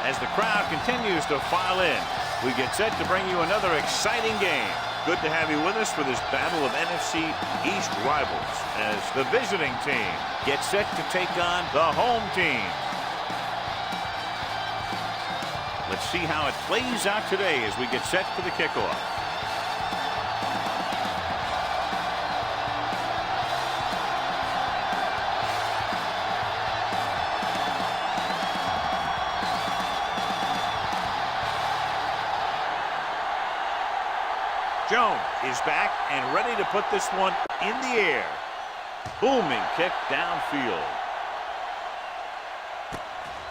As the crowd continues to file in, we get set to bring you another exciting game. Good to have you with us for this battle of NFC East rivals as the visiting team gets set to take on the home team. Let's see how it plays out today as we get set for the kickoff. Jones is back and ready to put this one in the air. Booming kick downfield.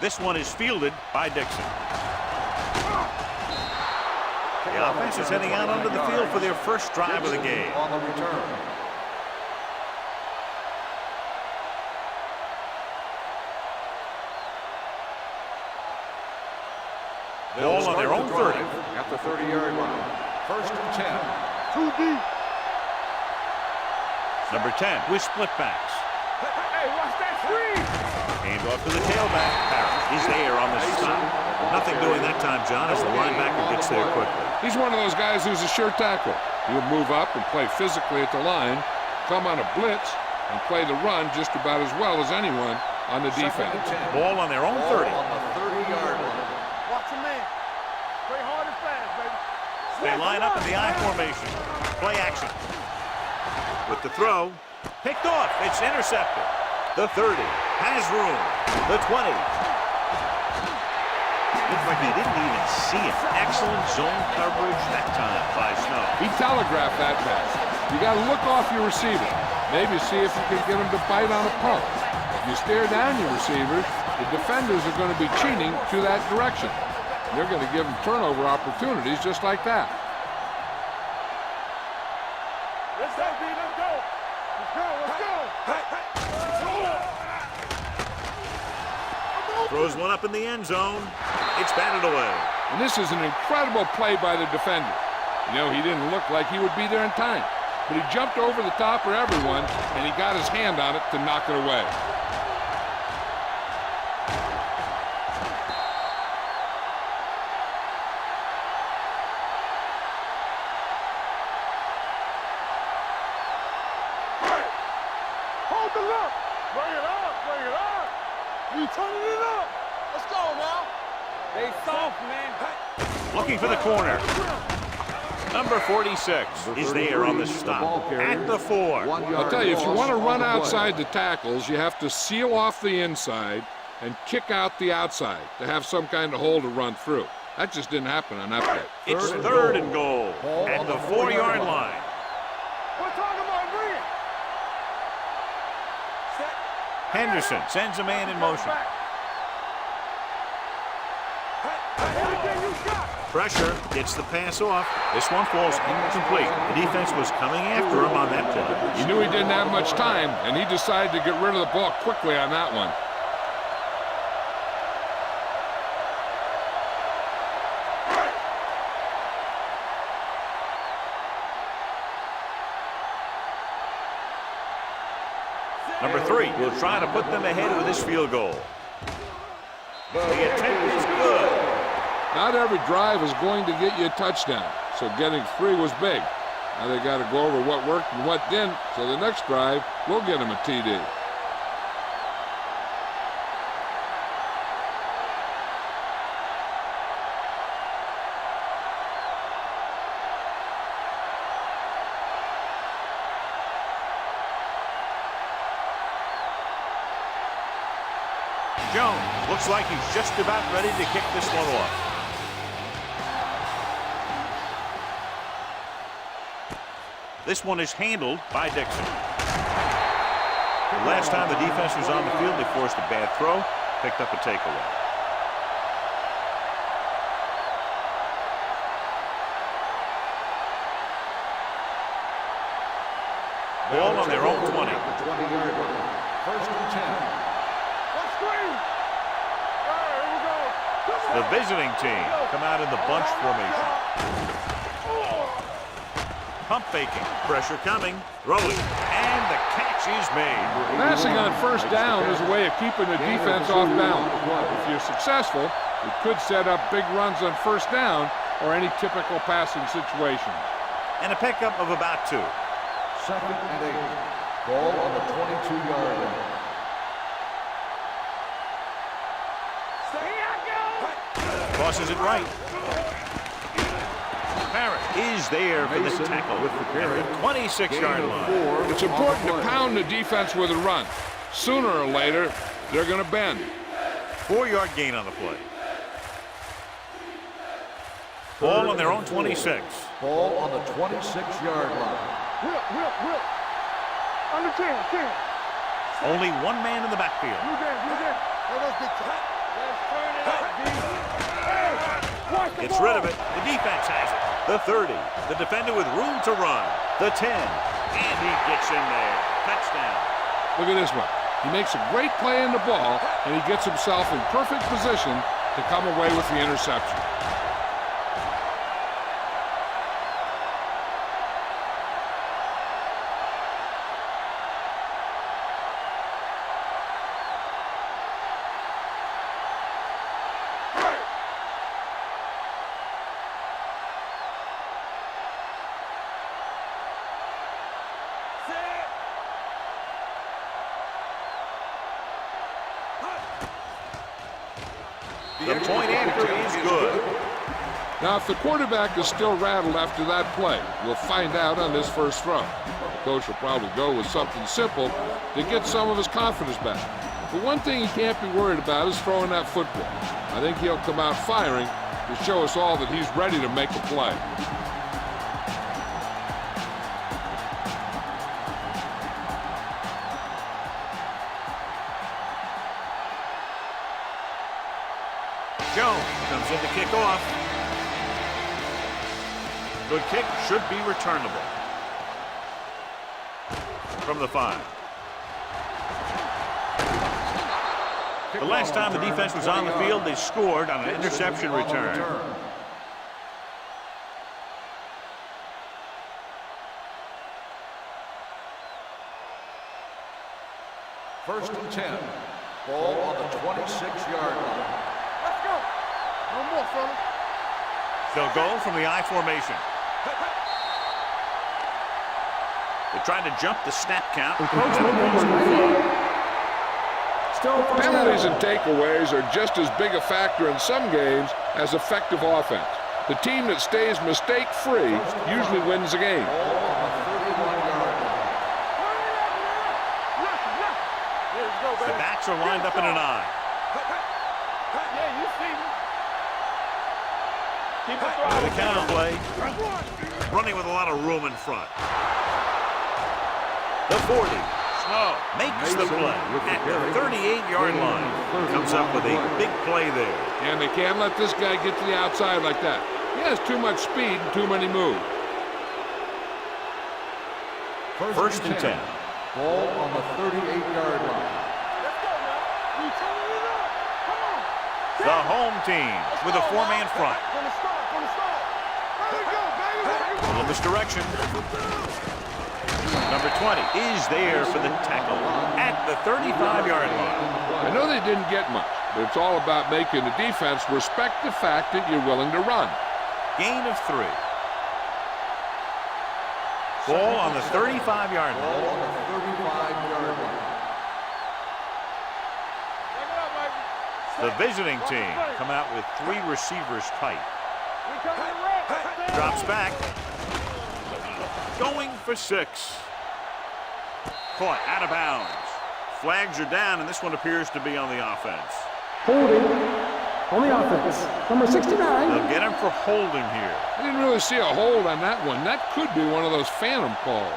This one is fielded by Dixon. The offense is heading out onto the field for their first drive of the game. On the return. Ball on their own 30. At the 30-yard line. First and 10. Too deep. Number 10 with split backs. Hey, watch that screen. Hand off to the tailback. Parrott is there on the stop. Nothing doing that time, John, as the linebacker gets there quickly. He's one of those guys who's a sure tackle. He'll move up and play physically at the line, come on a blitz, and play the run just about as well as anyone on the defense. Ball on their own 30. On the 30-yard line. Watch a man. Play hard and fast, baby. They line up in the I formation. Play action. With the throw, picked off. It's intercepted. The 30 has room. The 20. Looks like he didn't even see it. Excellent zone coverage that time by Snow. He telegraphed that pass. You got to look off your receiver. Maybe see if you can get him to bite on a pump. If you stare down your receivers, the defenders are going to be cheating to that direction. They're going to give them turnover opportunities just like that. Let's go, B. Let's go. Let's go. Let's go. Throws one up in the end zone. It's batted away. And this is an incredible play by the defender. You know, he didn't look like he would be there in time. But he jumped over the top of everyone, and he got his hand on it to knock it away. Hold the look. Bring it up. Bring it up. You turning it up. Let's go now. They soft, man. Looking for the corner. Number 46 is there on the stop at the 4. I'll tell you, if you want to run outside the tackles, you have to seal off the inside and kick out the outside to have some kind of hole to run through. That just didn't happen on that play. It's third and goal at the 4-yard line. We're talking about bring it. Henderson sends a man in motion. Everything you got. Pressure gets the pass off. This one falls incomplete. The defense was coming after him on that play. He knew he didn't have much time, and he decided to get rid of the ball quickly on that one. Number 3 will try to put them ahead with this field goal. The attempt is good. Not every drive is going to get you a touchdown, so getting 3 was big. Now they got to go over what worked and what didn't, so the next drive will get him a TD. Jones looks like he's just about ready to kick this one off. This one is handled by Dixon. The last time the defense was on the field, they forced a bad throw, picked up a takeaway. Ball on their own 20. First and 10. The visiting team come out in the bunch formation. Pump faking. Pressure coming. Throwing. And the catch is made. Passing on first down is a way of keeping the defense off balance. If you're successful, It could set up big runs on first down or any typical passing situation. And a pickup of about 2. 2nd and 8. Ball on the 22-yard line. Crosses it right. Barrett is there for the tackle with the carry. 26-yard line. It's important to pound the defense with a run. Sooner or later, they're going to bend. 4-yard gain on the play. Ball on their own 26. Ball on the 26-yard line. Whip. Under 10. Only one man in the backfield. You there. Let's turn it up, D. Gets rid of it. The defense has it. The 30. The defender with room to run. The 10. And he gets in there. Touchdown. Look at this one. He makes a great play in the ball, and he gets himself in perfect position to come away with the interception. The point after is good. Now, if the quarterback is still rattled after that play, we'll find out on this first throw. The coach will probably go with something simple to get some of his confidence back. But one thing he can't be worried about is throwing that football. I think he'll come out firing to show us all that he's ready to make a play. Jones comes in to kick off. Good kick, should be returnable. From the 5. The last time the defense was on the field, they scored on an interception return. First and 10. Ball on the 26-yard line. Let's go. No more, fellas. They'll go from the I formation. They're trying to jump the snap count. Penalties and takeaways are just as big a factor in some games as effective offense. The team that stays mistake-free usually wins the game. The backs are lined up in an I. Yeah, you see me. Keep it The throwing. counter play. Running with a lot of room in front. The 40. Snow makes the play at the 38-yard line. Comes up with a big play there. And they can't let this guy get to the outside like that. He has too much speed and too many moves. First and 10. Ball on the 38-yard line. Let's go now. You turning it up. Come on. The home team with a 4-man front. From the start. There we go, baby. A little misdirection. Number 20 is there for the tackle at the 35-yard line. I know they didn't get much, but it's all about making the defense respect the fact that you're willing to run. Gain of 3. Ball on the 35-yard Ball line. on the 35-yard line. Check it out, baby. The visiting team come out with 3 receivers tight. We coming to rap. Drops back. Going for 6. Caught out of bounds. Flags are down, and this one appears to be on the offense. Holding on the offense. Number 69. They'll get him for holding here. I didn't really see a hold on that one. That could be one of those phantom calls.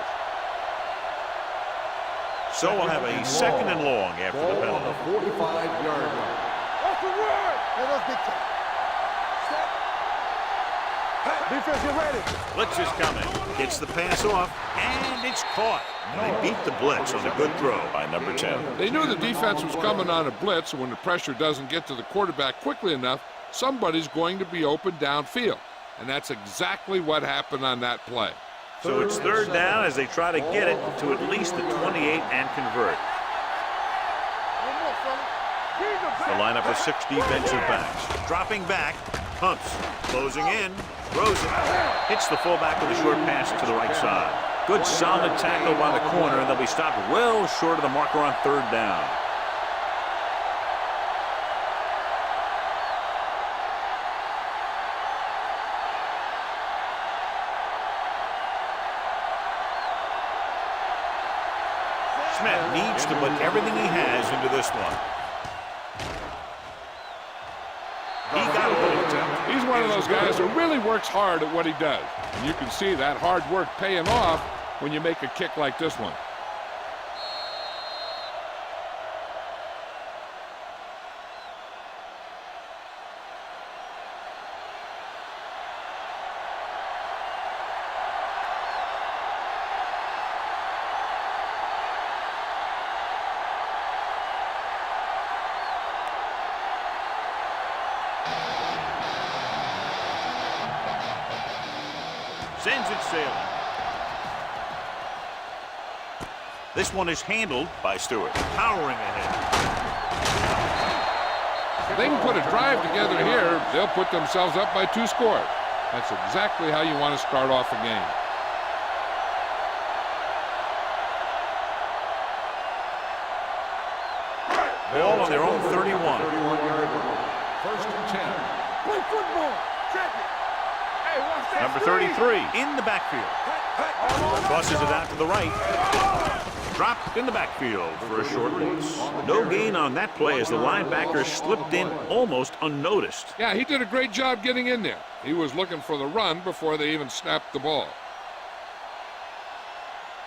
So we'll have a 2nd and long after the Ball on penalty. the 45-yard line. What's the word? Hey, that's big time. Defense, get ready. Blitz is coming. Gets the pass off, and it's caught. And they beat the blitz on a good throw by number 10. They knew the defense was coming on a blitz, and when the pressure doesn't get to the quarterback quickly enough, somebody's going to be open downfield. And that's exactly what happened on that play. So it's 3rd down as they try to get it to at least the 28 and convert. No more, fella. Keep the The lineup of 6 defensive backs. Dropping back, pumps, closing in, throws it, hits the fullback with a short pass to the right side. Good solid tackle by the corner, and they'll be stopped well short of the marker on 3rd down. Smith needs to put everything he has into this one. He got a little attempt. He's one of those guys who really works hard at what he does. And you can see that hard work paying off when you make a kick like this one. Sends it sailing. This one is handled by Stewart. Powering ahead. If they can put a drive together here, they'll put themselves up by 2 scores. That's exactly how you want to start off a game. Ball on their own 31. 31-yard line. 1st and 10. Play football. Check it. Hey, watch that. Number 33 in the backfield. Tosses it out to the right. Dropped in the backfield for a short loss. No gain on that play as the linebacker slipped in almost unnoticed. Yeah, he did a great job getting in there. He was looking for the run before they even snapped the ball.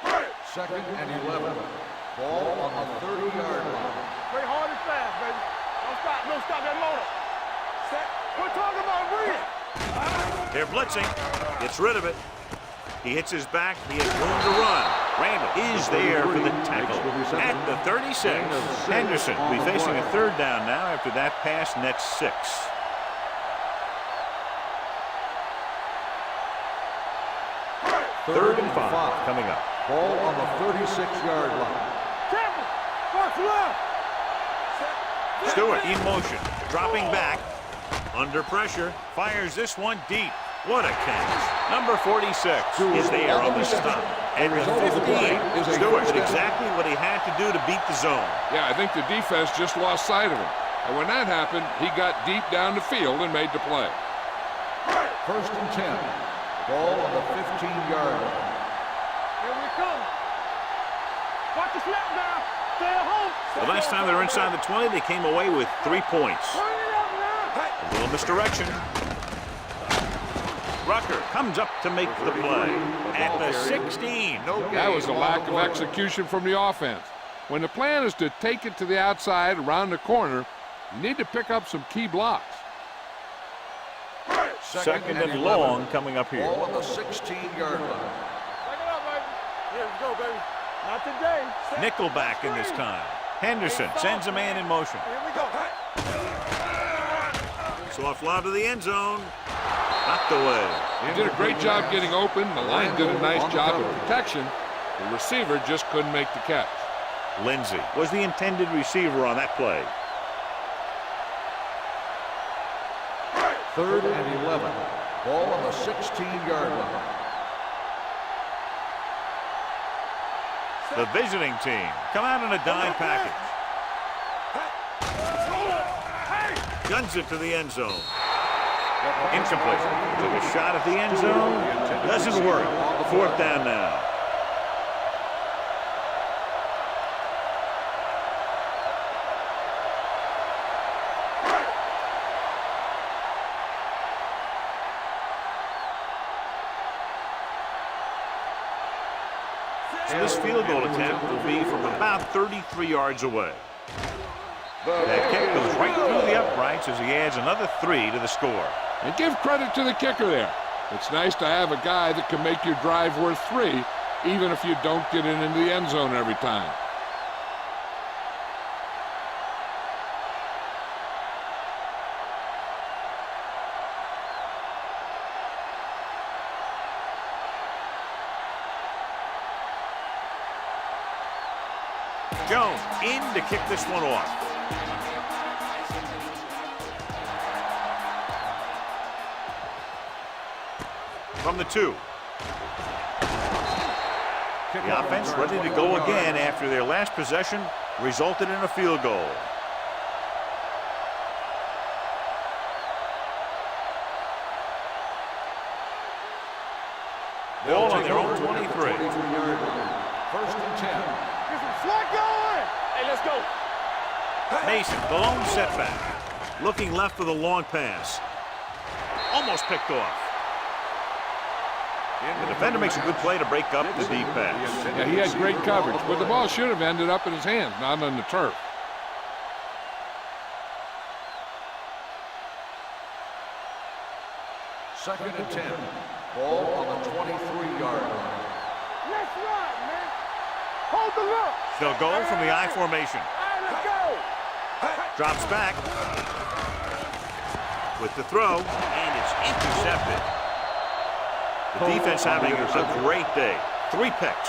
2nd and 11. Ball on the 30-yard line. Play hard and fast, baby. Don't stop that motor. Set. We're talking about real. They're blitzing. Gets rid of it. He hits his back. He has room to run. Randall is there for the tackle. At the 36. Henderson will be facing a 3rd down now after that pass nets 6. Third and 5 coming up. Ball on the 36-yard line. Careful. Watch left. Stewart in motion. Dropping back. Under pressure. Fires this one deep. What a catch. Number 46 is there on the stop. And the 15, Stewart did exactly what he had to do to beat the zone. Yeah, I think the defense just lost sight of him. And when that happened, he got deep down the field and made the play. 1st and 10. Ball on the 15-yard line. Here we come. Watch the snap down. Stay at home. The last time they were inside the 20, they came away with 3 points. Turn it up now. A little misdirection. Rucker comes up to make the play at the 16. That was a lack of execution from the offense. When the plan is to take it to the outside around the corner, you need to pick up some key blocks. 2nd and long coming up here. Ball on the 16-yard line. Take it up, baby. Here we go, baby. Not today. Nickelback in this time. Henderson sends a man in motion. Here we go. Soft lob to the end zone. Knocked away. He did a great job getting open. The line did a nice job of protection. The receiver just couldn't make the catch. Lindsey was the intended receiver on that play. 3rd and 11. Ball on the 16-yard line. The visiting team come out in a dime package. Guns it to the end zone. Incomplete. Took a shot at the end zone. Doesn't work. 4th down now. So this field goal attempt will be from about 33 yards away. That kick goes right through the uprights as he adds another 3 to the score. And give credit to the kicker there. It's nice to have a guy that can make your drive worth 3, even if you don't get it into the end zone every time. Jones in to kick this one off. from the 2. The offense ready to go again after their last possession resulted in a field goal. Ball on their own 23. 23-yard line. First and 10. Get some slack going. Hey, let's go. Mason, the lone setback. Looking left for the long pass. Almost picked off. The defender makes a good play to break up the deep pass. Yeah, he had great coverage, but the ball should have ended up in his hands, not on the turf. Second and 10. Ball on the 23-yard line. Let's run, man. Hold the look. They'll go from the I formation. All right, let's go. Drops back. With the throw, and it's intercepted. The defense having a great day. 3 picks.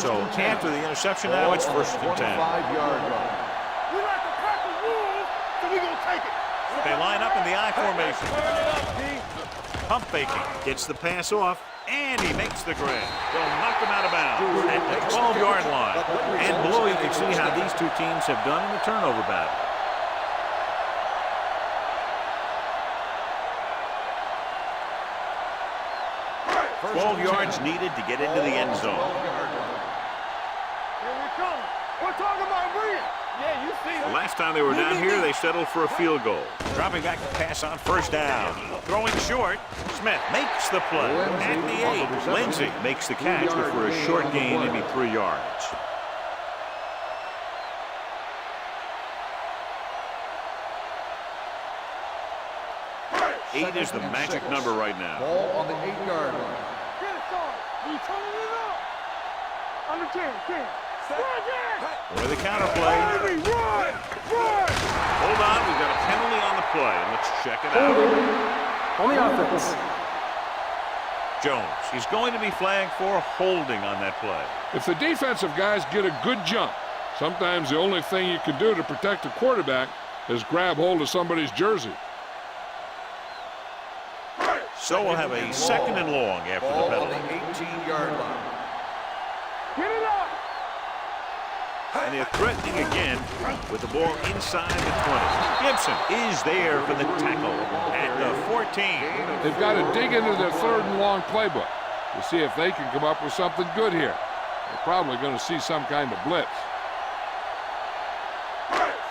So after the interception, now it's first and 10. 25-yard line. We like to crack the rules, so we gonna take it. They line up in the I formation. Turn it up, D. Pump faking. Gets the pass off, and he makes the grab. They'll knock him out of bounds at the 12-yard line. And below you can see how these two teams have done in the turnover battle. First 12 and yards 10. needed to get into the end zone. 12-yard line. Here we come. We're talking about brilliant. Yeah, you see The it. last time they were down here, they settled for a field goal. Dropping back to pass on first down. Throwing short. Smith makes the play at the 8. Lindsey makes the catch, but for a short gain, maybe 3 yards. Eight is the magic number right now. Ball on the 8-yard line. Get it started. We turning it up. Under 10, 10. Run, Or the counter play. Run! Hold on, we've got a penalty on the play. Let's check it out. On the offense. Jones, he's going to be flagged for holding on that play. If the defensive guys get a good jump, sometimes the only thing you can do to protect the quarterback is grab hold of somebody's jersey. So we'll have a second and long after the Ball on penalty. the 18-yard line. Get it up. And they're threatening again with the ball inside the 20. Gibson is there for the tackle at the 14. They've got to dig into their third and long playbook to see if they can come up with something good here. They're probably going to see some kind of blitz.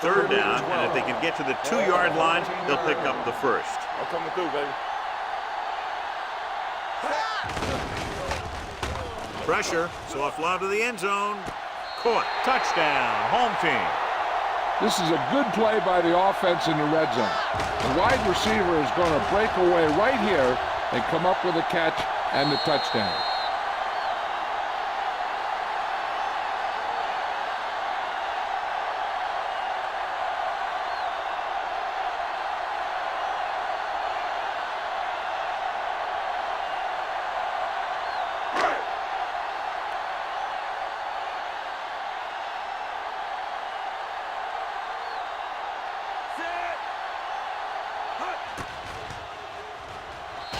Third down, and if they can get to the 2-yard line, they'll pick up the first. I'm coming through, baby. Pressure, soft lob to the end zone. Caught, touchdown, home team. This is a good play by the offense in the red zone. The wide receiver is going to break away right here and come up with a catch and the touchdown.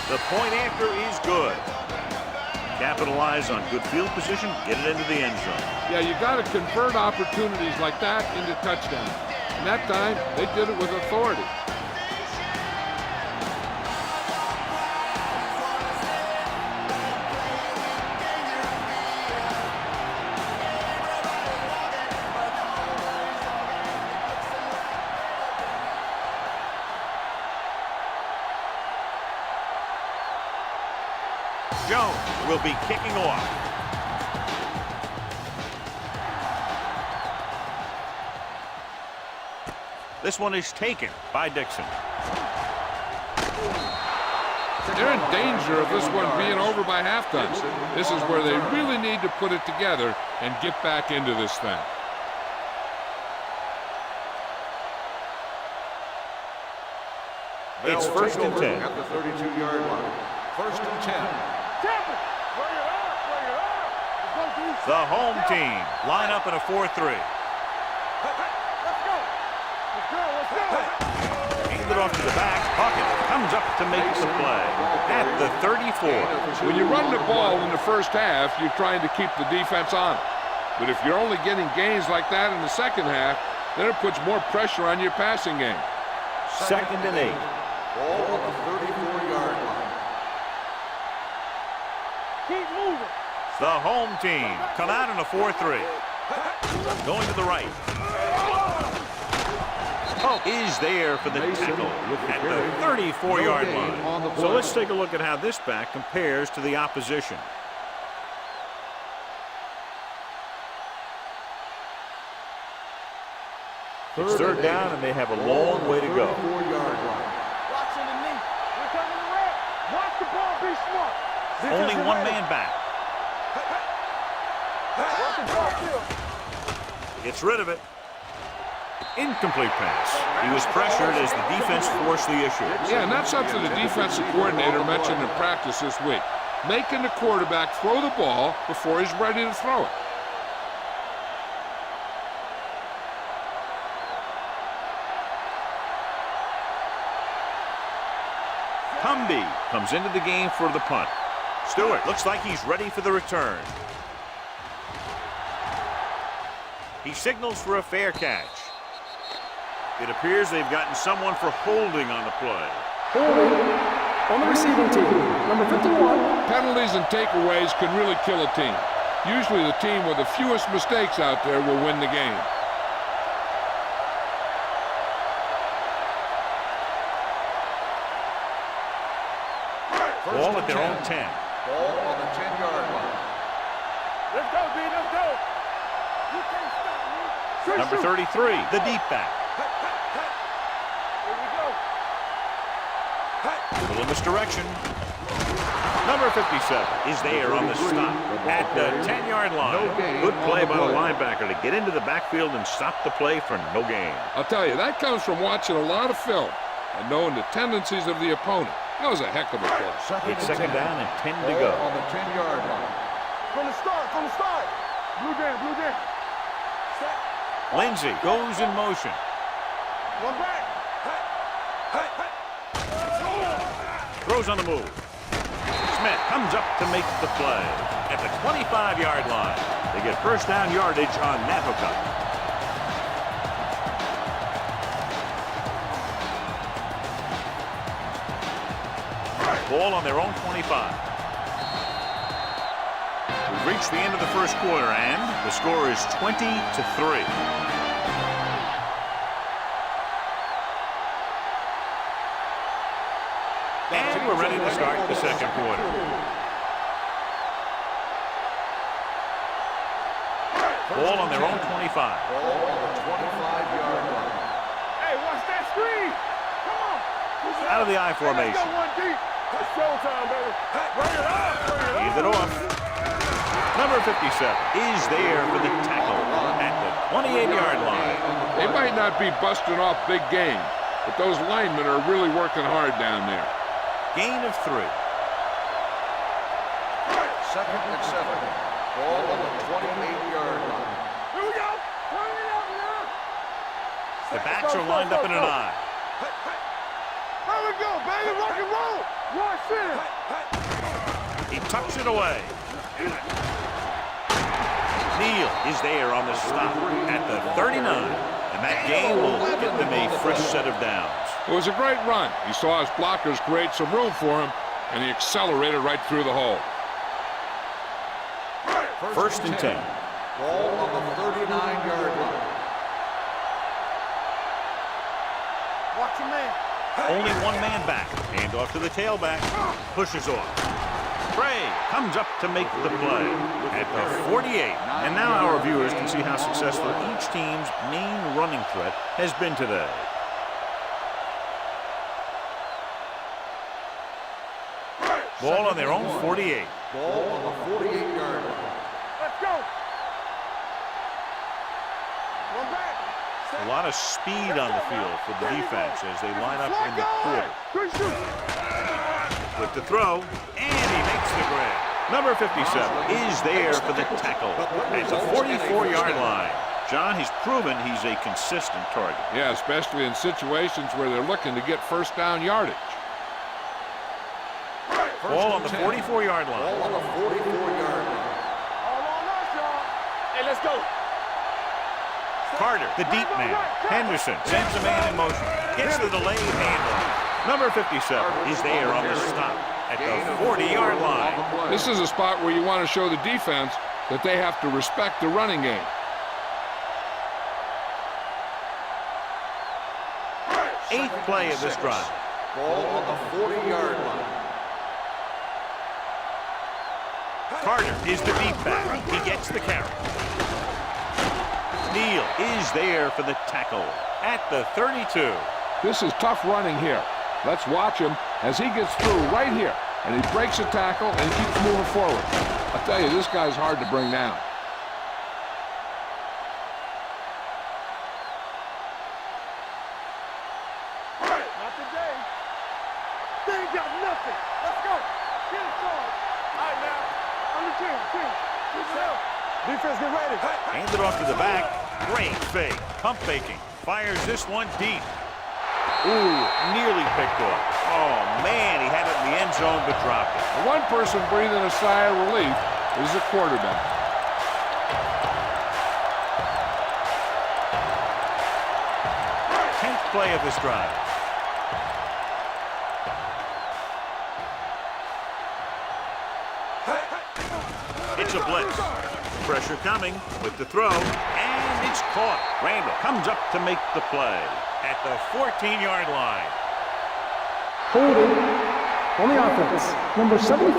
The point after is good. Capitalize on good field position, get it into the end zone. Yeah, you got to convert opportunities like that into touchdowns. And that time, they did it with authority. Jones will be kicking off. This one is taken by Dixon. They're in danger of this one being over by halftime. This is where they really need to put it together and get back into this thing. It's first and 10. At the 32-yard line. First and 10. Champion. Bring it up. Bring it up. Let's go, D. The home team line up in a 4-3. Let's go. Let's go. Let's go. Handed off to the back. Puckett comes up to make the play at the 34. When you run the ball in the first half, you're trying to keep the defense on it. But if you're only getting gains like that in the second half, then it puts more pressure on your passing game. 2nd and 8. Ball on the 34-yard line. Keep moving. The home team come out in a 4-3. Going to the right. Oh, is there for the tackle at the 34-yard line. So let's take a look at how this back compares to the opposition. It's 3rd down, and they have a long way to go. 34-yard line. Watch underneath. We're coming to red. Watch the ball. Be smart. Only one man back. Watch the ball field. Gets rid of it. Incomplete pass. He was pressured as the defense forced the issue. Yeah, and that's something the defensive coordinator mentioned in practice this week. Making the quarterback throw the ball before he's ready to throw it. Humby comes into the game for the punt. Stewart looks like he's ready for the return. He signals for a fair catch. It appears they've gotten someone for holding on the play. Holding on the receiving team. Number 51. Penalties and takeaways can really kill a team. Usually the team with the fewest mistakes out there will win the game. Ball at their own 10. Ball on the 10-yard line. Let's go, D. Let's go. You can't stop me. Shoot, Number shoot. 33, the deep back. Here we go. A little misdirection. Number 57 is there on the stop at the 10-yard line. Good play by the linebacker to get into the backfield and stop the play for no gain. I'll tell you, that comes from watching a lot of film and knowing the tendencies of the opponent. That was a heck of a play. It's 2nd down and 10 to go. On the 10-yard line. From the start. From the start. Blue jam. Blue jam. Set. Lindsey goes in motion. One back. Throws on the move. Smith comes up to make the play at the 25-yard line. They get 1st down yardage on that hookup. Ball on their own 25. We've reached the end of the 1st quarter, and the score is 20-3. And we're ready to start the 2nd quarter. Ball on their own 25. Ball on the 25-yard line. Hey, watch that screen. Come on. Out of the I formation. Let's go, one deep. It's showtime, baby. Bring it up. Bring it up. Leaves it off. Number 57 is there for the tackle at the 28-yard line. They might not be busting off big game, but those linemen are really working hard down there. Gain of 3. 2nd and 7. Ball on the 28-yard line. Here we go. Bring it up now. The backs are lined up in an I. Here we go, baby. Rock and roll. Watch it. He tucks it away. Neal is there on the stop at the 39. And that gain will get them a fresh set of downs. It was a great run. He saw his blockers create some room for him, and he accelerated right through the hole. 1st and 10. Ball on the 39-yard line. Watch your man. Only one man back. Hand off to the tailback. Pushes off. Bray comes up to make the play at the 48. And now our viewers can see how successful each team's main running threat has been today. Ball on their own 48. Ball on the 48-yard line. Let's go. One back. A lot of speed on the field for the defense as they line up in the quarter. Good shoot. With the throw, And he makes the grab. Number 57 is there for the tackle at the 44-yard line. John, he's proven he's a consistent target. Yeah, especially in situations where they're looking to get first down yardage. Ball on the 44-yard line. Ball on the 44-yard line. All on us, y'all. Hey, let's go. Carter, the deep man. Henderson sends a man in motion. Gets the delayed handoff. Number 57 is there on the stop at the 40-yard line. This is a spot where you want to show the defense that they have to respect the running game. Eighth play of this drive. Ball on the 40-yard line. Carter is the deep back. He gets the carry. Neal is there for the tackle at the 32. This is tough running here. Let's watch him as he gets through right here. And he breaks a tackle and keeps moving forward. I tell you, this guy's hard to bring down. Not today. They ain't got nothing. Let's go. Get it started. All right, now. On the team. Keep it up. Defense, get ready. Hand it off to the back. Great fake. Pump faking. Fires this one deep. Ooh, nearly picked off. Oh, man, he had it in the end zone but dropped it. The one person breathing a sigh of relief is the quarterback. Tenth play of this drive. It's a blitz. Pressure coming with the throw, and it's caught. Randall comes up to make the play at the 14-yard line. Holding on the offense. Number 74.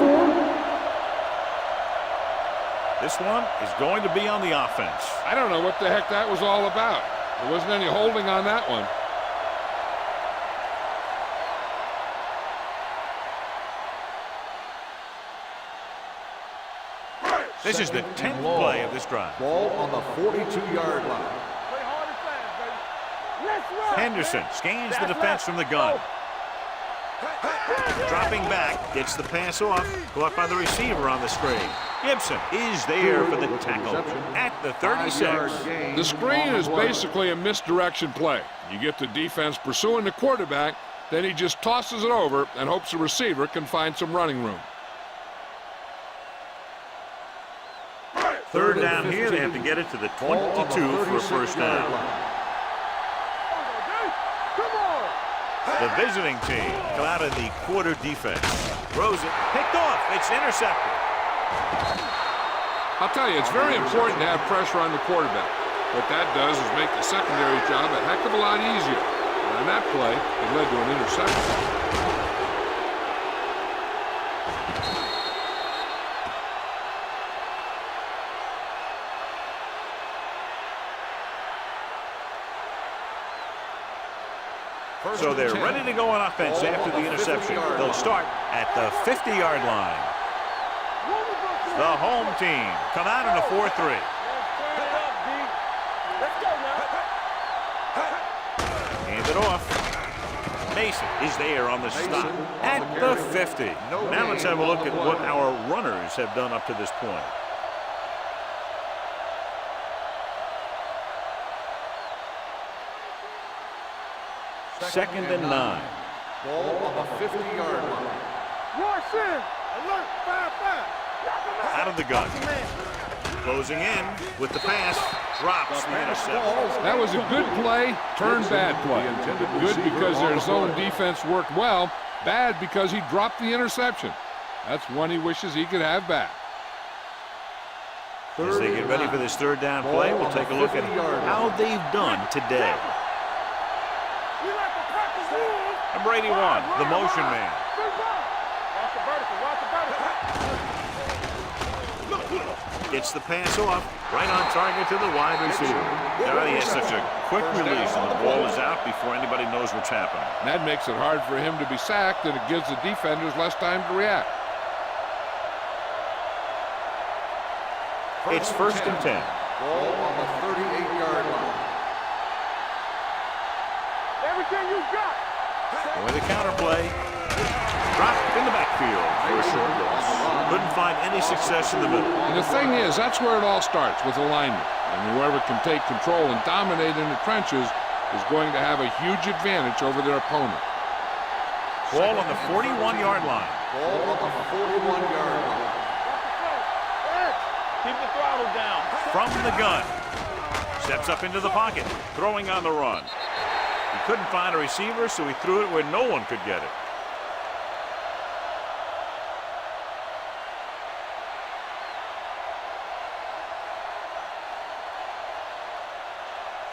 This one is going to be on the offense. I don't know what the heck that was all about. There wasn't any holding on that one. This is the 10th play of this drive. Ball on the 42-yard line. Play hard and fast, baby. Let's run. Henderson scans the defense from the gun. Dropping back, gets the pass off, caught by the receiver on the screen. Gibson is there for the tackle at the 36. The screen is basically a misdirection play. You get the defense pursuing the quarterback, then he just tosses it over and hopes the receiver can find some running room. Third down here, they have to get it to the 22 for a first down. Come on. The visiting team come out in the quarter defense. Throws it, picked off, it's intercepted. I'll tell you, it's very important to have pressure on the quarterback. What that does is make the secondary job a heck of a lot easier. And on that play, it led to an interception. So they're ready to go on offense after the interception. They'll start at the 50-yard line. The home team come out in a 4-3. Let's turn it up, D. Let's go now. Hand it off. Mason is there on the stop at the 50. Now let's have a look at what our runners have done up to this point. Second and 9. Ball on the 50-yard line. Rush in. Alert. 5-5. Out of the gun. Closing in with the pass. Drops the interception. That was a good play, turned bad play. Good because their zone defense worked well. Bad because he dropped the interception. That's one he wishes he could have back. As they get ready for this third down play, we'll take a look at how they've done today. And Brady won, the motion man. Watch the vertical. Watch the vertical. Gets the pass off, right on target to the wide receiver. Now he has such a quick release, and the ball is out before anybody knows what's happening. That makes it hard for him to be sacked, and it gives the defenders less time to react. It's first and 10. Ball on the 38-yard line. Everything you got. With a counter play. Dropped in the backfield. backfield for a short loss. Couldn't find any success in the middle. And the thing is, that's where it all starts, with alignment. And whoever can take control and dominate in the trenches is going to have a huge advantage over their opponent. Ball on the 41-yard line. Ball on the 41-yard line. Keep the throttle down. From the gun. Steps up into the pocket, throwing on the run. He couldn't find a receiver, so he threw it where no one could get it.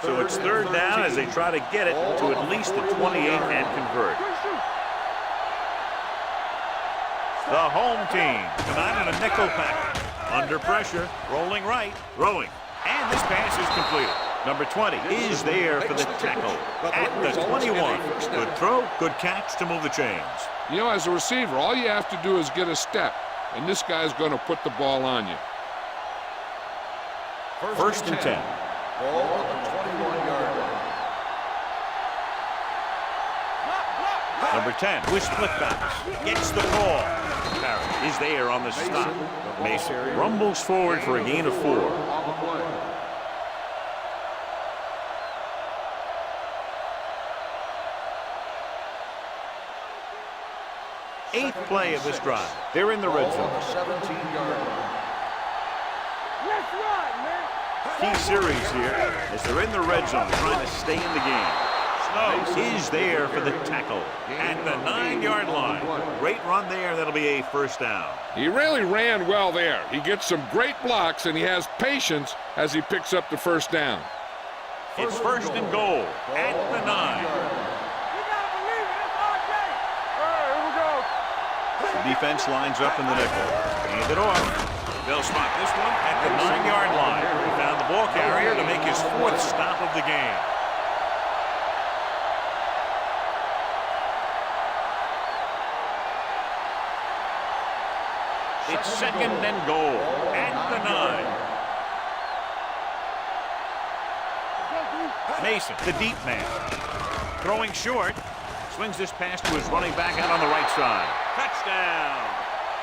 So it's third down as they try to get it to at least the 28 and convert. The home team tonight in a nickel package. Under pressure, rolling right, throwing. And this pass is completed. Number 20 is there for the tackle at the 21. Good throw, good catch to move the chains. You know, as a receiver, all you have to do is get a step, and this guy's going to put the ball on you. First and 10. Ball on the 21-yard line. Number 10 with split backs. Gets the call. Barrett is there on the stop. Mason rumbles forward for a gain of 4. On the play. Eighth play of this drive. They're in the red Ball on zone. the 17-yard line. Let's ride, man. Key series here as they're in the red zone trying to stay in the game. Snow is there for the tackle at the 9-yard line. Great run there. That'll be a first down. He really ran well there. He gets some great blocks, and he has patience as he picks up the first down. It's first and goal at the 9. You gotta believe it. It's our day. All right, here we go. The defense lines up in the nickel. Hand it off. They'll spot this one at the 9-yard line. He found the ball carrier to make his 4th stop of the game. It's second and goal at the 9. Mason, the deep man. Throwing short. Swings this pass to his running back out on the right side. Touchdown.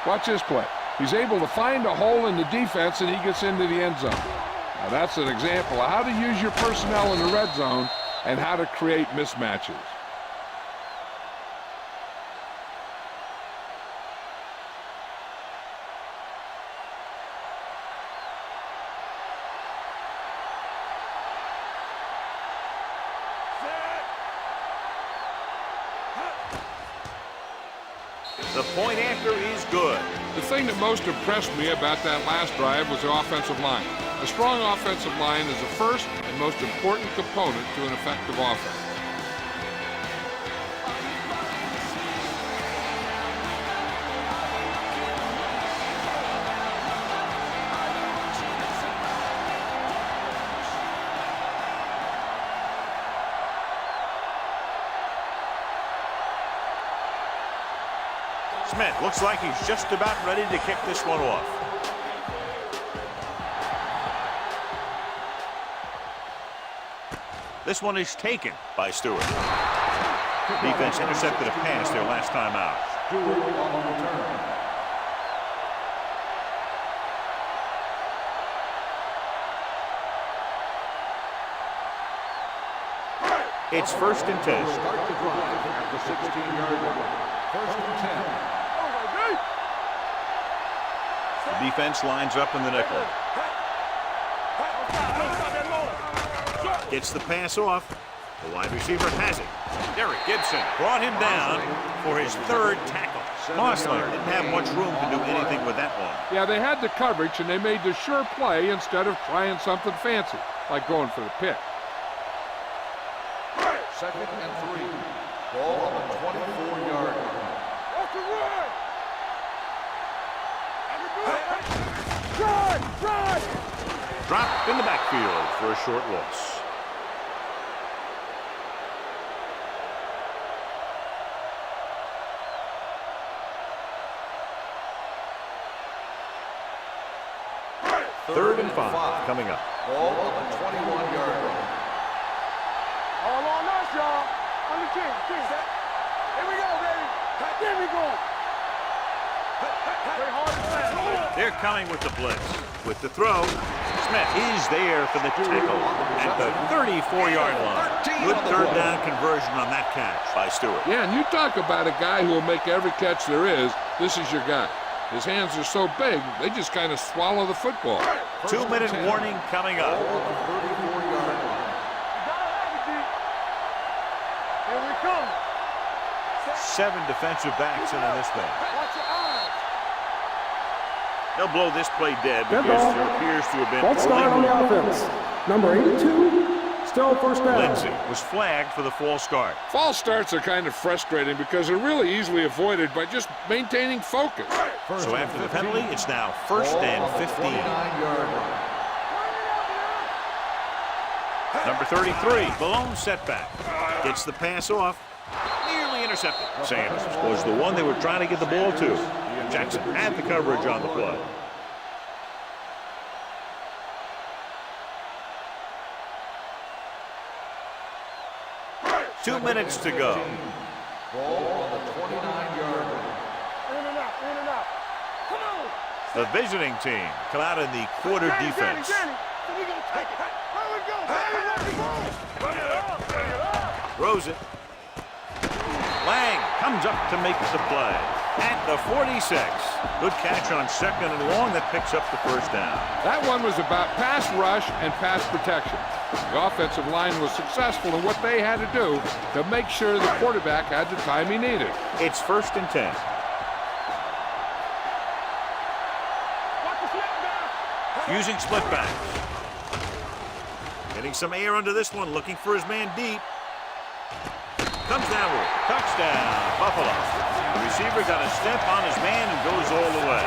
Watch this play. He's able to find a hole in the defense, and he gets into the end zone. Now, that's an example of how to use your personnel in the red zone and how to create mismatches. The point after is good. The thing that most impressed me about that last drive was the offensive line. A strong offensive line is the first and most important component to an effective offense. Smith looks like he's just about ready to kick this one off. This one is taken by Stewart. Defense intercepted a pass their last time out. Stewart on the return. It's first and 10. Start the drive at the 16-yard line. First and 10. The defense lines up in the nickel. Gets the pass off. The wide receiver has it. Derek Gibson brought him down for his 3rd tackle. Mossler didn't have much room to do anything with that one. Yeah, they had the coverage, and they made the sure play instead of trying something fancy, like going for the pick. Second and 3. Ball on the 24-yard line. Off the run. Run! Dropped in the backfield for a short loss. Third and 5 coming up. Ball on the 21-yard line. All on us, y'all. On the 10. Here we go, baby. There we go. They're coming with the blitz. With the throw, Smith is there for the tackle at the 34-yard line. Good third down conversion on that catch by Stewart. Yeah, and you talk about a guy who will make every catch there is. This is your guy. His hands are so big, they just kind of swallow the football. 2-minute warning coming up. Here we come. 7 defensive backs in on this one. They'll blow this play dead Dead because ball. there appears to have been False start on the offense. Number 82, still first down. Lindsey was flagged for the false start. False starts are kind of frustrating because they're really easily avoided by just maintaining focus. So after the penalty, it's now 1st and 15. Number 33, the lone setback. Gets the pass off. Nearly intercepted. Sanders was the one they were trying to get the ball to. Jackson had the coverage on the play. Two minutes to go. Ball on the 29-yard line. In and out, in and out. Come on. The visiting team come out in the quarter defense. Danny. So we gonna take it. Here we go. Bring it up. Bring it up. Throws it. Lang comes up to make the play at the 46. Good catch on 2nd and long that picks up the first down. That one was about pass rush and pass protection. The offensive line was successful in what they had to do to make sure the quarterback had the time he needed. It's 1st and 10. Using split backs. Getting some air under this one, looking for his man deep. Comes downward. Touchdown, Buffalo. The receiver got a step on his man and goes all the way.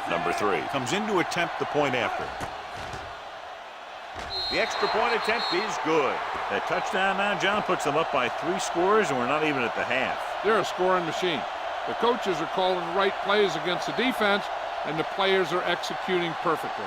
Number 3 comes in to attempt the point after. The extra point attempt is good. That touchdown now, John, puts them up by 3 scores, and we're not even at the half. They're a scoring machine. The coaches are calling the right plays against the defense, and the players are executing perfectly.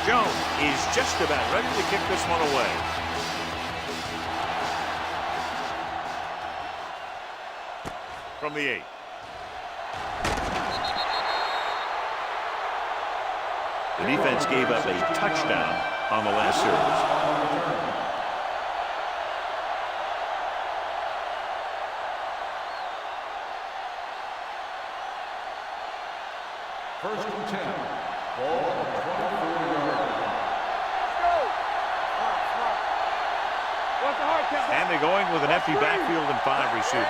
Jones is just about ready to kick this one away. From the 8. The defense gave up a touchdown on the last series. First and 10. Ball on the 24-yard line. And they're going with an empty backfield and 5 receivers.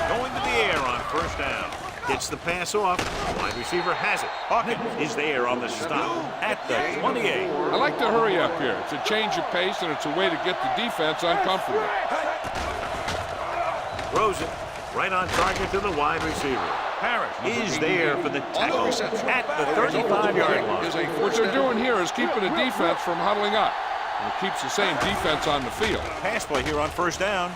Going to the air on 1st down. Gets the pass off. Wide receiver has it. Hawkins is there on the stop at the 28. I like to hurry up here. It's a change of pace, and it's a way to get the defense uncomfortable. Throws it right on target to the wide receiver. Parrish is there for the tackle at the 35-yard line. What they're doing here is keeping the defense from huddling up. And it keeps the same defense on the field. Pass play here on 1st down.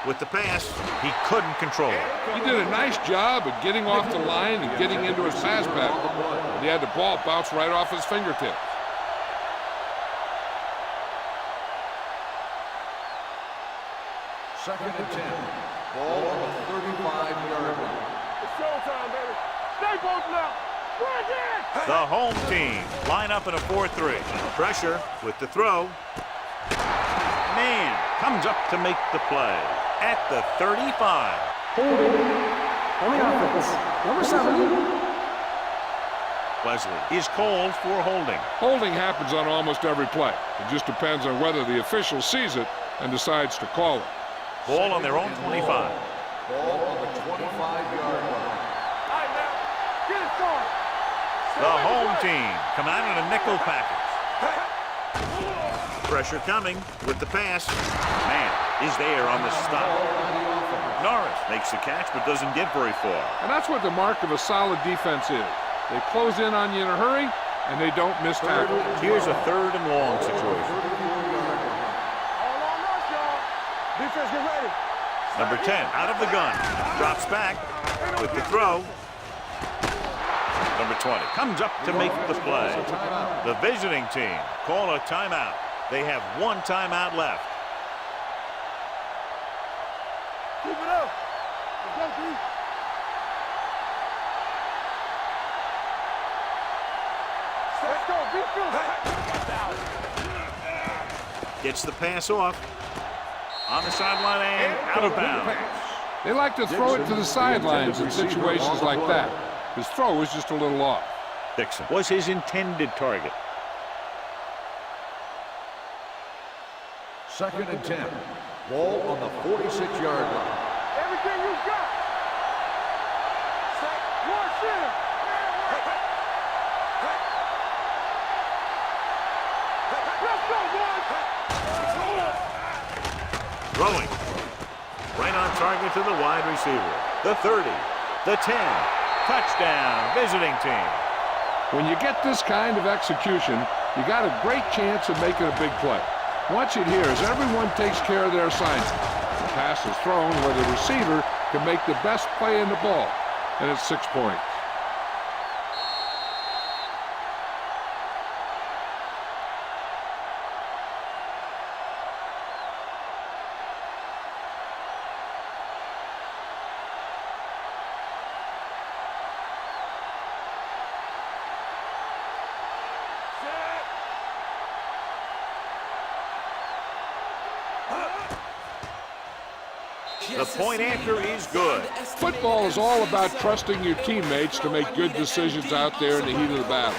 With the pass, he couldn't control it. He did a nice job of getting off the line and getting into his pass back. And he had the ball bounce right off his fingertips. Second and 10. Ball on the 35-yard line. It's showtime, baby. Stay both now. Bring it! The home team line up in a 4-3. Pressure with the throw. Man comes up to make the play at the 35. Holding on the offense. Number 70. Wesley is called for holding. Holding happens on almost every play. It just depends on whether the official sees it and decides to call it. Ball on their own 25. Ball on the 25-yard line. All right, now. Get it started. The home team come out in a nickel package. Pressure coming with the pass. Man is there on the stop. Norris makes the catch but doesn't get very far. And that's what the mark of a solid defense is. They close in on you in a hurry, and they don't miss tackles. Here's a 3rd and long situation. All on us, y'all. Defense, get ready. Number 10 out of the gun. Drops back with the throw. Number 20 comes up to make the play. The visiting team call a timeout. They have 1 timeout left. Keep it up. Let's go, Keith. Let's go, defense. Gets the pass off. On the sideline and out of bounds. They like to throw it to the sidelines in situations like that. His throw was just a little off. Dixon was his intended target. 2nd and 10. Ball on the 46-yard line. Everything you got. Watch it. Let's go, boys. Throwing. Right on target to the wide receiver. The 30. The 10. Touchdown. Visiting team. When you get this kind of execution, you got a great chance of making a big play. Watch it here as everyone takes care of their assignment. The pass is thrown where the receiver can make the best play in the ball, and it's 6 points. The point after is good. Football is all about trusting your teammates to make good decisions out there in the heat of the battle.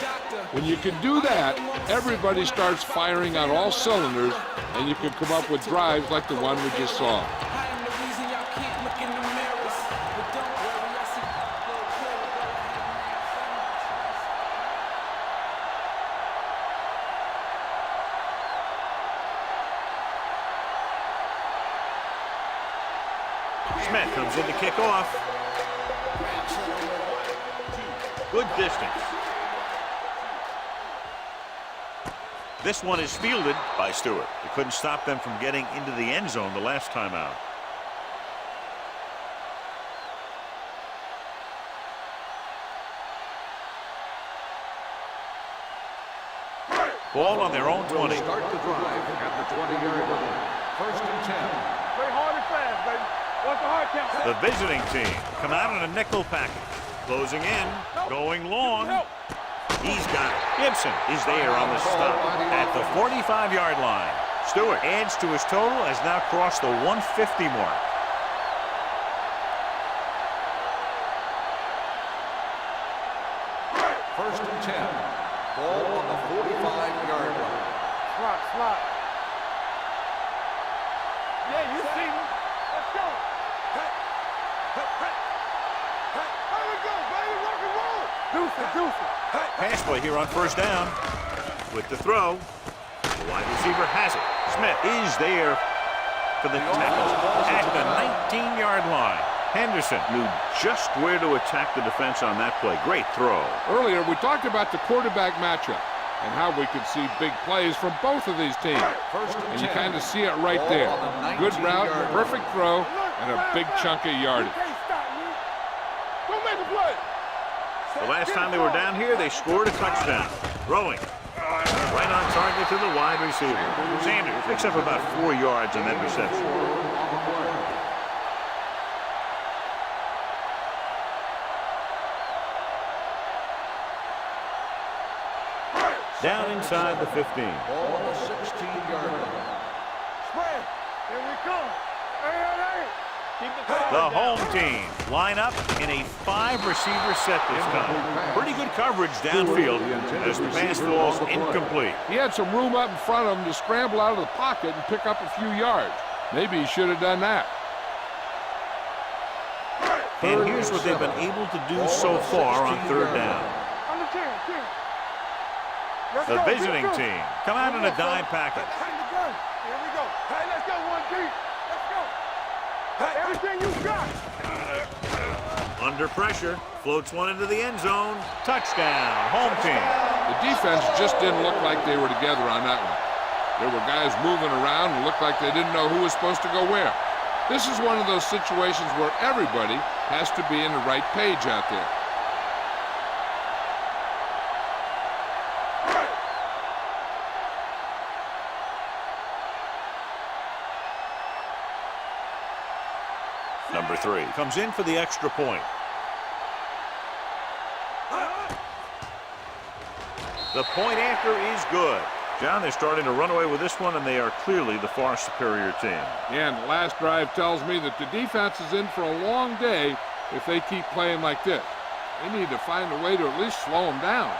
When you can do that, everybody starts firing on all cylinders, and you can come up with drives like the one we just saw. Smith comes in to kick off. Good distance. This one is fielded by Stewart. It couldn't stop them from getting into the end zone the last time out. Ball on their own 20. Start the drive at the 20-yard line. 1st and 10. Play hard and fast, baby. What's the hard count? The visiting team come out in a nickel package. Closing in, going long. He's got it. Gibson is there on the stop at the 45-yard line. Stewart adds to his total, has now crossed the 150 mark. First and 10. Ball on the 45-yard line. Slot. Yeah, you see me. Let's go. Here we go, baby. Rock and roll. Deuce it. Pass play here on 1st down. With the throw, the wide receiver has it. Smith is there for the tackle at the 19-yard line. Henderson knew just where to attack the defense on that play. Great throw. Earlier, we talked about the quarterback matchup and how we could see big plays from both of these teams. And you kind of see it right there. Good route, perfect throw, and a big chunk of yardage. Don't make the play. The last time they were down here, they scored a touchdown. Throwing. Right on target to the wide receiver. Sanders picks up about 4 yards on that reception. Down inside the 15. Ball on the 16-yard line. Spread. Here we come. Hey. The home team line up in a 5-receiver set this time. Pretty good coverage downfield as the pass falls incomplete. He had some room up in front of him to scramble out of the pocket and pick up a few yards. Maybe he should have done that. And here's what they've been able to do so far on 3rd down. On the 10. The visiting team come out in a dime package. Here we go. Hey, let's go, 1 deep. Let's Everything you got. Under pressure, floats one into the end zone. Touchdown, home team. The defense just didn't look like they were together on that one. There were guys moving around and looked like they didn't know who was supposed to go where. This is one of those situations where everybody has to be in the right page out there. Number 3 comes in for the extra point. The point after is good. John, they're starting to run away with this one, and they are clearly the far superior team. And the last drive tells me that the defense is in for a long day if they keep playing like this. They need to find a way to at least slow them down.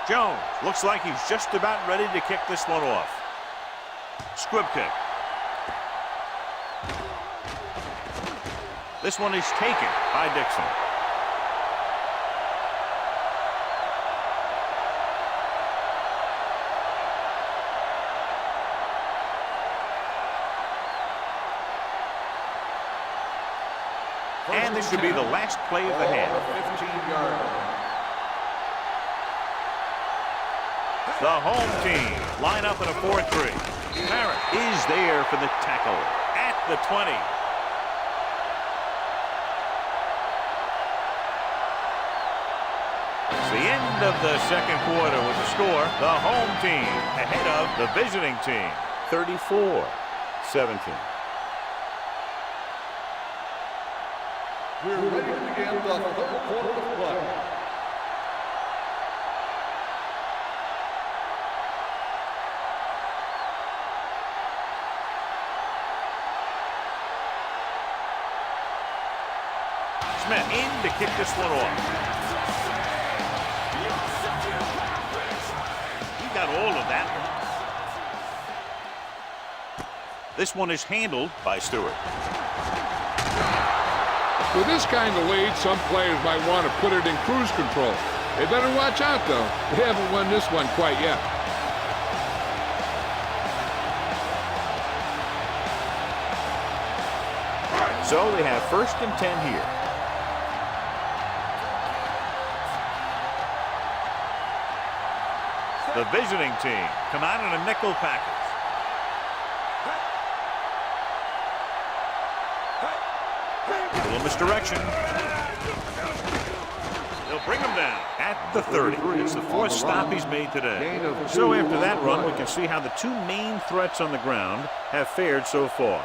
Jones looks like he's just about ready to kick this one off. Squib kick. This one is taken by Dixon. And this should be the last play of the half. 15-yard line. The home team line up in a 4-3. Barrett is there for the tackle at the 20. It's the end of the second quarter with the score. The home team ahead of the visiting team. 34-17. We're ready to begin the third quarter of play. Smith in to kick this one off. He got all of that. This one is handled by Stewart. With this kind of lead, some players might want to put it in cruise control. They better watch out, though. They haven't won this one quite yet. So they have 1st and 10 here. The visiting team come out in a nickel package. A little misdirection. They'll bring him down at the 30. It's the 4th stop he's made today. So after that run, we can see how the two main threats on the ground have fared so far.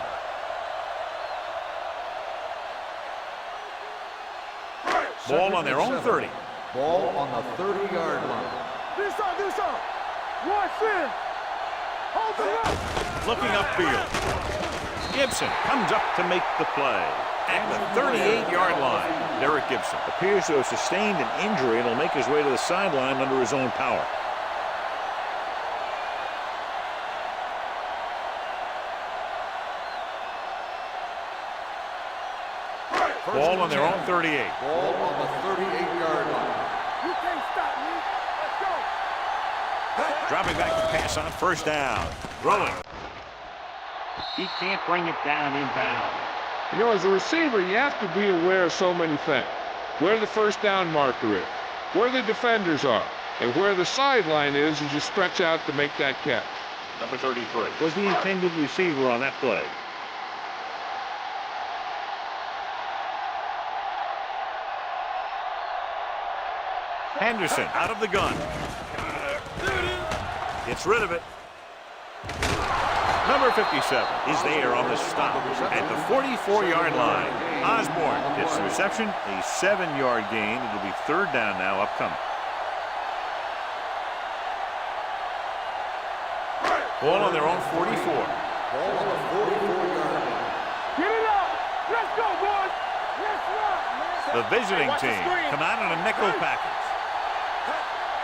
Ball on their own 30. Ball on the 30-yard line. This side. Watch in. Hold the up. Looking upfield. Gibson comes up to make the play. At the 38-yard line, Derek Gibson appears to have sustained an injury and will make his way to the sideline under his own power. Ball on their own 38. Ball on the 38-yard line. You can't stop me. Let's go. Dropping back to pass on 1st down. Rolling. He can't bring it down inbound. You know, as a receiver, you have to be aware of so many things. Where the 1st down marker is, where the defenders are, and where the sideline is as you stretch out to make that catch. Number 33 was the intended receiver on that play. Henderson out of the gun. Gets rid of it. Number 57 is there on the stop at the 44-yard line. Osborne gets the reception, a 7-yard gain. It'll be 3rd down now upcoming. Ball on their own 44. Ball on the 44-yard line. Get it up. Let's go, boys. Let's rock, man. The visiting team come out in a nickel package.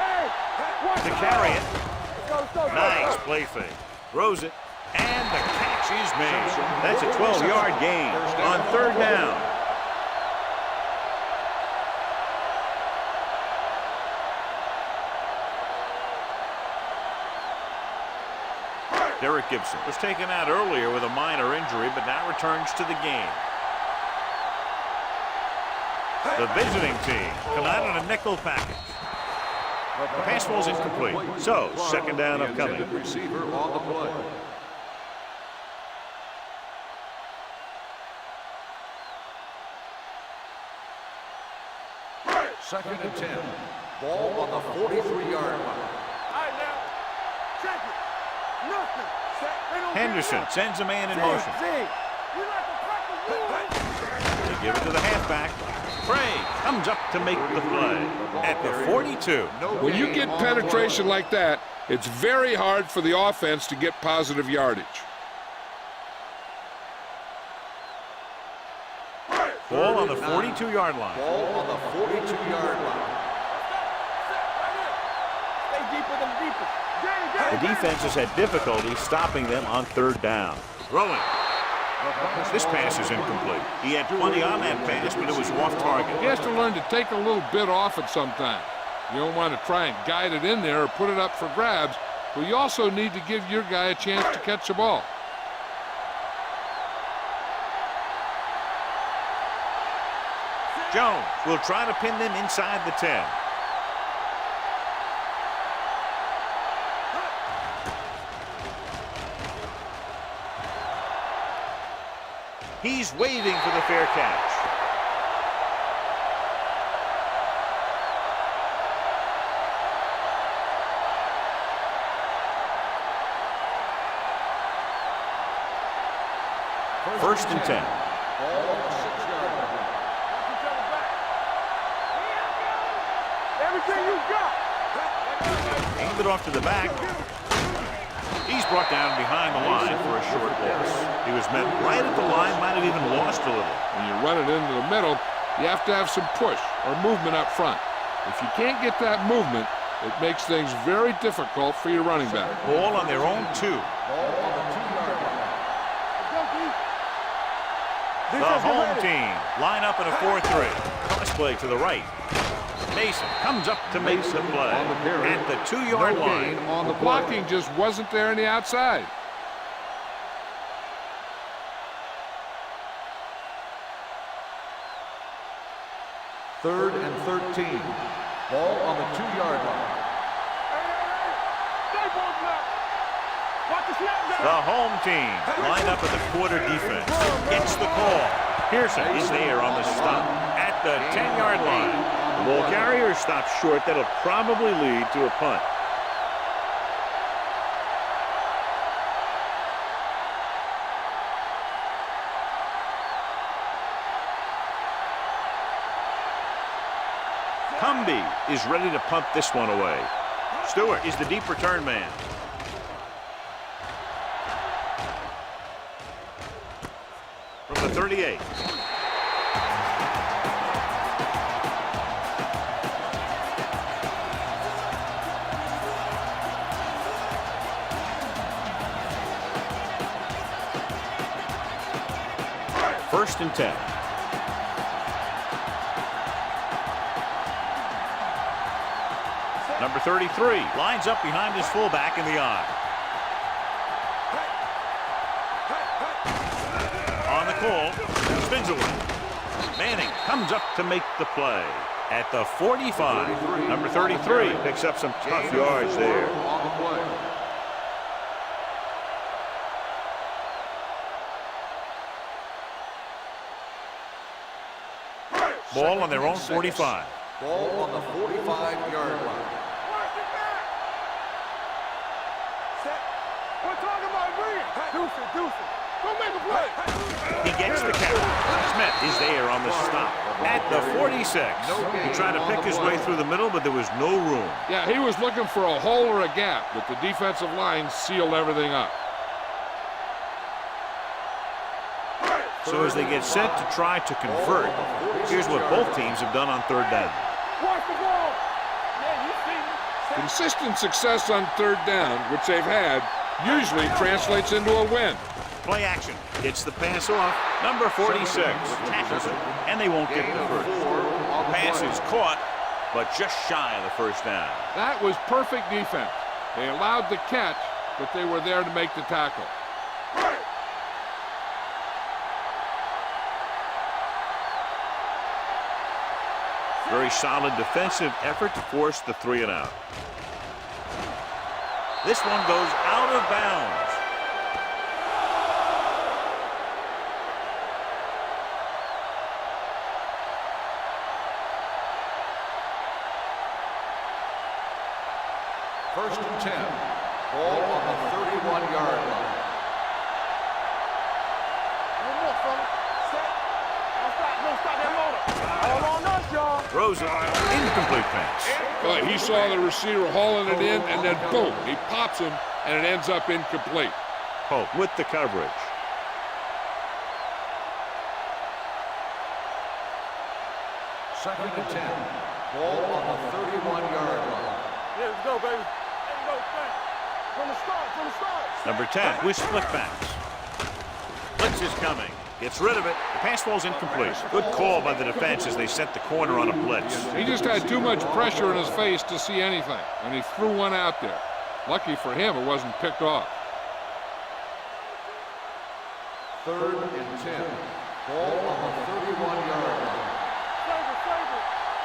Hey, watch To the carry ball. it. Go. Nice play fake. Throws it. And the catch catch is made. That's a 12-yard gain on third down. Derek Gibson was taken out earlier with a minor injury, but now returns to the game. The visiting team come out on a nickel package. The pass ball is incomplete, so second down upcoming. Receiver on the play. Second and 10. Ball on the 43-yard line. Henderson sends a man in motion. They give it to the halfback. Bray comes up to make the play at the 42. When you get penetration like that, it's very hard for the offense to get positive yardage. Ball on the 42-yard line. Ball on the 42-yard line. The defense has had difficulty stopping them on third down. Throwing. This pass is incomplete. He had 20 on that pass, but it was off target. He has to learn to take a little bit off it sometime. You don't want to try and guide it in there or put it up for grabs, but you also need to give your guy a chance to catch the ball. Jones will try to pin them inside the 10. He's waiting for the fair catch. First and 10. Everything you got. Aimed it off to the back. He's brought down behind the line for a short loss. He was met right at the line, might have even lost a little. When you run it into the middle, you have to have some push or movement up front. If you can't get that movement, it makes things very difficult for your running back. Ball on their own 2. The home team line up in a 4-3. Cross play to the right. Mason comes up to make the play at the 2-yard line. The blocking just wasn't there on the outside. Third and 13. Ball on the 2-yard line. The home team line up at the quarter defense. Gets the call. Pearson is there on the stop at the 10-yard line. The ball carrier stops short. That'll probably lead to a punt. Cumby is ready to punt this one away. Stewart is the deep return man. From the 38. First and 10. Number 33 lines up behind his fullback in the I. On the call, spins away. Manning comes up to make the play at the 45. Number 33 picks up some tough yards there. Ball on their own 45. Ball on the 45-yard line. We're talking about Williams. Deuce. Go make a play. He gets the catch. Smith is there on the stop at the 46. He tried to pick his way through the middle, but there was no room. Yeah, he was looking for a hole or a gap, but the defensive line sealed everything up. So as they get set to try to convert, here's what both teams have done on third down. Watch the ball. Consistent success on third down, which they've had, usually translates into a win. Play action. Gets the pass off. Number 46 tackles it, and they won't get the first. Pass is caught, but just shy of the first down. That was perfect defense. They allowed the catch, but they were there to make the tackle. Very solid defensive effort to force the 3 and out. This one goes out of bounds. First and 10. Ball on the 31-yard line. Throws it. Incomplete pass. But he saw the receiver hauling it in, and then boom, he pops him, and it ends up incomplete. Pope with the coverage. Second and 10. Ball on the 31-yard line. Yeah, let's go, baby. Let's go, from the start, from the start. Number 10 with split backs. Blitz is coming. Gets rid of it. The pass ball's incomplete. Good call by the defense as they set the corner on a blitz. He just had too much pressure in his face to see anything, and he threw one out there. Lucky for him, it wasn't picked off. Third and 10. Ball on the 31-yard line.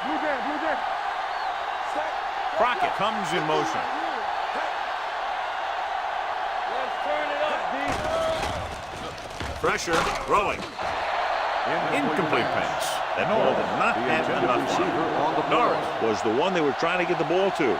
Blue game. Crockett comes in motion. Let's turn it up, D. Pressure, throwing. Incomplete pass. That ball did not have enough on. Norris was the one they were trying to get the ball to.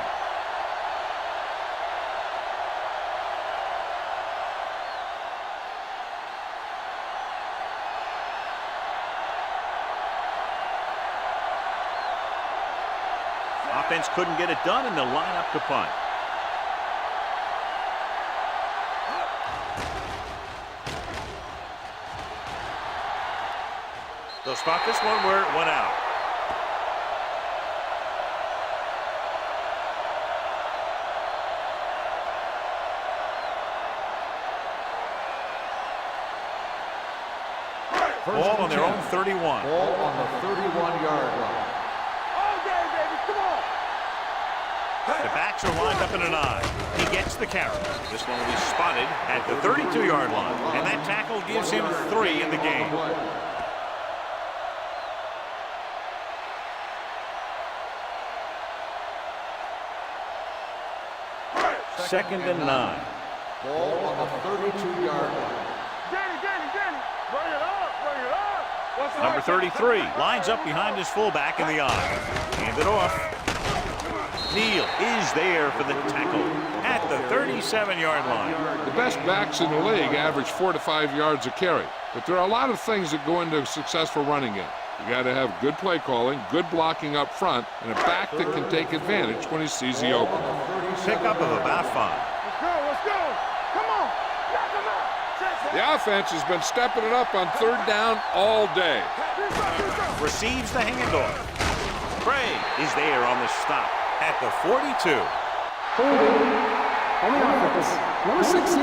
Offense couldn't get it done, and they'll line up to punt. They'll spot this one where it went out. Ball on their own 31. Ball on the 31-yard line. The backs are lined up in an I. He gets the carry. This one will be spotted at the 32-yard line. And that tackle gives him 3 in the game. Second and 9. Ball on the 32-yard line. Danny. Bring it up. Number 33 lines up behind his fullback in the I. Hand it off. Neal is there for the tackle at the 37-yard line. The best backs in the league average 4 to 5 yards a carry. But there are a lot of things that go into a successful running game. You got to have good play calling, good blocking up front, and a back that can take advantage when he sees the opening. Pickup of about 5. Let's go. Come on. Knock him out. The offense has been stepping it up on 3rd down all day. Receives the handoff. Bray is there on the stop at the 42. Holding on the offense. Number 16.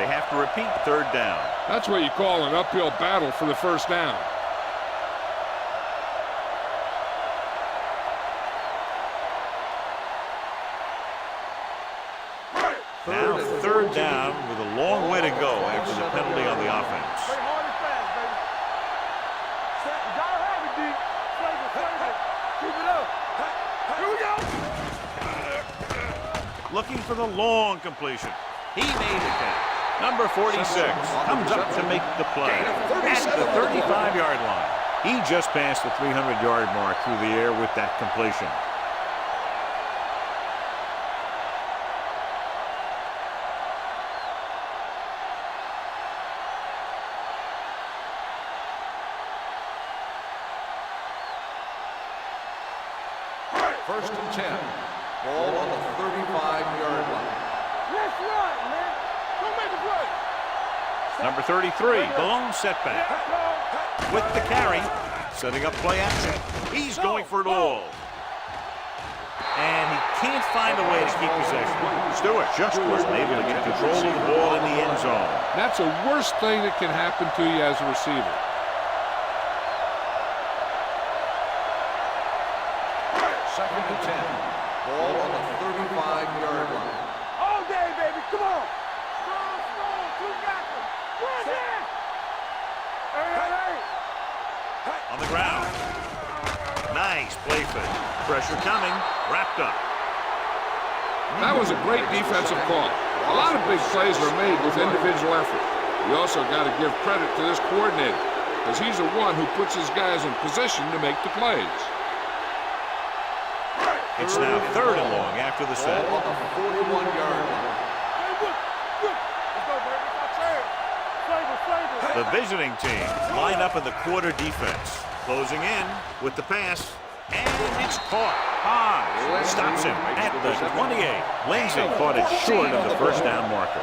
They have to repeat 3rd down. That's what you call an uphill battle for the 1st down. Now 3rd down with a long way to go after the penalty on the offense. Play hard and fast, baby. You gotta have it, D. Keep it up. Here we go. Looking for the long completion. He made the catch. Number 46 comes up to make the play at the 35-yard line. He just passed the 300-yard mark through the air with that completion. First and 10. Ball on the 35-yard line. Let's run, man. Don't make a play. Number 33, the lone setback. With the carry, setting up play action. He's going for it all. And he can't find a way to keep possession. Stewart just wasn't able to get control of the ball in the end zone. That's the worst thing that can happen to you as a receiver. Second and 10. Ball on the 35-yard line. All day, baby. Come on. Strong, strong. Two backers. Push it. Hey. On the ground. Nice play fake. Pressure coming. Wrapped up. That was a great defensive call. A lot of big plays are made with individual effort. You also got to give credit to this coordinator, because he's the one who puts his guys in position to make the plays. It's now 3rd and long after the set. Ball on the 41-yard line. The visiting team line up in the quarter defense. Closing in with the pass. And it's caught. Hodge stops him at the 28. Lindsay caught it short of the first down marker.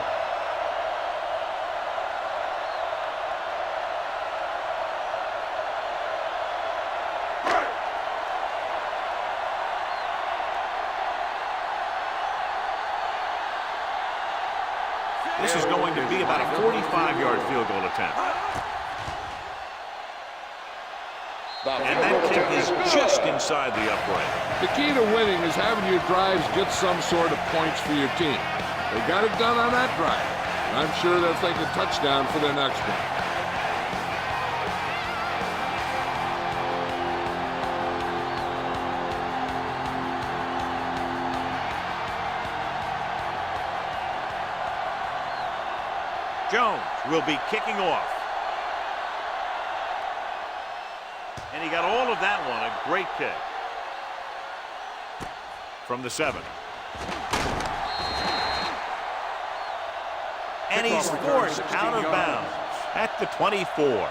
This is going to be about a 45-yard field goal attempt. And that kick is just inside the upright. The key to winning is having your drives get some sort of points for your team. They got it done on that drive. And I'm sure they'll take a touchdown for their next one. Jones will be kicking off. And he got all of that one. A great kick. From the 7. And he's forced out of bounds at the 24.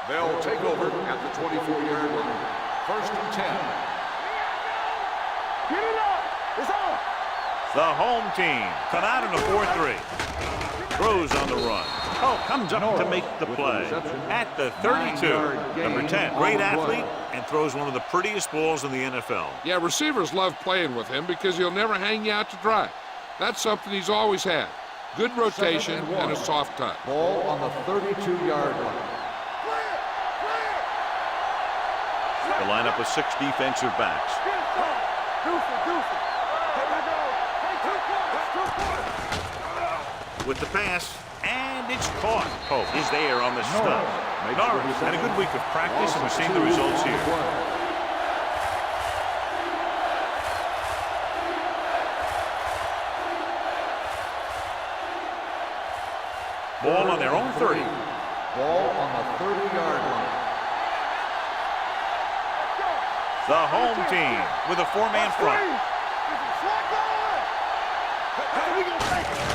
They'll take over at the 24-yard line. 1st and 10. Get it up. It's on. The home team come out in a 4-3. Throws on the run. Oh, comes up to make the play at the 32. Number 10, great athlete, and throws one of the prettiest balls in the NFL. Yeah, receivers love playing with him because he'll never hang you out to dry. That's something he's always had. Good rotation and a soft touch. Ball on the 32-yard line. The lineup of 6 defensive backs. With the pass, and it's caught. Pope is there on the stop. Norris had a good week of practice, and we're seeing the results here. Ball on their own 30. Ball on the 30-yard line. The home team with a 4-man front.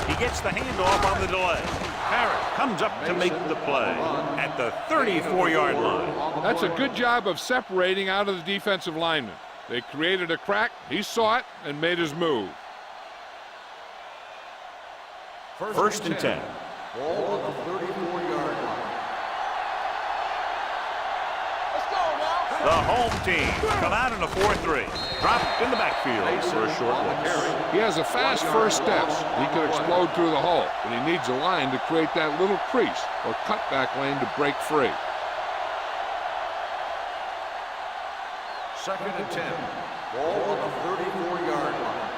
He gets the handoff on the delay. Parrott comes up to make the play at the 34-yard line. That's a good job of separating out of the defensive lineman. They created a crack, he saw it, and made his move. 1st and 10. Ball on the 34-yard line. The home team come out in a 4-3. Dropped in the backfield for a short loss. He has a fast first steps. He can explode through the hole, but he needs a line to create that little crease or cutback lane to break free. 2nd and 10. Ball on the 34-yard line.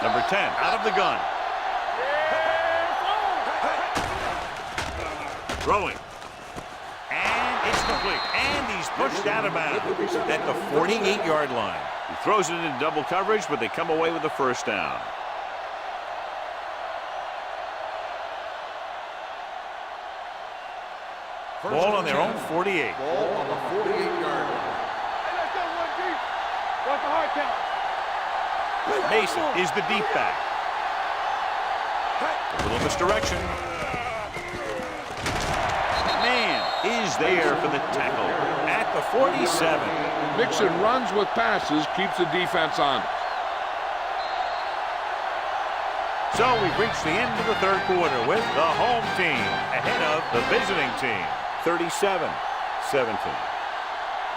Number 10 out of the gun. Throwing. It's complete, and he's pushed out of bounds at the 48-yard line. He throws it in double coverage, but they come away with the first down. Ball on their own 48. Ball on the 48-yard line. Mason is the deep back. A little misdirection. Man is there for the tackle at the 47. Mixing runs with passes keeps the defense honest. So we've reached the end of the 3rd quarter with the home team ahead of the visiting team. 37-17. 17.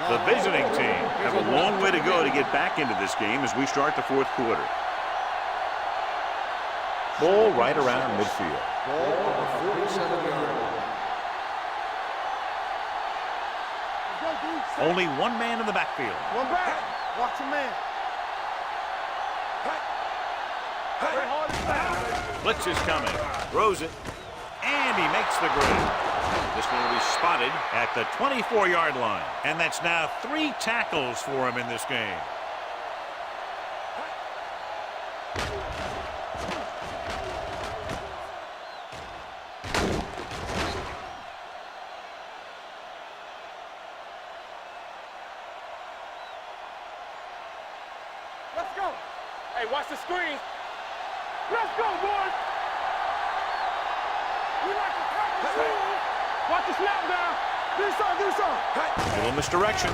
The visiting team have a long way to go to get back into this game as we start the fourth quarter. Ball right around midfield. Ball on the 47-yard line. Only one man in the backfield. One back. Watch your man. Blitz is coming. Throws it. And he makes the grab. This one will be spotted at the 24-yard line. And that's now 3 tackles for him in this game. Let's go. Hey, watch the screen. Let's go, boys. We like to tackle. Watch the snap down. Do something. Little misdirection.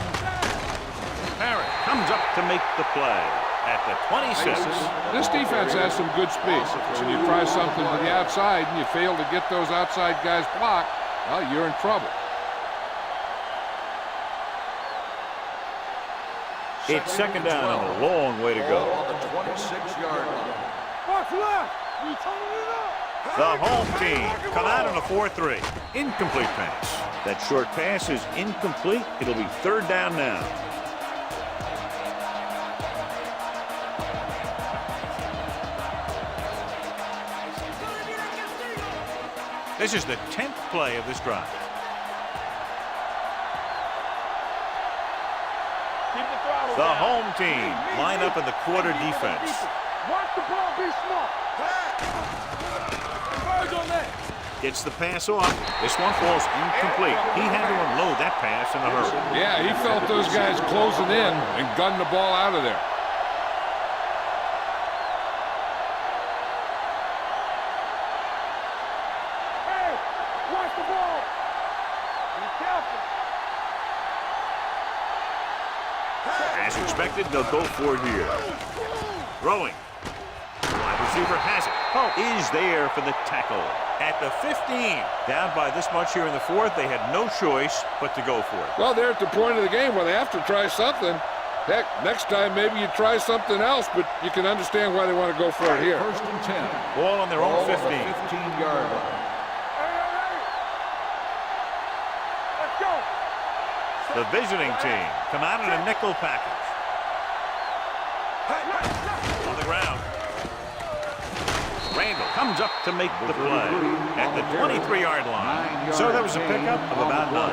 Parrott comes up to make the play at the 26. This defense has some good speed. When you try something to the outside and you fail to get those outside guys blocked, well, you're in trouble. It's second down and a long way to go. Ball on the 26-yard line. Watch left. We totaled it up. The home team come out on a 4-3. Incomplete pass. That short pass is incomplete. It'll be third down now. This is the 10th play of this drive. The home team line up in the quarter defense. Watch the ball, be smart. Birds on that. Gets the pass off. This one falls incomplete. He had to unload that pass in a hurry. Yeah, he felt those guys closing in and gunned the ball out of there. Hey, watch the ball. Be careful. As expected, they'll go for it here. Throwing. Wide receiver has it. Oh, is there for the tackle. At the 15. Down by this much here in the fourth, they had no choice but to go for it. Well, they're at the point of the game where they have to try something. Heck, next time maybe you try something else, but you can understand why they want to go for it here. First and 10. Ball on their own 15. 15-yard line. Let's go. The visiting team come out in a nickel package. On the ground. Randall comes up to make the play at the 23-yard line. So that was a pickup of about 9.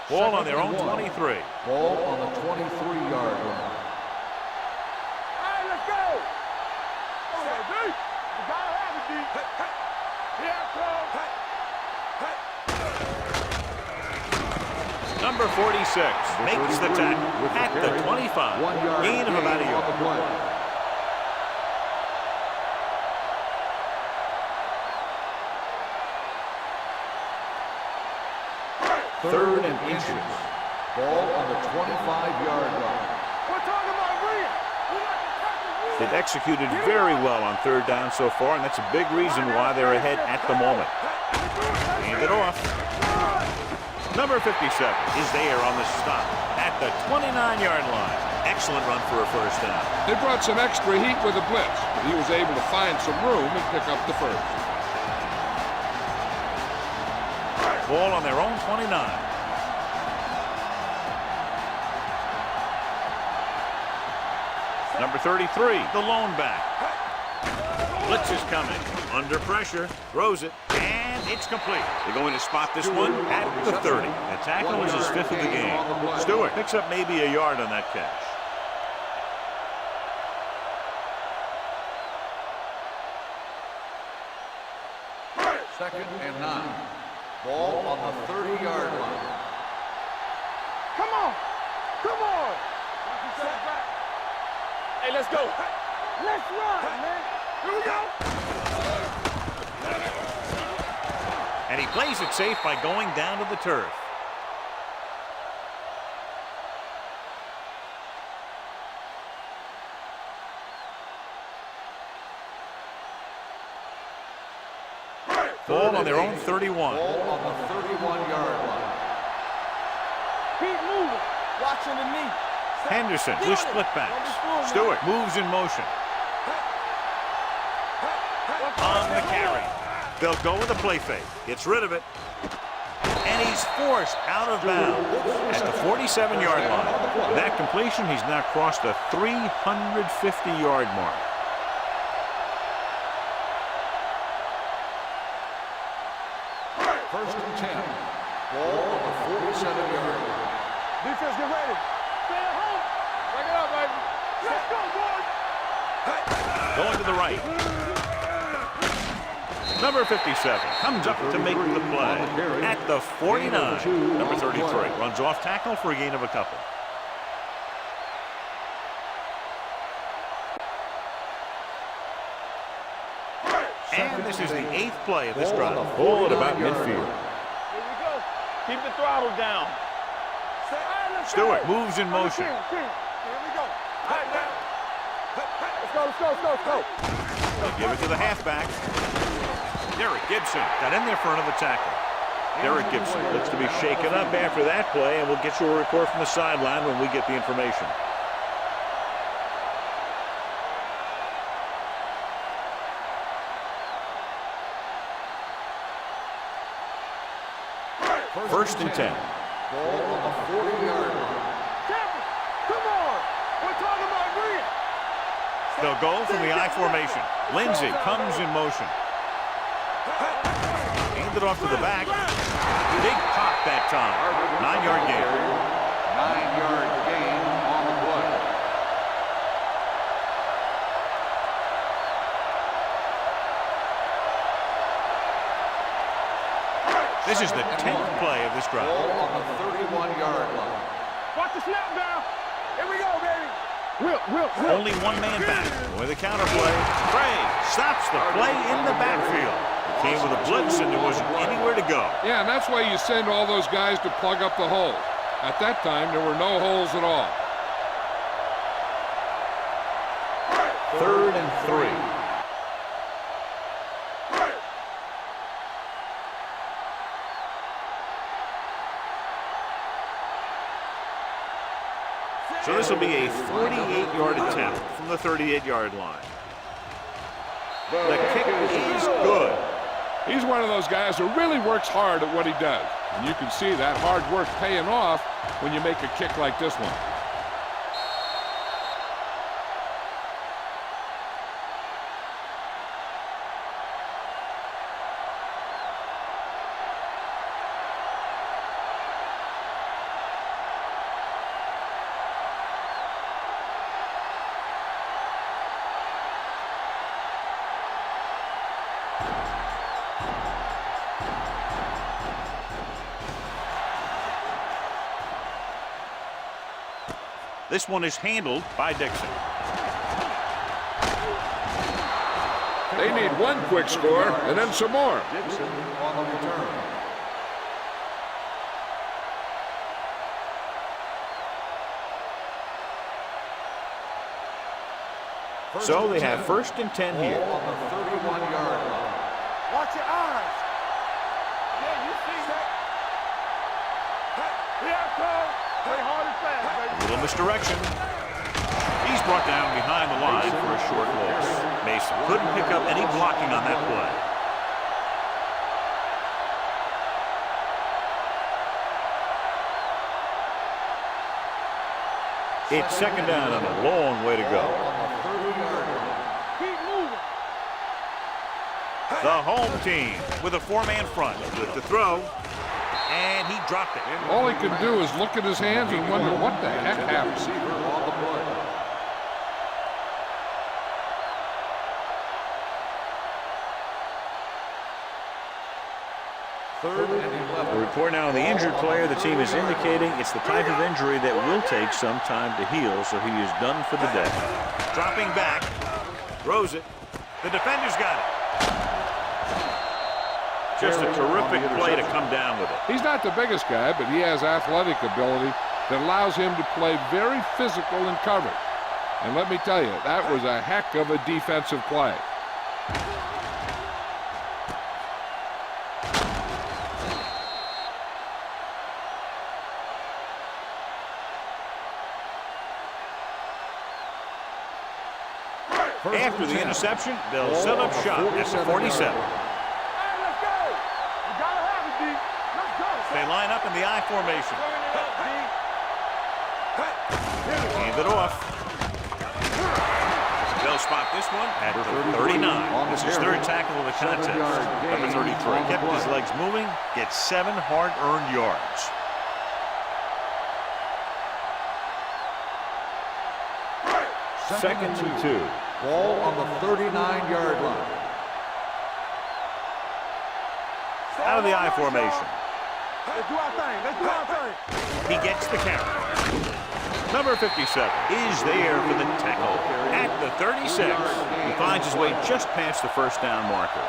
Ball on their own 23. Ball on the 23-yard line. Hey, let's go. Oh, D. You gotta have it, D. Here it comes. Number 46 makes the tackle at the 25. 1 yard Gain of about a on the yard. play. Third and inches. Ball on the 25-yard line. We're talking about real. We like to tackle. They've executed very well on third down so far, and that's a big reason why they're ahead at the moment. Hand it off. Number 57 is there on the stop at the 29-yard line. Excellent run for a first down. They brought some extra heat with the blitz, but he was able to find some room and pick up the first. Ball on their own 29. Number 33, the lone back. Blitz is coming. Under pressure. Throws it. And it's complete. They're going to spot this one at the 30. The tackle is his 5th of the game. Stewart picks up maybe a yard on that catch. Second and 9. Ball on the 30-yard line. Come on. Come on. Hey, let's go. Let's run, man. Here we go. And he plays it safe by going down to the turf. Ball on their own 31. Ball on the 31-yard line. Keep moving. Watching the knee. Henderson with split backs. Stewart moves in motion. On the carry. They'll go with a play fake. Gets rid of it. And he's forced out of bounds at the 47-yard line. With that completion, he's now crossed the 350-yard mark. First and 10. Ball on the 47-yard line. Defense, get ready. Stay at home. Break it up, baby. Let's go, boys. Going to the right. Number 57 comes up to make the play at the 49. Number 33 runs off tackle for a gain of a couple. And this is the 8th play of this drive. Ball at about midfield. Here we go. Keep the throttle down. Stewart moves in motion. Here we go. All right, now. Let's go. They'll give it to the halfback. Derek Gibson got in there for another tackle. Derek Gibson looks to be shaken up after that play, and we'll get you a report from the sideline when we get the information. First and 10. Ball on the 40-yard line. Come on. We're talking about green. They'll go from the I formation. Lindsey comes in motion. Hand it off to the back. Big pop that time. 9-yard gain. 9-yard gain on the play. This is the 10th play of this drive. Ball on the 31-yard line. Watch the snap down. Here we go, baby. Will. Only one man back with a counter play. Bray stops the play in the backfield. It came with a blitz and there wasn't anywhere to go. Yeah, and that's why you send all those guys to plug up the hole. At that time, there were no holes at all. 3rd and 3. So this will be a 48-yard attempt from the 38-yard line. The kick is good. He's one of those guys who really works hard at what he does. And you can see that hard work paying off when you make a kick like this one. This one is handled by Dixon. They need one quick score and then some more. Dixon on the return. So they have 1st and 10 here. Ball on the 31-yard line. Watch your eyes. Yeah, you see that. We have time. Play hard and fast, baby. A little misdirection. He's brought down behind the line for a short loss. Mason couldn't pick up any blocking on that play. It's 2nd down and a long way to go. Keep moving. The home team with a 4-man front with the throw, and he dropped it. All he can do is look at his hands and wonder what the heck happened. Receiver on the play. Third and 11. A report now on the injured player. The team is indicating it's the type of injury that will take some time to heal, so he is done for the day. Dropping back, throws it. The defender's got it. Just a terrific play to come down with it. He's not the biggest guy, but he has athletic ability that allows him to play very physical in coverage. And let me tell you, that was a heck of a defensive play. After the interception, they'll set up shop at the 47. They line up in the I formation. Hand it off. They'll spot this one at the 39. This is third tackle of the contest. Number 33 kept his legs moving, gets 7 hard-earned yards. Second and 2. Ball on the 39-yard line. Out of the I formation. Let's do our thing. Let's do our thing. He gets the carry. Number 57 is there for the tackle at the 36. He finds his way just past the first down marker.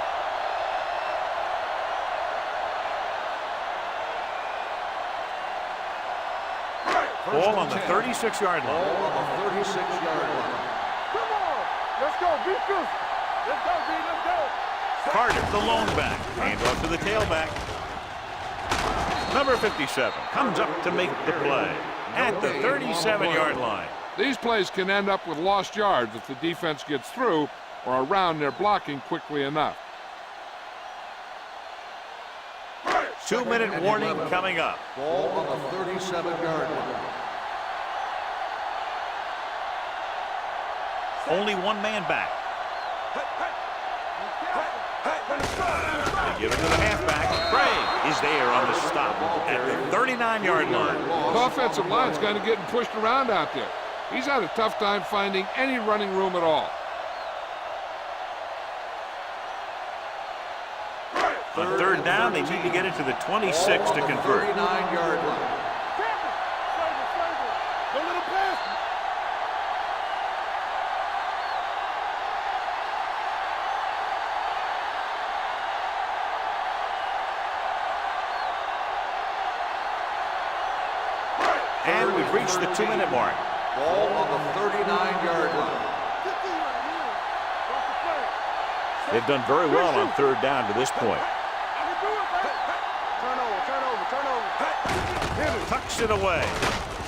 Ball on the 36-yard line. Ball on the 36-yard line. Come on. Let's go. Be good. Let's go, B. Let's go. Carter, the lone back. Hand off to the tailback. Number 57 comes up to make the play at the 37-yard line. These plays can end up with lost yards if the defense gets through or around their blocking quickly enough. 2-minute warning coming up. Ball on the 37-yard line. Only one man back. They give it to the halfback. Craig is there on the stop at the 39-yard line. The offensive line's kind of getting pushed around out there. He's had a tough time finding any running room at all. On third down, they need to get it to the 26 to convert. 39-yard line. Don't let him pass. And we've reached the 2-minute mark. Ball on the 39-yard line. They've done very well on third down to this point. Tucks it away.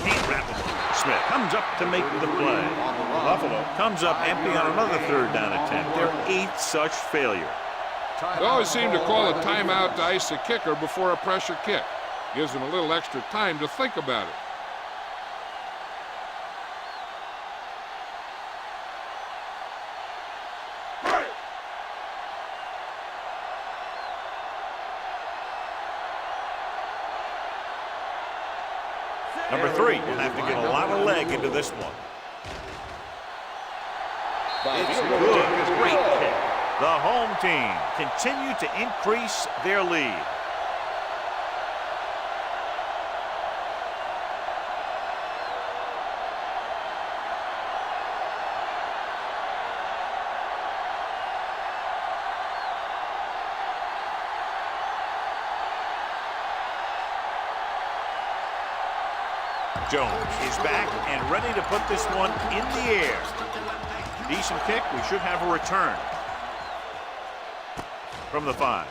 Can't wrap it. Smith comes up to make the play. Buffalo comes up empty on another third down attempt. Their 8th such failure. They always seem to call a timeout to ice a kicker before a pressure kick. Gives them a little extra time to think about it. Number 3 will have to get a lot of leg into this one. It's good. Great kick. The home team continue to increase their lead. Jones is back and ready to put this one in the air. Decent kick. We should have a return from the 5.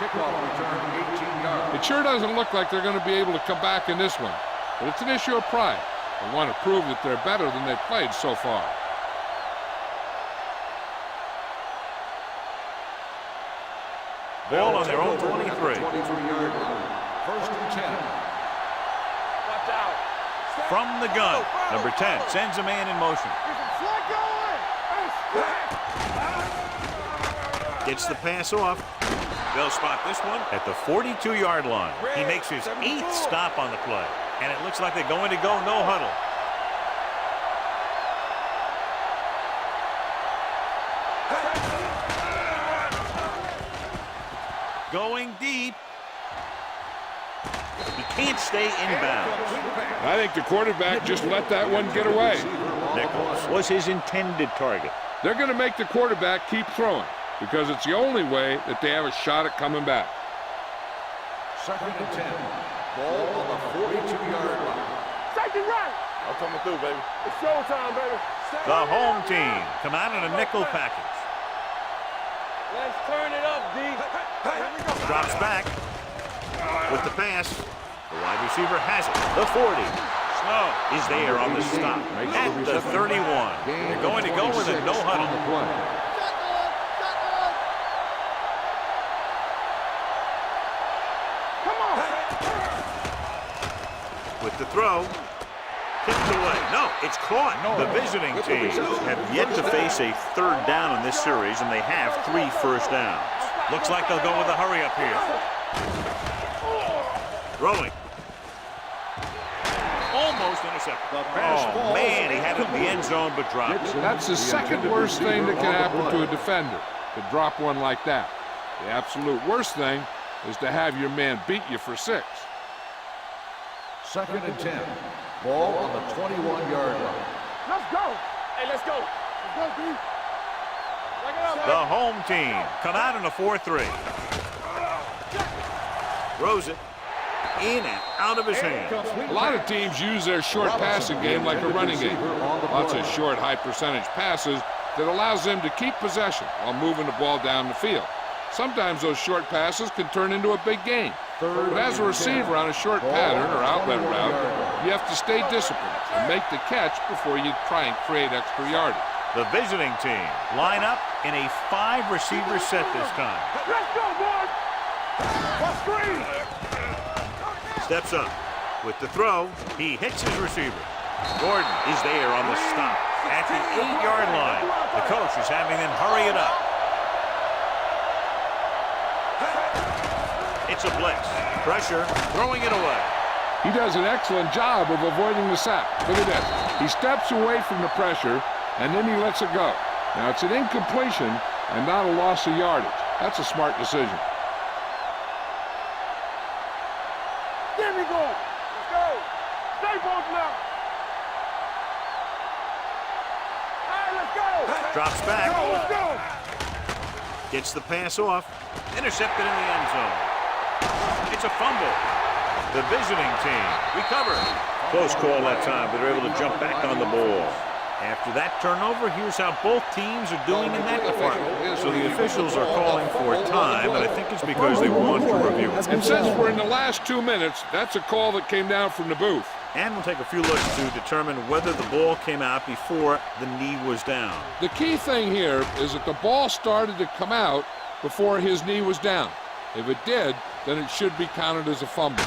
Kickoff return, 18 yards. It sure doesn't look like they're going to be able to come back in this one, but it's an issue of pride. They want to prove that they're better than they've played so far. Ball on their own 23. 23-yard line. First and 10. From the gun, number 10 sends a man in motion. Gets the pass off. They'll spot this one at the 42-yard line. He makes his 8th stop on the play, and it looks like they're going to go no huddle. Going deep. He can't stay in bounds. I think the quarterback just let that one get away. Nichols was his intended target. They're going to make the quarterback keep throwing because it's the only way that they have a shot at coming back. Second and 10. Ball on the 42-yard line. Safety right. I'm coming through, baby. It's showtime, baby. The home team come out in a nickel package. Let's turn it up, D. Drops back with the pass. The wide receiver has it. The 40. is there on the stop at the 31. They're going to go with a no huddle. With the throw, tipped away. No, it's caught. The visiting team have yet to face a third down in this series, and they have 3 first downs. Looks like they'll go with a hurry up here. Throwing. Almost intercepted. Oh, man, he had it in the end zone, but dropped it. That's the second worst thing that can happen to a defender, to drop one like that. The absolute worst thing is to have your man beat you for 6. 2nd and 10. Ball on the 21-yard line. Let's go. Hey, let's go. Let's go, D. Bring it up. The home team come out in a 4-3. Throws it in and out of his hand. A lot of teams use their short passing game like a running game. Lots of short, high-percentage passes that allows them to keep possession while moving the ball down the field. Sometimes those short passes can turn into a big game. But as a receiver on a short pattern or outlet route, you have to stay disciplined and make the catch before you try and create extra yardage. The visiting team line up in a 5-receiver set this time. Let's go, boys. Let's screen. Steps up. With the throw, he hits his receiver. Gordon is there on the stop at the 8-yard line. The coach is having them hurry it up. It's a blitz. Pressure, throwing it away. He does an excellent job of avoiding the sack. Look at this. He steps away from the pressure, and then he lets it go. Now, it's an incompletion and not a loss of yardage. That's a smart decision. There we go. Let's go. Stay both now. All right, let's go. Drops back. Let's go. Gets the pass off. Intercepted in the end zone. It's a fumble. The visiting team recovered. Close call that time, but they're able to jump back on the ball. After that turnover, here's how both teams are doing in that department. So the officials are calling for time, and I think it's because they want to review it. And since we're in the last 2 minutes, that's a call that came down from the booth. And we'll take a few looks to determine whether the ball came out before the knee was down. The key thing here is that the ball started to come out before his knee was down. If it did, then it should be counted as a fumble.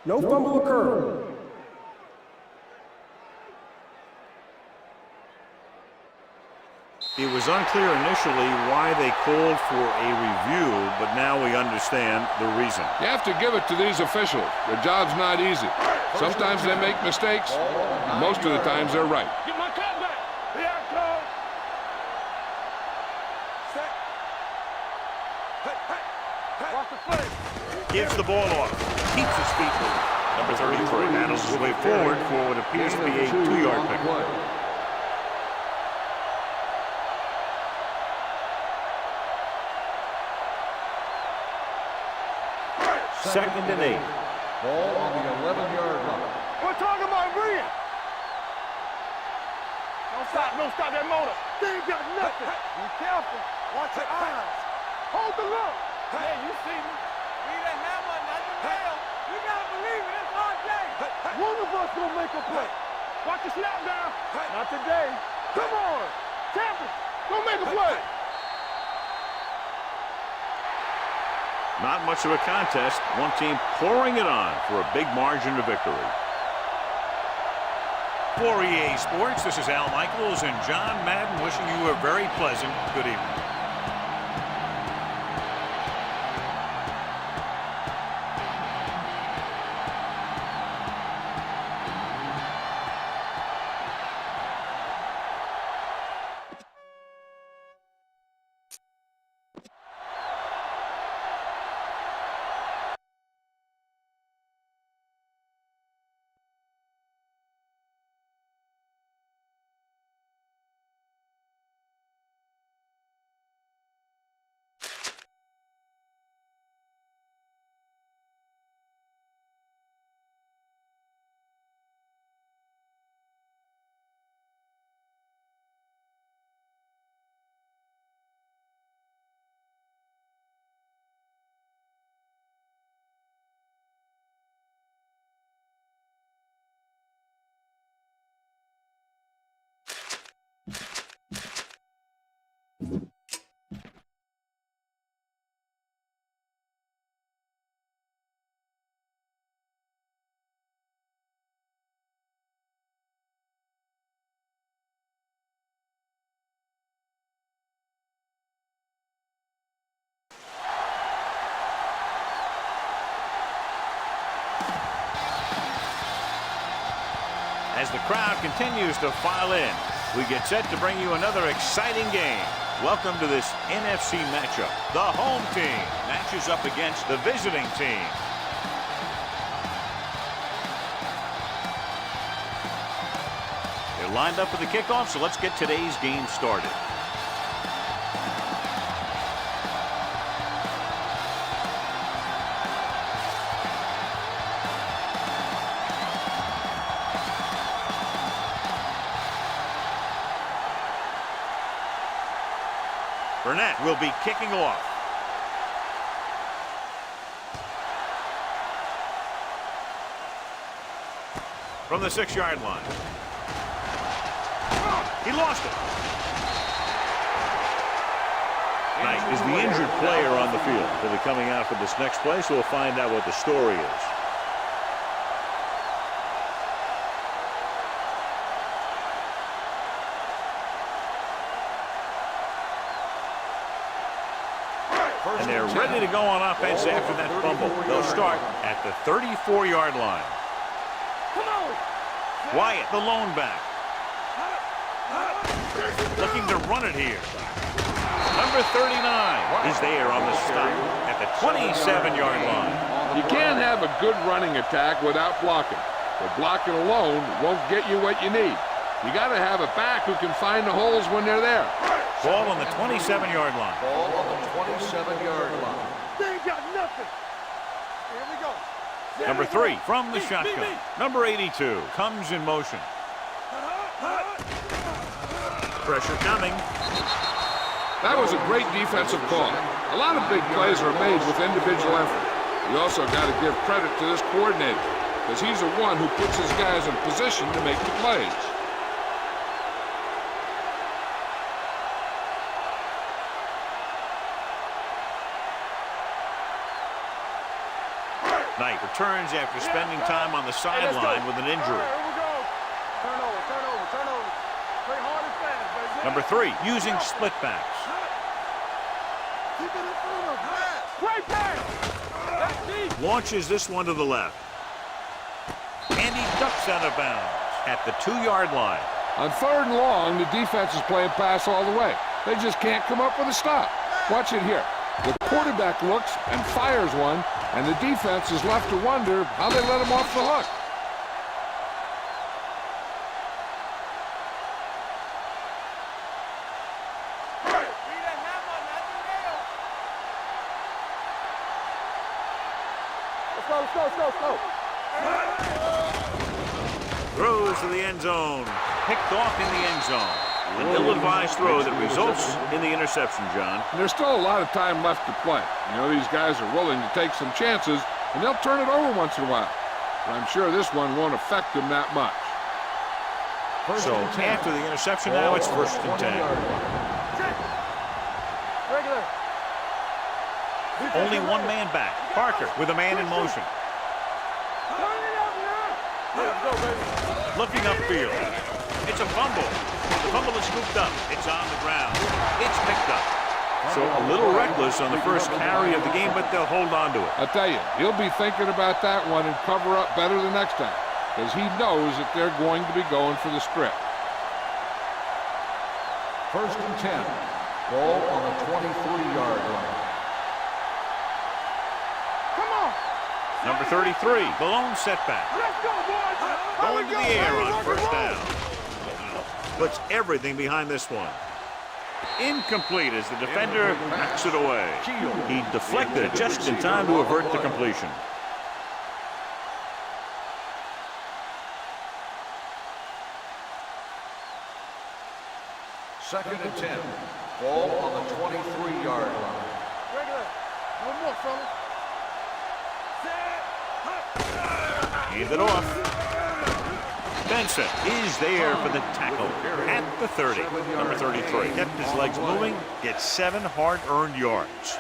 No fumble occurred. It was unclear initially why they called for a review, but now we understand the reason. You have to give it to these officials. Their job's not easy. Sometimes they make mistakes, and most of the times they're right. Get my cut back. Here it comes. Set. Hey. Watch the play. Gives the ball off. Keeps his feet moving. Number 33 handles his way forward for what appears to be a 2-yard pickup. Second and 8. Ball on the 11-yard line. We're talking about bringing. Don't stop that motor. They ain't got nothing. Be careful. Watch your eyes. Hold the look. Hey, you see me? We the hammer, not the nail. You gotta believe it. It's our day. One of us gonna make a play. Watch the snap down. Not today. Come on. Tampa, go make a play. Not much of a contest. One team pouring it on for a big margin of victory. For EA Sports, this is Al Michaels and John Madden wishing you a very pleasant good evening. the crowd continues to file in. We get set to bring you another exciting game. Welcome to this NFC matchup. The home team matches up against the visiting team. They're lined up for the kickoff, so let's get today's game started. Burnett will be kicking off. From the 6-yard line. He lost it. Knight is the injured player on the field. He'll be coming out for this next play, so we'll find out what the story is. And they're ready to go on offense after that fumble. They'll start at the 34-yard line. Wyatt, the lone back. Looking to run it here. Number 39 is there on the stop at the 27-yard line. You can't have a good running attack without blocking. But blocking alone won't get you what you need. You got to have a back who can find the holes when they're there. Ball on the 27-yard line. Ball on the 27-yard line. They ain't got nothing. Here we go. Number 3 from the shotgun. Number 82 comes in motion. Pressure coming. That was a great defensive call. A lot of big plays are made with individual effort. You also got to give credit to this coordinator, because he's the one who puts his guys in position to make the plays. Knight returns after spending time on the sideline with an injury. Here we go. Turnover. Play hard and fast, baby. Number 3 using split backs. Keep it in front of him. Great pass. That's deep. Launches this one to the left. And he ducks out of bounds at the 2-yard line. On 3rd and long, the defense is playing pass all the way. They just can't come up with a stop. Watch it here. The quarterback looks and fires one, and the defense is left to wonder how they let him off the hook. Let's go. Throws to the end zone. Picked off in the end zone. An ill-advised throw that results in the interception, John. And there's still a lot of time left to play. You know, these guys are willing to take some chances, and they'll turn it over once in a while. But I'm sure this one won't affect them that much. So after the interception, now it's 1st and 10. Regular. Only one man back. Parker with a man in motion. Turn it up now. Let's go, baby. Looking upfield. It's a fumble. The fumble is scooped up. It's on the ground. It's picked up. So a little reckless on the first carry of the game, but they'll hold on to it. I'll tell you, he'll be thinking about that one and cover up better the next time, because he knows that they're going to be going for the strip. 1st and 10. Ball on the 23-yard line. Come on. Number 33, the lone setback. Let's go, boys. Going to the air on 1st down. Puts everything behind this one. Incomplete as the defender knocks it away. He deflected it just in time to avert the completion. Second and 10. Ball on the 23-yard line. Regular. One more, fella. Hand it off. Benson is there for the tackle at the 30. Number 33 kept his legs moving, gets 7 hard-earned yards.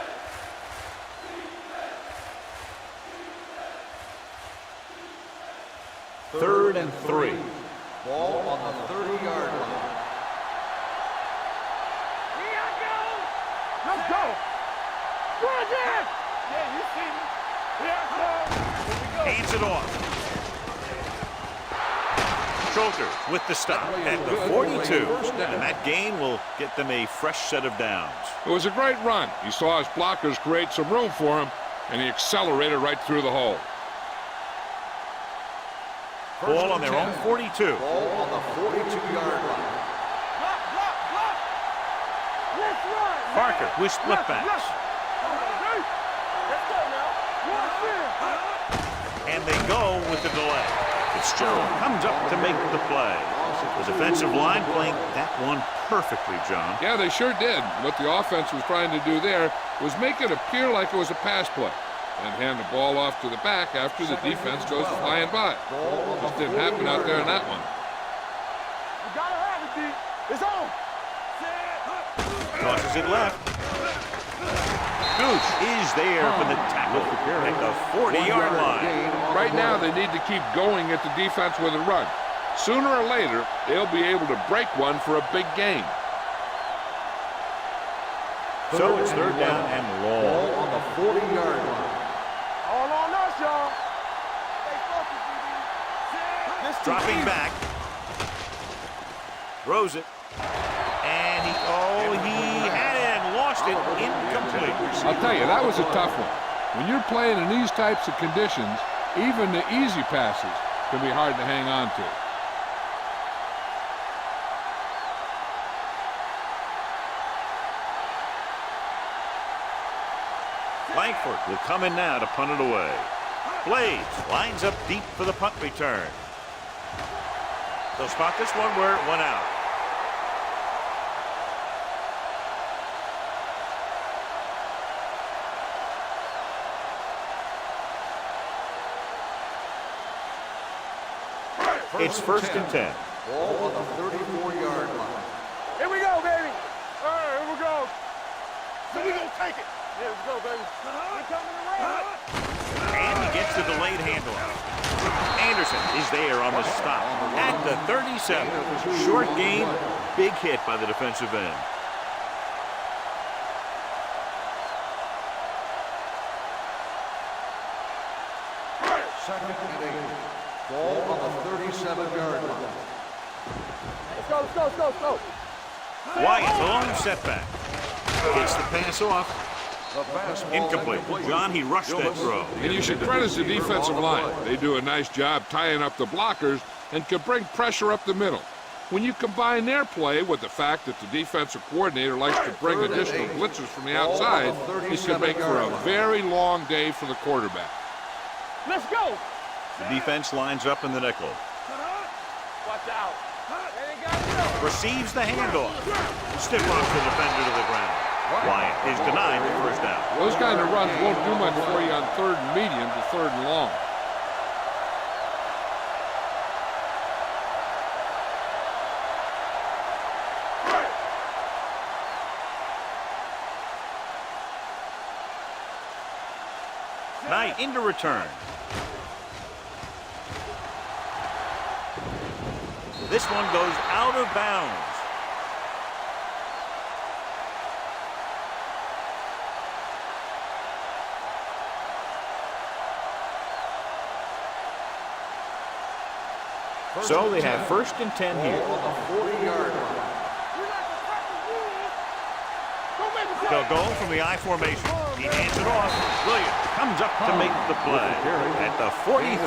Third and 3. Ball on the 30-yard line. Let's go. Run it. Yeah, you see me. Here we go. Hands it off. Schulter with the stop at the 42. And that gain will get them a fresh set of downs. It was a great run. He saw his blockers create some room for him, and he accelerated right through the hole. Ball on their own 42. Ball on the 42-yard line. Block, block, block. Let's run. Parker with split backs. Let's go now. And they go with the delay. Fitzgerald comes up to make the play. The defensive line playing that one perfectly, John. Yeah, they sure did. What the offense was trying to do there was make it appear like it was a pass play and hand the ball off to the back after the defense goes flying by. Just didn't happen out there in that one. You gotta have it, D. It's on. Crosses it left. Gooch is there for the tackle at the 40-yard line. Right now, they need to keep going at the defense with a run. Sooner or later, they'll be able to break one for a big gain. So it's third down and long. Ball on the 40-yard line. All on us, y'all. Stay focused, DB. Dropping back. Throws it. And he had it and lost it. Incomplete. I'll tell you, that was a tough one. When you're playing in these types of conditions, even the easy passes can be hard to hang on to. Langford will come in now to punt it away. Blades lines up deep for the punt return. They'll spot this one where it went out. It's first and 10. Ball on the 34-yard line. Here we go, baby. All right, here we go. So we gonna take it. Yeah, let's go, baby. We're coming around. And he gets the delayed handoff. Anderson is there on the stop at the 37. Short gain, big hit by the defensive end. Second and 8. Ball on the 37-yard line. Let's go, let's go, let's go, let's go. Wyatt, the lone setback. Gets the pass off. The pass ball Incomplete. John, he rushed that throw. And you should credit the defensive line. They do a nice job tying up the blockers and can bring pressure up the middle. When you combine their play with the fact that the defensive coordinator likes to bring additional blitzers from the outside, it can make for a very long day for the quarterback. Let's go. The defense lines up in the nickel. Watch out. They ain't got it up. Receives the handoff. Stiff arms the defender to the ground. Wyatt is denied the first down. Those kind of runs won't do much for you on third and medium to third and long. Knight into return. This one goes out of bounds. So they have first and 10 here. Ball on the 40-yard line. They'll go from the I formation. He hands it off. Williams comes up to make the play at the 43.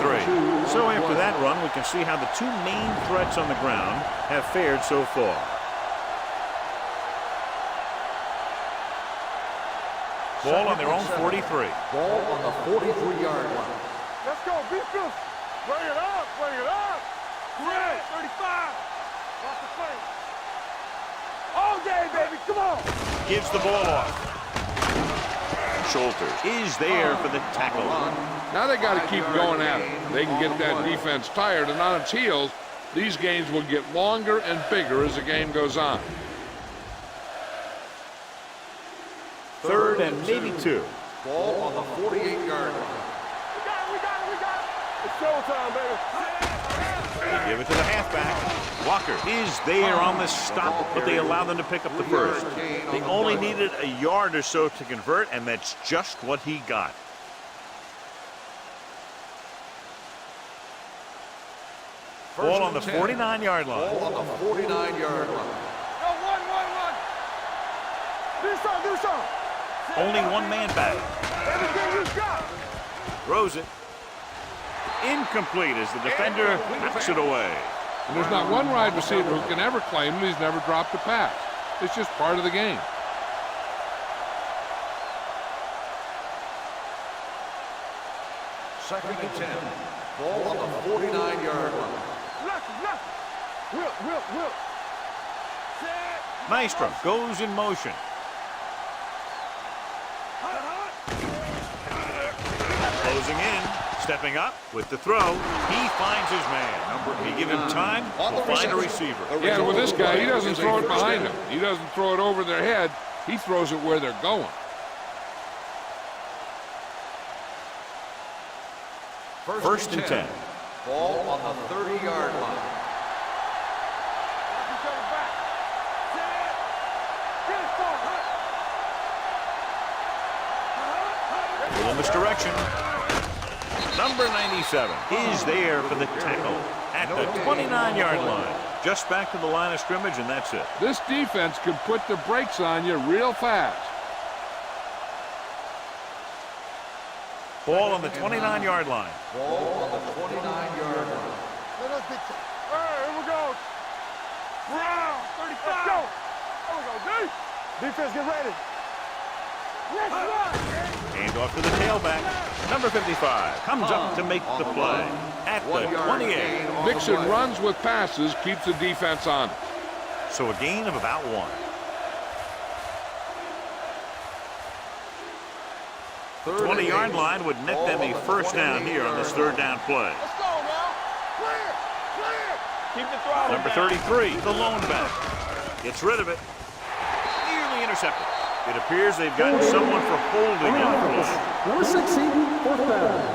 So after that run, we can see how the two main threats on the ground have fared so far. Ball on their own 43. Ball on the 43-yard line. Let's go, beat this. Bring it up, bring it up. Red, 35. Watch the play. All day, baby, come on. Gives the ball off. Schulter is there for the tackle. Now they got to keep going at it. They can get that defense tired, and on its heels, these gains will get longer and bigger as the game goes on. Third and maybe 2. Ball on the 48-yard line. We got it, we got it, we got it. It's showtime, baby. They give it to the halfback. Walker is there on the stop, but they allow them to pick up the first. They only needed a yard or so to convert, and that's just what he got. Ball on the 10. 49-yard line. Ball on the 49-yard line. Go, one. Do something. Only one man back. Everything you got. Throws it. Incomplete as the defender knocks it away. And there's not one wide receiver who can ever claim that he's never dropped a pass. It's just part of the game. Second and 10. Ball on the 49-yard line. Nothing. Whip. Set. Maestro goes in motion. Closing in. Stepping up with the throw. He finds his man. If you give him time, he'll find a receiver. Yeah, with this guy, he doesn't throw it behind him. He doesn't throw it over their head. He throws it where they're going. First and 10. Ball on the 30-yard line. Each other back. Set. Get it forward. Pull in this direction. Number 97 is there for the tackle at the 29-yard line. Just back to the line of scrimmage, and that's it. This defense could put the brakes on you real fast. Ball on the 29-yard line. Ball on the 29-yard line. Let us get here we go. Round 35. Let's go. There we go, D. Defense, get ready. Let's run. Hand off to the tailback. Number 55 comes up to make the play at the 28. Mixon runs with passes, keeps the defense on. So a gain of about 1. 20-yard line would net them a first down here on this third down play. Let's go now. Clear. Keep the throttle Number down. 33, the lone back. Gets rid of it. Nearly intercepted. It appears they've gotten someone for holding on the play. Number 16, fourth down.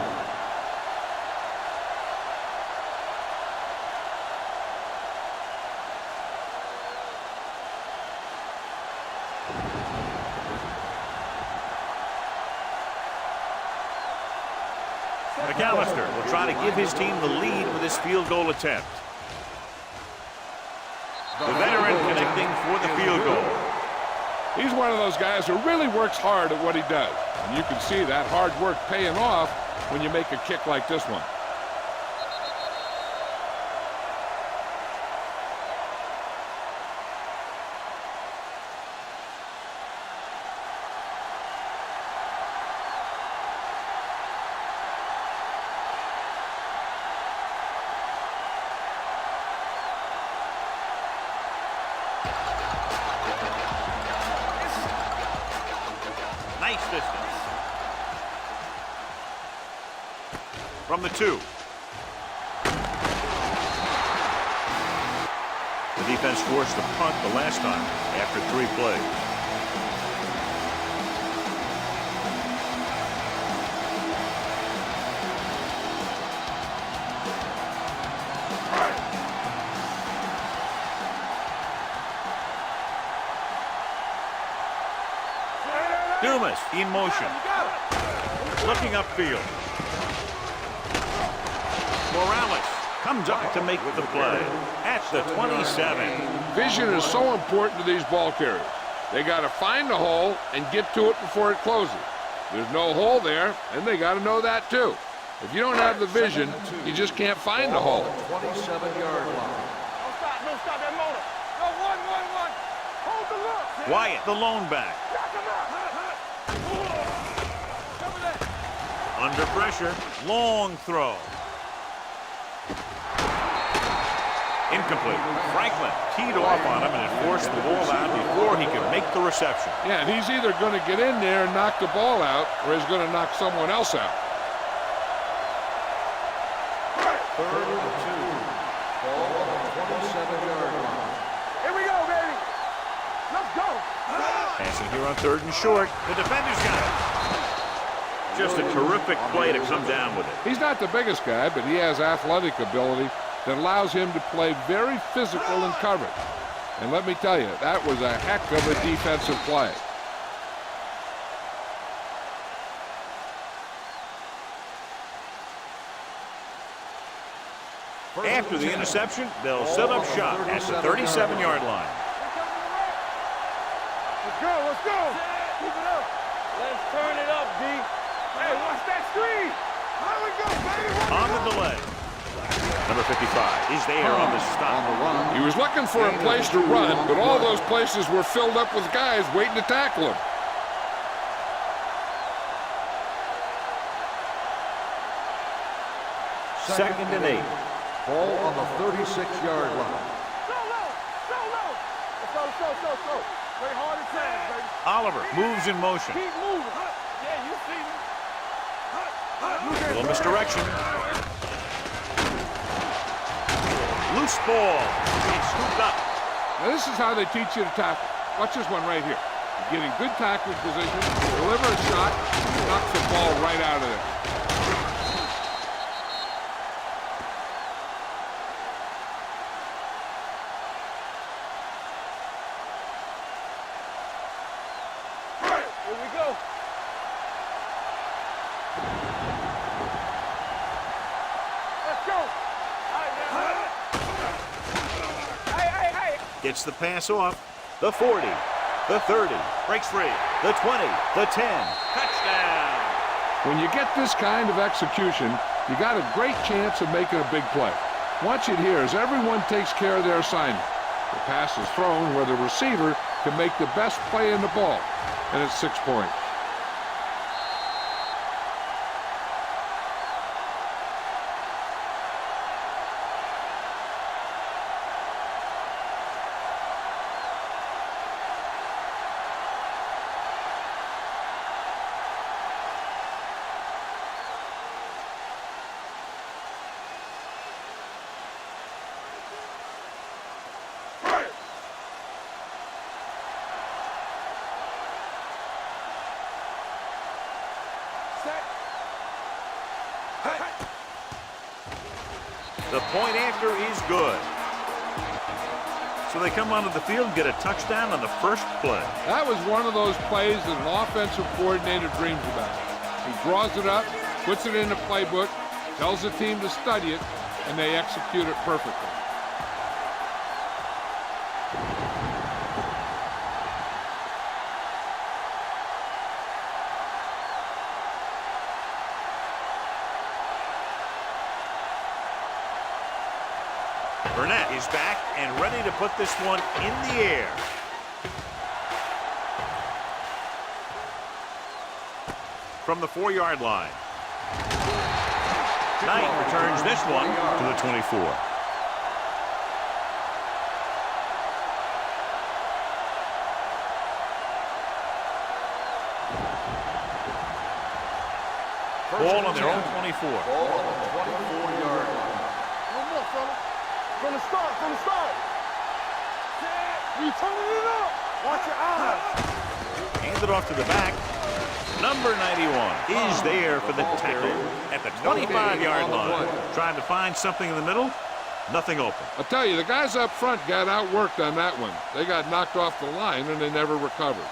McAllister will try to give his team the lead with his field goal attempt. The veteran connecting for the field goal. He's one of those guys who really works hard at what he does. And you can see that hard work paying off when you make a kick like this one. Nice distance. From the 2. The defense forced a punt the last time after 3 plays. Dumas in motion. Looking upfield. Morales comes up to make the play at the 27. Vision is so important to these ball carriers. They got to find the hole and get to it before it closes. There's no hole there, and they got to know that too. If you don't have the vision, you just can't find the hole. 27-yard line. Don't stop that motor. Go, one. Hold the look. Wyatt, the lone back. Jack him up. Cover that. Under pressure, long throw. Incomplete. Franklin teed off on him and had forced the ball out before he could make the reception. Yeah, and he's either going to get in there and knock the ball out, or he's going to knock someone else out. Third and 2. Ball on the 27-yard line. Here we go, baby. Let's go. Passing here on 3rd and short. The defender's got it. Just a terrific play to come down with it. He's not the biggest guy, but he has athletic ability that allows him to play very physical in coverage. And let me tell you, that was a heck of a defensive play. After the interception, they'll set up shop at the 37-yard line. Let's go, let's go. Keep it up. Let's turn it up, D. Hey, watch that screen. There we go, baby. On the delay. Number 55 is there on the stop. He was looking for a place to run, but all those places were filled up with guys waiting to tackle him. Second and 8. Ball on the 36-yard line. So low, so low. So. Play hard and fast, baby. Oliver moves in motion. Keep moving. Yeah, you see me. Little misdirection. Loose ball. It's scooped up. Now this is how they teach you to tackle. Watch this one right here. You're getting good tackling position, deliver a shot, knocks the ball right out of there. Here we go. Let's go. Hey. Gets the pass off. The 40. The 30. Breaks free. The 20. The 10. Touchdown. When you get this kind of execution, you got a great chance of making a big play. Watch it here as everyone takes care of their assignment. The pass is thrown where the receiver can make the best play in the ball, and it's 6 points. The point after is good. So they come onto the field and get a touchdown on the first play. That was one of those plays that an offensive coordinator dreams about. He draws it up, puts it in the playbook, tells the team to study it, and they execute it perfectly. Burnett is back and ready to put this one in the air. From the 4-yard line. Knight returns this one to the 24. Ball on their own 24. Ball on the 24-yard line. One more, fella. From the start. You turning it up. Watch your eyes. Hand it off to the back. Number 91 is there for the tackle at the 25-yard line. Trying to find something in the middle. Nothing open. I'll tell you, the guys up front got outworked on that one. They got knocked off the line, and they never recovered.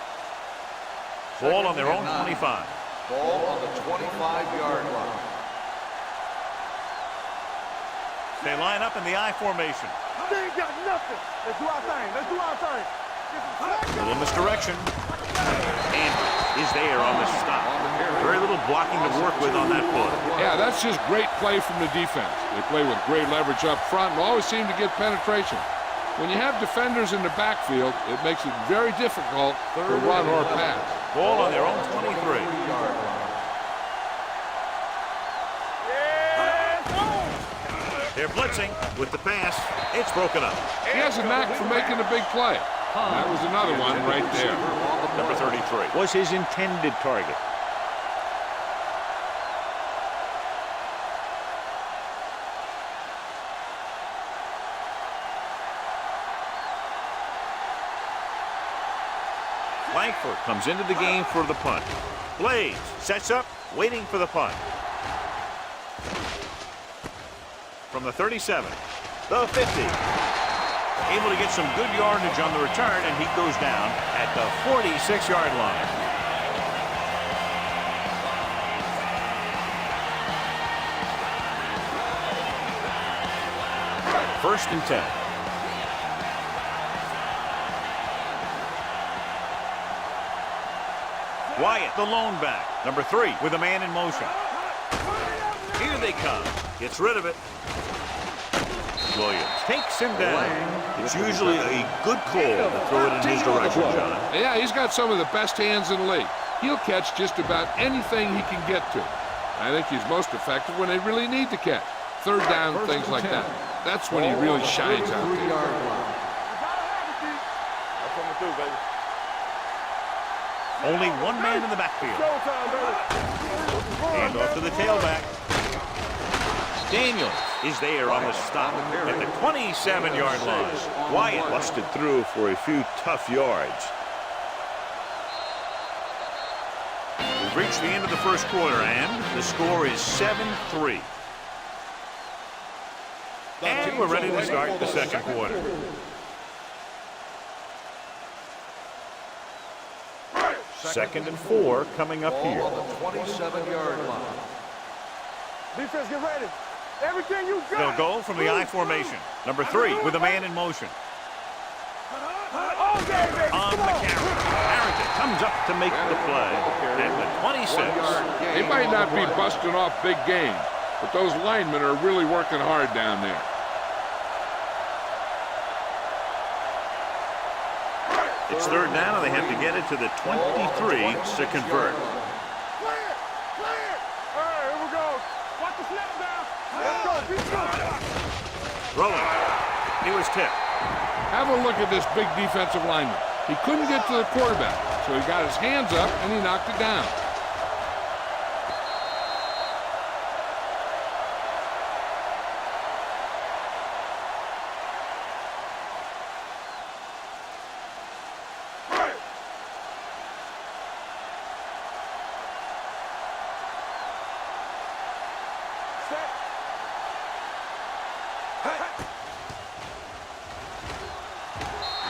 Ball on their own 25. Ball on the 25-yard line. They line up in the I formation. They ain't got nothing. Let's do our thing. Little misdirection. And is there on the stop. Very little blocking to work with on that play. Yeah, that's just great play from the defense. They play with great leverage up front and always seem to get penetration. When you have defenders in the backfield, it makes it very difficult to run or pass. Ball on their own 23. They're blitzing with the pass. It's broken up. He has a knack for making a big play. That was another one right there. Number 33 was his intended target. Langford comes into the game for the punt. Blaze sets up, waiting for the punt. From the 37, the 50. Able to get some good yardage on the return, and he goes down at the 46-yard line. First and 10. Wyatt, the lone back. Number 3 with a man in motion. Here they come. Gets rid of it. Williams takes him down. It's usually a good call to throw it in his direction, John. Yeah, he's got some of the best hands in the league. He'll catch just about anything he can get to. I think he's most effective when they really need to catch. Third down, things like that. That's when he really shines out there. Only one man in the backfield. And off to the tailback. Daniels is there on the stop at the 27-yard line. Wyatt busted through for a few tough yards. We've reached the end of the first quarter, and the score is 7-3. And we're ready to start the second quarter. Second and 4 coming up here. On the 27-yard line. Defense, get ready. Everything you got. They'll go from the I formation. Number 3 with a man in motion. All day, baby. On the carry. Harrington comes up to make the play. At the 26. They might not be busting off big games, but those linemen are really working hard down there. It's third down, and they have to get it to the 23 to convert. Clear. All right, here we go. Watch the snap down. Let's go. Rolling. He was tipped. Have a look at this big defensive lineman. He couldn't get to the quarterback, so he got his hands up and he knocked it down.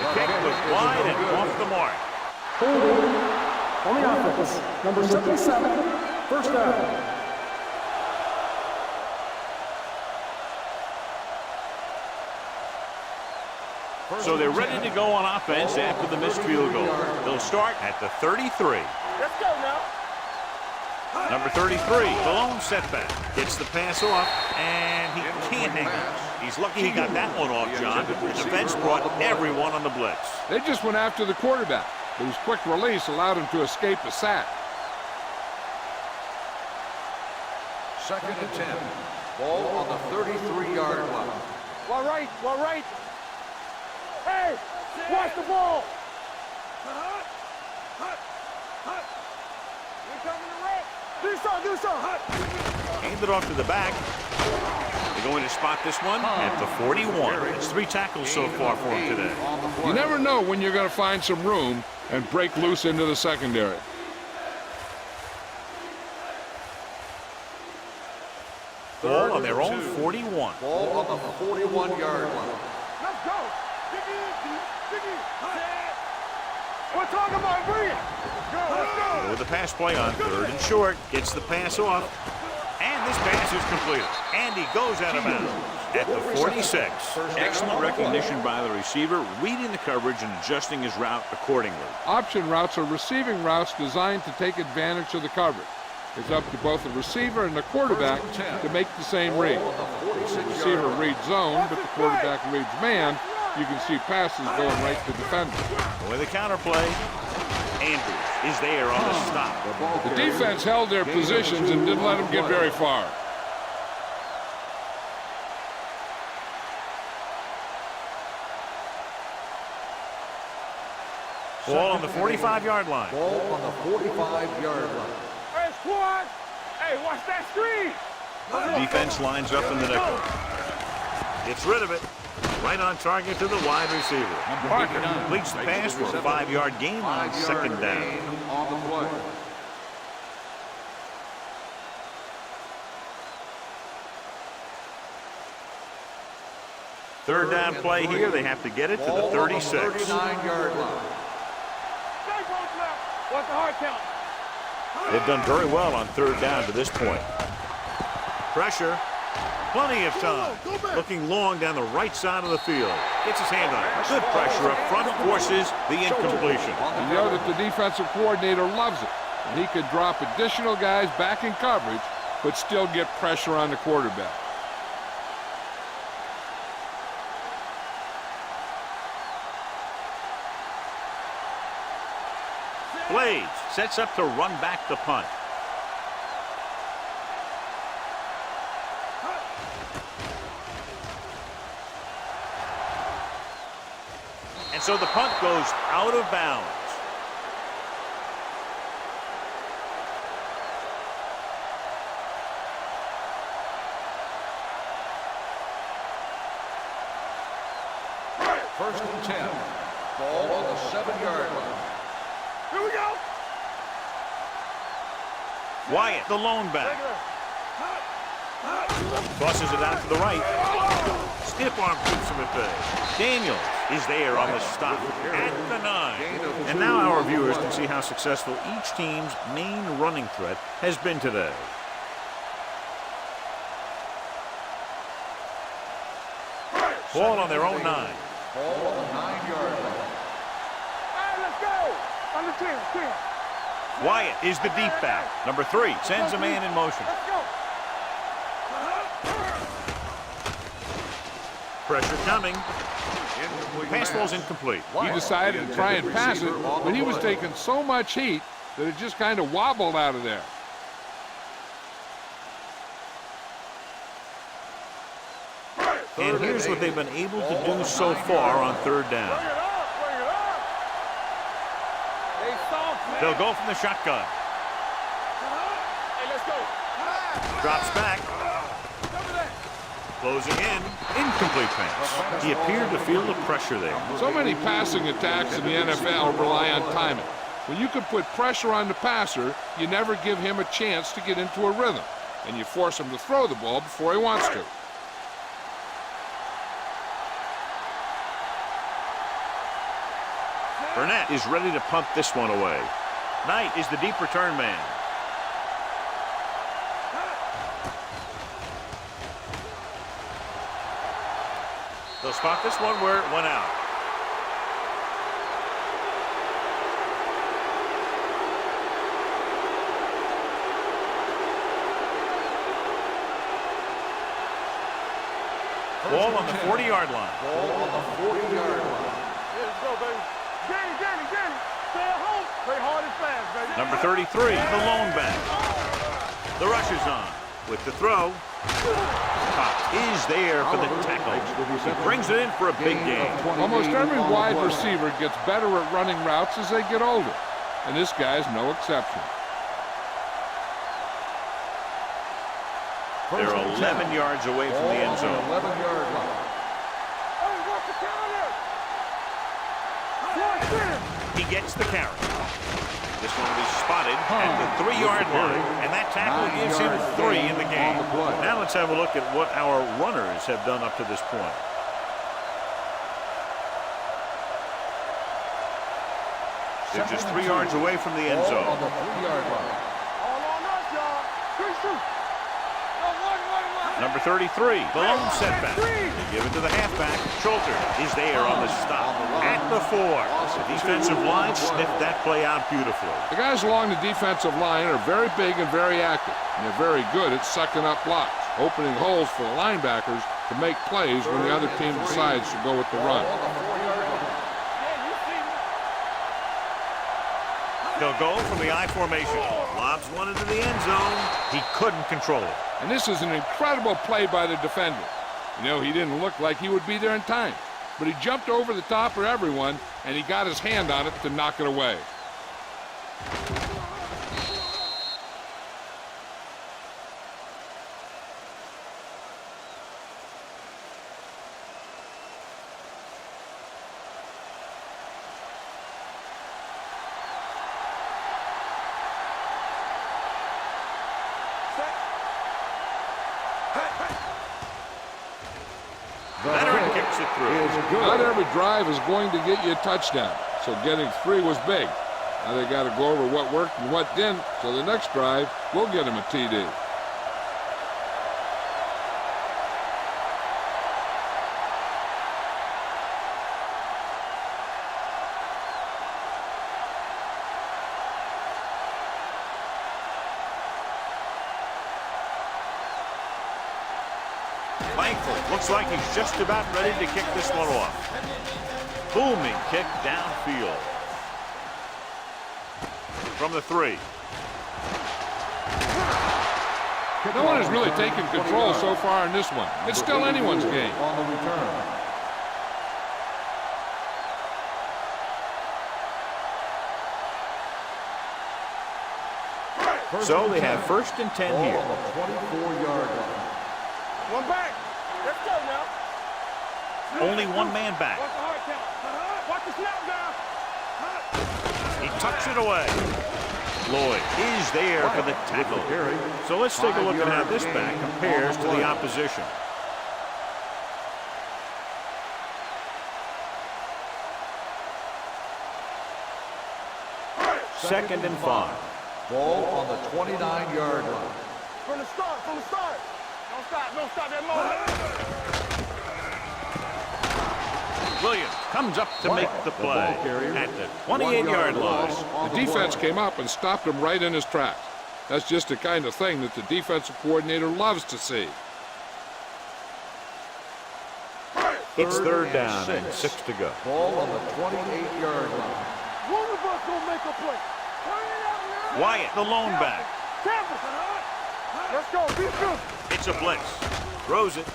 The kick was wide and off the mark. Holding on the offense. Number 77, first down. So they're ready to go on offense after the missed field goal. They'll start at the 33. Let's go now. Number 33, the lone setback. Gets the pass off, and he can't hang it. He's lucky he got that one off, John. The defense brought everyone on the blitz. They just went after the quarterback, but his quick release allowed him to escape a sack. Second and 10. Ball on the 33-yard line. Well, right. Hey, watch the ball. Do something. Hand it off to the back. They're going to spot this one at the 41. It's 3 tackles so far for him today. You never know when you're going to find some room and break loose into the secondary. Ball on their own 41. Ball on the 41-yard line. Let's go. Dig in. We're talking about bring it. Let's go. With the pass play on third and short. Gets the pass off. And this pass is completed. And he goes out of bounds at the 46. Excellent recognition by the receiver, reading the coverage and adjusting his route accordingly. Option routes are receiving routes designed to take advantage of the coverage. It's up to both the receiver and the quarterback to make the same read. The receiver reads zone, but the quarterback reads man. You can see passes going right to defenders. With the counterplay, Andrews is there on the stop. The defense held their positions and didn't let them get very far. Ball on the 45-yard line. Ball on the 45-yard line. Hey, squad. Hey, watch that screen. Defense lines up in the nickel. Gets rid of it. Right on target to the wide receiver. Parker completes the pass for a 5-yard gain on second down. On the play. Third down play here. They have to get it to the 36. 39-yard line. What's the hard count? They've done very well on third down to this point. Pressure. Plenty of time. Looking long down the right side of the field. Gets his hand on it. Good pressure up front, forces the incompletion. You know that the defensive coordinator loves it. And he could drop additional guys back in coverage, but still get pressure on the quarterback. Blades sets up to run back the punt. And so the punt goes out of bounds. First and 10. Ball on the 7-yard line. Here we go. Wyatt, the lone back. Tosses it out to the right. Stiff arm keeps him at bay. Daniels is there on the stop at the 9. And now our viewers can see how successful each team's main running threat has been today. Ball on their own 9. Ball on the 9-yard line. Hey, let's go. On the 10. Wyatt is the deep back. Number 3 sends a man in motion. Let's go. Pressure coming. Pass ball's incomplete. He decided to try and pass it, but he was taking so much heat that it just kind of wobbled out of there. And here's what they've been able to do so far on 3rd down. Bring it up. They soft, man. They'll go from the shotgun. Hey, let's go. Drops back. Closing in. Incomplete pass. He appeared to feel the pressure there. So many passing attacks in the NFL rely on timing. When you can put pressure on the passer, you never give him a chance to get into a rhythm, and you force him to throw the ball before he wants to. Burnett is ready to punt this one away. Knight is the deep return man. They'll spot this one where it went out. Ball on the 40-yard line. Ball on the 40-yard line. Let's go, baby. Danny. Stay at home. Play hard and fast, baby. Number 33, the lone back. The rush is on. With the throw. Pop is there for the tackle. He brings it in for a big gain. Almost every wide receiver gets better at running routes as they get older, and this guy's no exception. They're 11 yards away from the end zone. 11-yard line. Hey, what's the counter? He gets the carry. This one will be spotted at the 3-yard line, and that tackle gives him 3 in the game. Now let's have a look at what our runners have done up to this point. They're just 3 yards away from the end Ball zone. on the 3-yard line. All on us, y'all. Shoot. Number 33, the lone setback. They give it to the halfback. Schulter is there on the stop at the 4. The defensive line sniffed that play out beautifully. The guys along the defensive line are very big and very active, and they're very good at sucking up blocks, opening holes for the linebackers to make plays when the other team decides to go with the run. They'll go from the I formation. Lobs one into the end zone. He couldn't control it. And this is an incredible play by the defender. You know, he didn't look like he would be there in time, but he jumped over the top of everyone, and he got his hand on it to knock it away. Veteran kicks it through. Not every drive is going to get you a touchdown, so getting 3 was big. Now they got to go over what worked and what didn't, so the next drive will get him a TD. thankful. Looks like he's just about ready to kick this one off. Booming kick downfield. From the 3. No one has really taken control so far in this one. It's still anyone's game. On the return. So they have 1st and 10 Ball here. on the 24-yard line. One back. Let's go now. Only one man back. Watch the hard count. Watch the snap down. He tucks it away. Lloyd is there for the tackle. So let's take a look at how this back compares to the opposition. Second and 5. Ball on the 29-yard line. From the start. Don't stop that moment. Williams comes up to make the play at the 28-yard line. The defense came up and stopped him right in his tracks. That's just the kind of thing that the defensive coordinator loves to see. It's 3rd down and 6 to go. Ball on the 28-yard line. One of us gonna make a play. Turn it up now. Wyatt, the lone back. Let's go. Be good. It's a blitz. Throws it.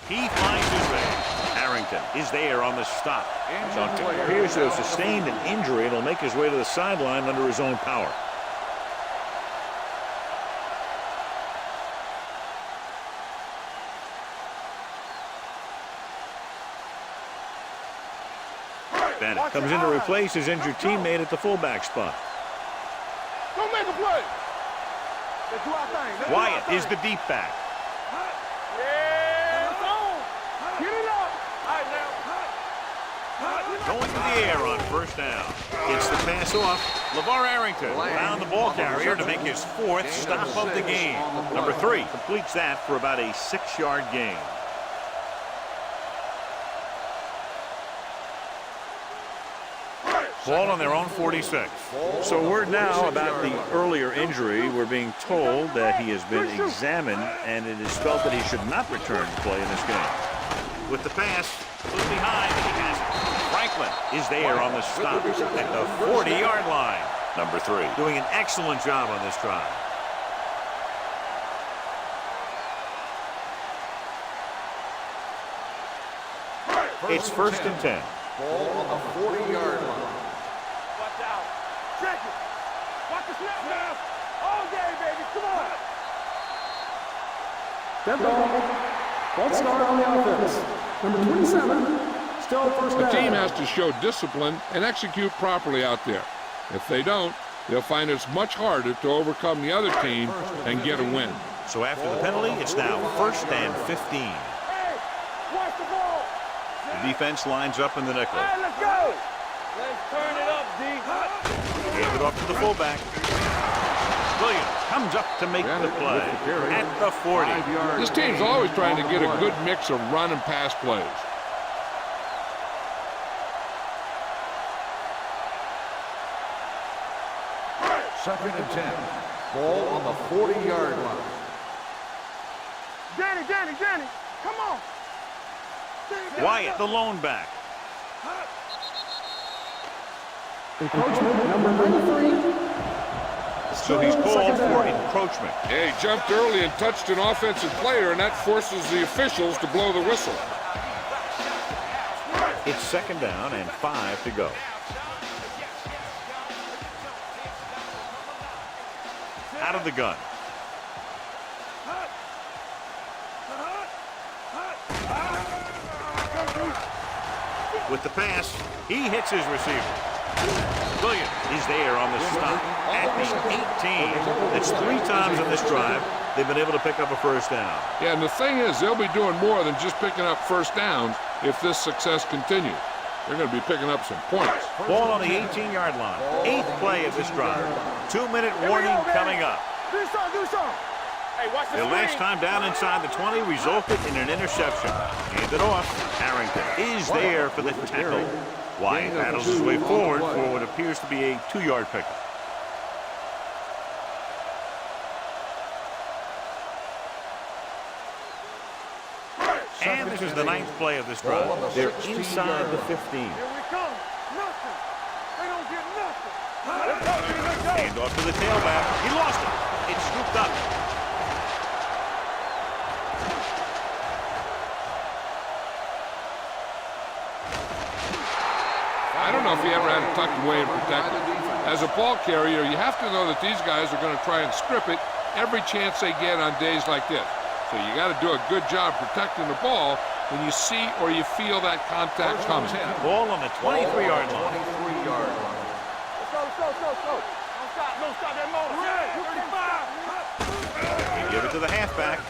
He finds his man. Harrington is there on the stop. Appears to have sustained an injury and will make his way to the sideline under his own power. Bennett comes in to replace his injured teammate at the fullback spot. Don't make a play. Let's do our thing. Wyatt is the deep back. Yeah, it's on. Get it up. All right, now. Going to the air on 1st down. Gets the pass off. LeVar Arrington found the ball carrier to make his 4th stop of the game. Number 3 completes that for about a 6-yard gain. Ball on their own 46. So word now about the earlier injury. We're being told that he has been examined and it is felt that he should not return to play in this game. With the pass, look behind, and he has it. Franklin is there on the stop at the 40-yard line. Number 3 doing an excellent job on this drive. It's 1st and 10. Ball on the 40-yard line. Watch out. Check it. Watch the snap now. All day, baby. Come on. Dead ball. False start on the offense. Number 27. Still 1st down. The team has to show discipline and execute properly out there. If they don't, they'll find it's much harder to overcome the other team and get a win. So after the penalty, it's now 1st and 15. Hey, watch the ball. The defense lines up in the nickel. All right, let's go. Let's turn it up, D. Gave it off to the fullback. Williams comes up to make the play at the 40. This team's always trying to get a good mix of run and pass plays. Second and 10. Ball on the 40-yard line. Danny, come on. Wyatt, the lone back. Encroachment, number 93. So he's called for encroachment. Yeah, he jumped early and touched an offensive player, and that forces the officials to blow the whistle. It's 2nd down and 5 to go. Out of the gun. With the pass, he hits his receiver. Williams is there on the stop at the 18. That's 3 times in this drive they've been able to pick up a 1st down. Yeah, and the thing is, they'll be doing more than just picking up 1st downs if this success continues. They're going to be picking up some points. Ball on the 18-yard line. 8th play of this drive. 2-minute warning coming up. Do something. Hey, watch the The last screen. time down inside the 20 resulted in an interception. Hand it off. Harrington is there for the tackle. Wyatt paddles his way forward for what appears to be a 2-yard pickup. And this is the 9th play of this drive. They're inside the 15. Here we come. Nothing. They don't get nothing. Hand off to the tailback. He lost it. It's scooped up. I don't know if he ever had it tucked away and protected. As a ball carrier, you have to know that these guys are going to try and strip it every chance they get on days like this. So you got to do a good job protecting the ball when you see or you feel that contact coming. Ball on the 23-yard line. 23-yard line. Let's go. Don't stop that motor. You give it to the halfback.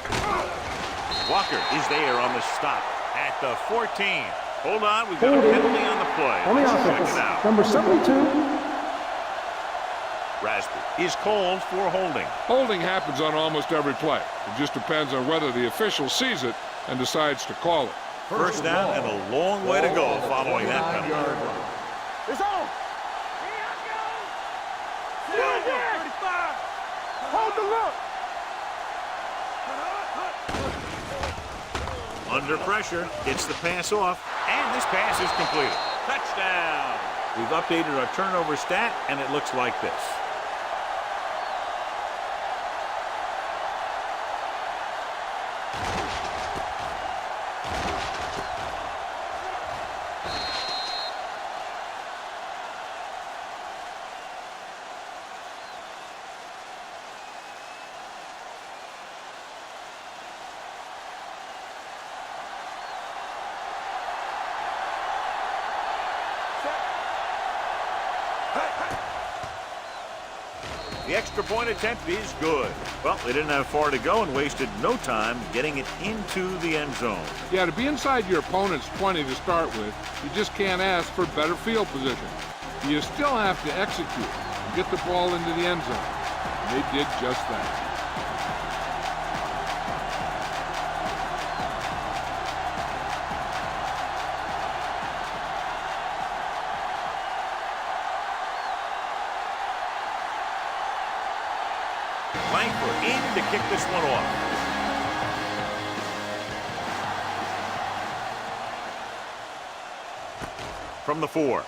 Walker is there on the stop at the 14. Hold on, we've got a penalty on the play. On the Let's check offense, it out. number 72. Raspberry is called for holding. Holding happens on almost every play. It just depends on whether the official sees it and decides to call it. First down and a long way to go following that penalty. It's on. Hold the look. Under pressure, gets the pass off, and this pass is completed. Touchdown! We've updated our turnover stat, and it looks like this. The extra point attempt is good. Well, they didn't have far to go and wasted no time getting it into the end zone. Yeah, to be inside your opponent's 20 to start with, you just can't ask for better field position. You still have to execute and get the ball into the end zone. And they did just that. Langford in to kick this one off. From the 4.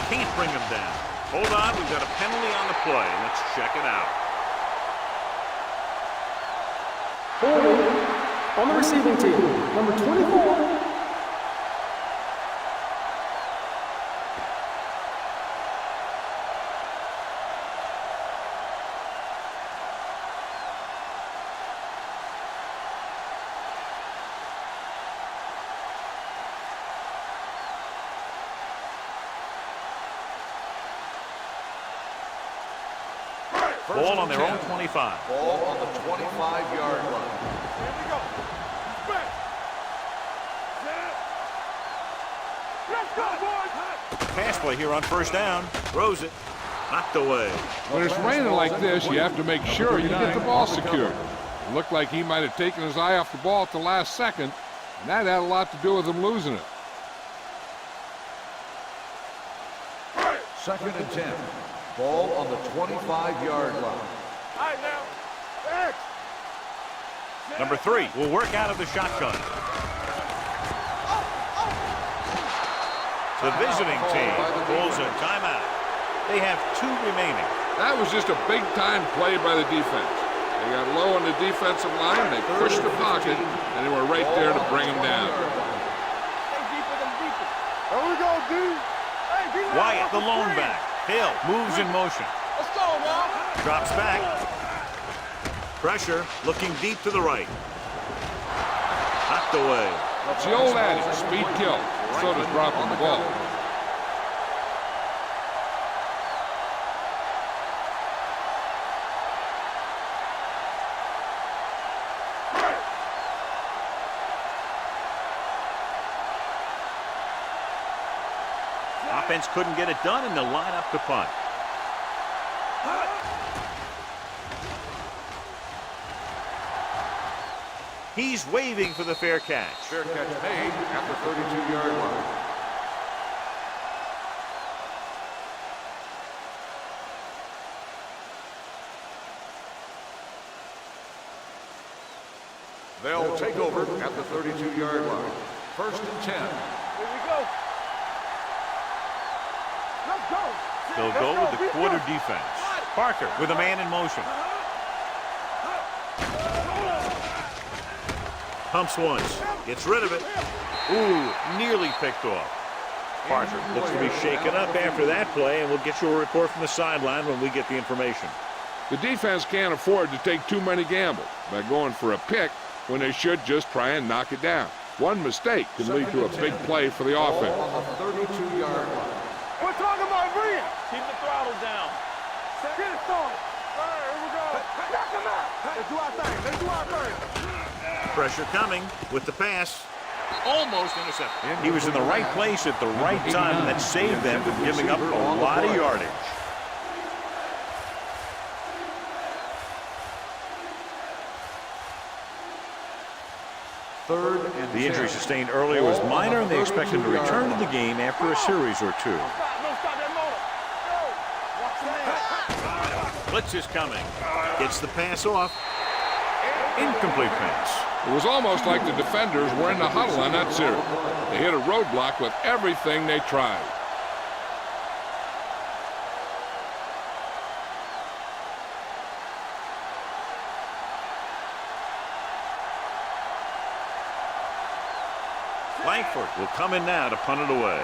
Can't bring him down. Hold on, we've got a penalty on the play. Let's check it out. Holding on the receiving team, number 24. Ball on their own 25. Ball on the 25-yard line. Here we go. Back. Let's go, boys. Pass play here on first down. Throws it. Knocked away. When it's raining like this, you have to make sure you get the ball secured. It looked like he might have taken his eye off the ball at the last second, and that had a lot to do with him losing it. 2nd and 10. Ball on the 25-yard line. All right, now. X. Number 3 will work out of the shotgun. The visiting team calls a timeout. They have 2 remaining. That was just a big-time play by the defense. They got low on the defensive line, they pushed the pocket, and they were right there to bring him down. There we go, D. Hey, D. Wyatt, the lone back. Hill moves in motion. Let's go, now. Drops back. Pressure, looking deep to the right. Knocked away. It's the old adage, speed kills. So does dropping the ball. Offense couldn't get it done, and they'll line up to punt. He's waving for the fair catch. Fair catch made at the 32-yard line. They'll take over at the 32-yard line. 1st and 10. Here we go. Let's go. They'll go with the quarter defense. Parker with a man in motion. Pumps once. Gets rid of it. Ooh, nearly picked off. Parker looks to be shaken up after that play, and we'll get you a report from the sideline when we get the information. The defense can't afford to take too many gambles by going for a pick when they should just try and knock it down. One mistake could lead to a big play for the offense. On the 32-yard line. We're talking about Brian. Keep the throttle down. Get it started. All right, here we go. Knock him out. Let's do our thing. Let's do our thing. Pressure coming with the pass. Almost intercepted. He was in the right place at the right time, and that saved them from giving up a lot of yardage. The injury sustained earlier was minor, and they expect him to return to the game after a series or two. Blitz is coming. Gets the pass off. Incomplete pass. It was almost like the defenders were in the huddle on that series. They hit a roadblock with everything they tried. Langford will come in now to punt it away.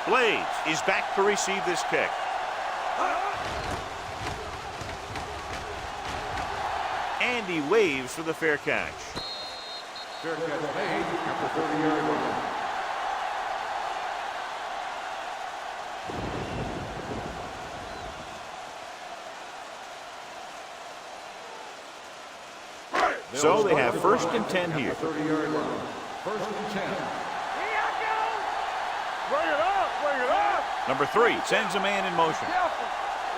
Blades is back to receive this kick. And he waves for the fair catch. Fair catch made at the 30-yard line. So they have 1st and 10 here. 30-yard line. 1st and 10. Bring it up, bring it up. Number 3 sends a man in motion. Careful.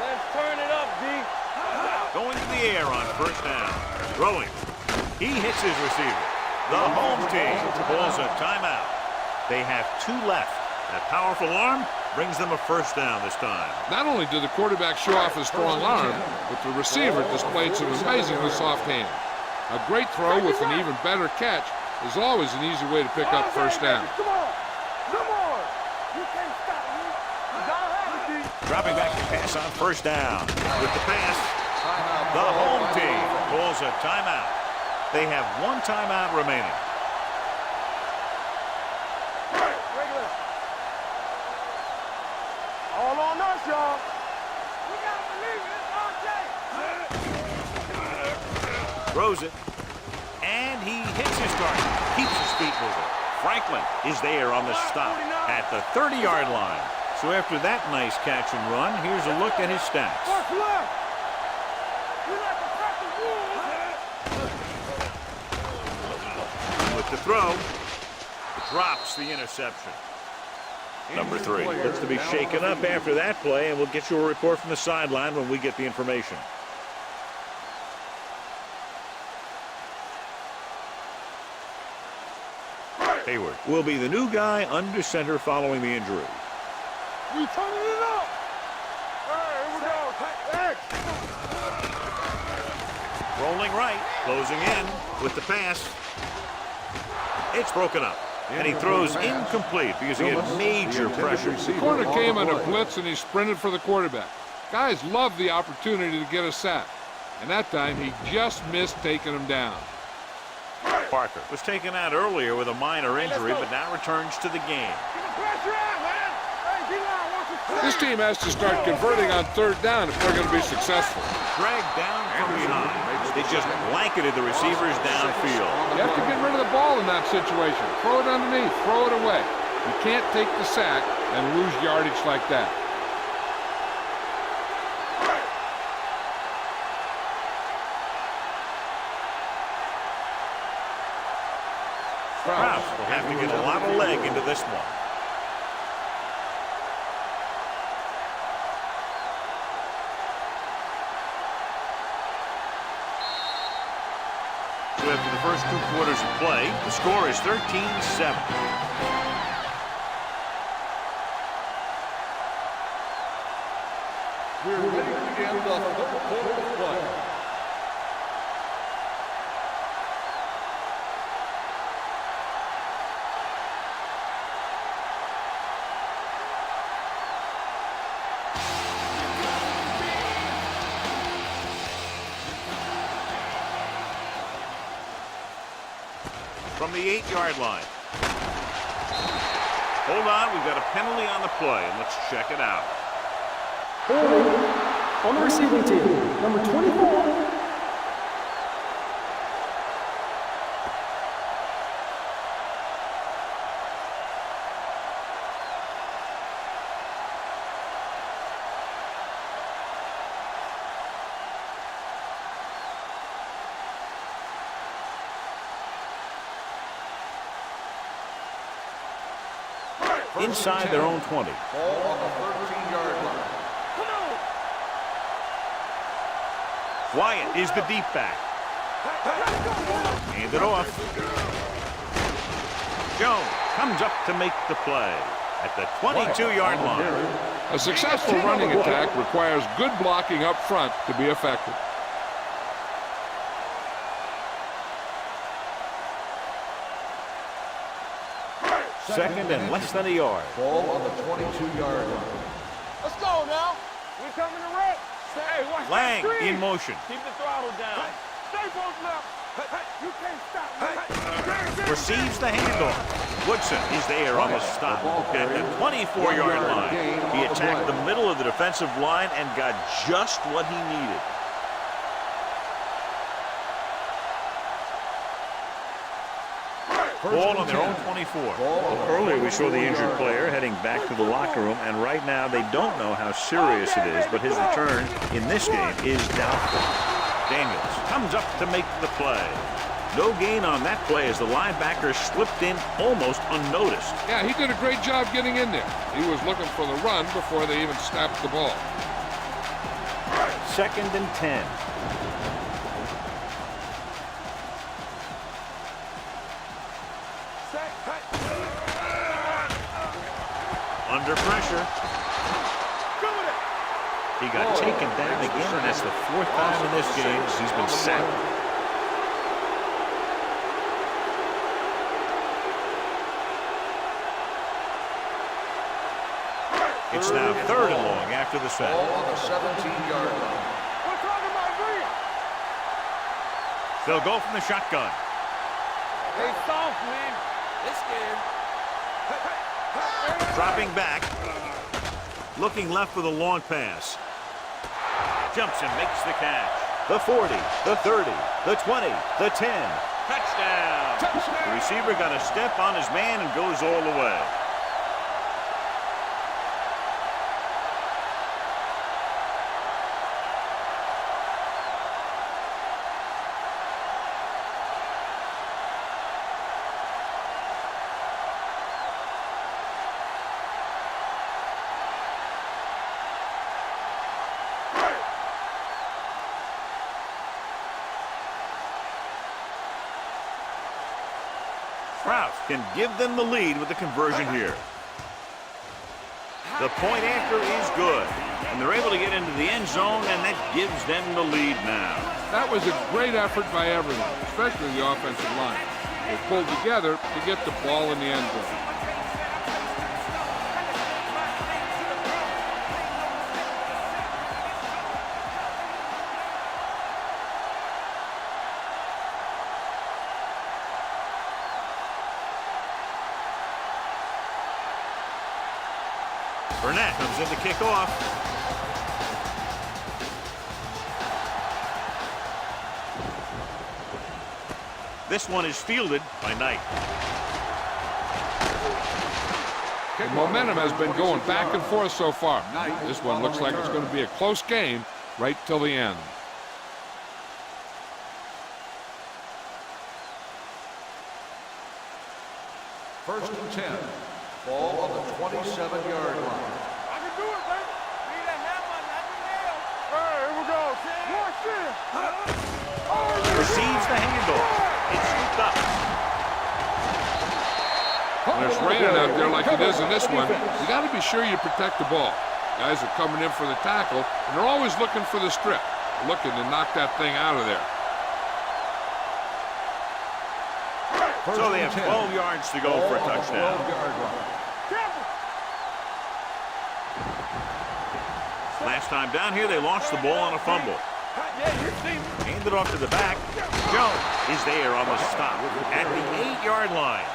Let's turn it up, D. Going to the air on 1st down. Throwing. He hits his receiver. The home team pulls a timeout. They have 2 left. That powerful arm brings them a 1st down this time. Not only did the quarterback show off his strong arm, but the receiver displayed some amazingly soft hands. A great throw with an even better catch is always an easy way to pick up 1st down. Come on. Come on. You can't stop me. Dropping back to pass on 1st down. With the pass, the home team pulls a timeout. They have 1 timeout remaining. Regular. All on us, y'all. We got to believe it. It's RJ. Throws it. And he hits his target. Keeps his feet moving. Franklin is there on the stop at the 30-yard line. So after that nice catch and run, here's a look at his stats. What's left? You like to crack the wood. With the throw, drops the interception. Number 3 looks to be shaken up after that play, and we'll get you a report from the sideline when we get the information. Hayward will be the new guy under center following the injury. We turning it up. All right, here we go. Hey. Rolling right, closing in with the pass. It's broken up, and he throws incomplete because he had major pressure. The corner came on a blitz, and he sprinted for the quarterback. Guys love the opportunity to get a sack, and that time he just missed taking him down. Parker was taken out earlier with a minor injury, but now returns to the game. Get the pressure out, man. Hey, D-line wants to play. This team has to start converting on 3rd down if they're going to be successful. Dragged down from behind. They just blanketed the receivers downfield. You have to get rid of the ball in that situation. Throw it underneath. Throw it away. You can't take the sack and lose yardage like that. Krause will have to get a lot of leg into this one. So after the first 2 quarters of play, the score is 13-7. We're ready to begin the 3rd quarter of play. from the 8-yard line. Hold on, we've got a penalty on the play, and let's check it out. Holding on the receiving team, number 24. Inside their own 20. Ball on the 13-yard line. Wyatt is the deep back. Hand it off. Jones comes up to make the play at the 22-yard line. A successful running attack requires good blocking up front to be effective. Second and less than a yard. Ball on the 22-yard line. Let's go now. We coming to wreck. Hey, watch Lang that screen. in motion. Keep the throttle down. Stay both left. You can't stop me. Receives the handoff. Woodson is there on the stop at the 24-yard line. He attacked the middle of the defensive line and got just what he needed. Ball on their own 24. Earlier we saw the injured player heading back to the locker room, and right now they don't know how serious it is, but his return in this game is doubtful. Daniels comes up to make the play. No gain on that play as the linebacker slipped in almost unnoticed. Yeah, he did a great job getting in there. He was looking for the run before they even snapped the ball. Second and 10. Under pressure. He got taken down again, and that's the 4th time in this game he's been sacked. It's now 3rd and long after the sack. Ball on the 17-yard line. We're talking about green. They'll go from the shotgun. Hey, soft, man. This game. Dropping back. Looking left for the long pass. Jumps and makes the catch. The 40, the 30, the 20, the 10. Touchdown. The receiver got a step on his man and goes all the way. Kraus can give them the lead with the conversion here. The point after is good, and they're able to get into the end zone, and that gives them the lead now. That was a great effort by everyone, especially the offensive line. They pulled together to get the ball in the end zone. Burnett comes in to kick off. This one is fielded by Knight. The momentum has been going back and forth so far. This one looks like it's going to be a close game right till the end. First and 10. Ball on the 27-yard line. I can do it, baby. Need a hammer, not the nail. All right, here we go. Watch this. Receives the handoff. It's scooped up. When it's raining out there like it is in this one, you got to be sure you protect the ball. Guys are coming in for the tackle, and they're always looking for the strip, looking to knock that thing out of there. So they have 12 yards to go for a touchdown. Last time down here, they lost the ball on a fumble. Yeah, you see me. Hand it off to the back. Jones is there on the stop at the 8-yard line.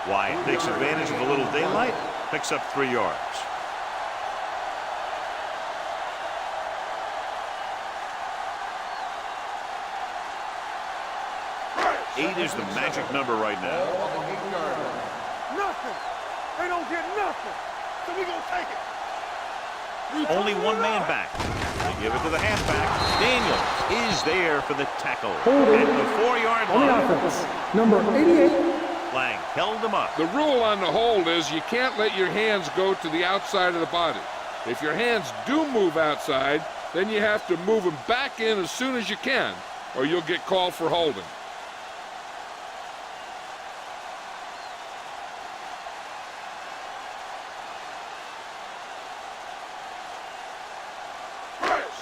Wyatt takes advantage of a little daylight, picks up 3 yards. 8 is the magic number right now. Nothing. They don't get nothing. So we gonna take it. Only one man back. They give it to the halfback. Daniels is there for the tackle Holding at the 4-yard on the line. offense. Number 88. Lang held him up. The rule on the hold is you can't let your hands go to the outside of the body. If your hands do move outside, then you have to move them back in as soon as you can, or you'll get called for holding.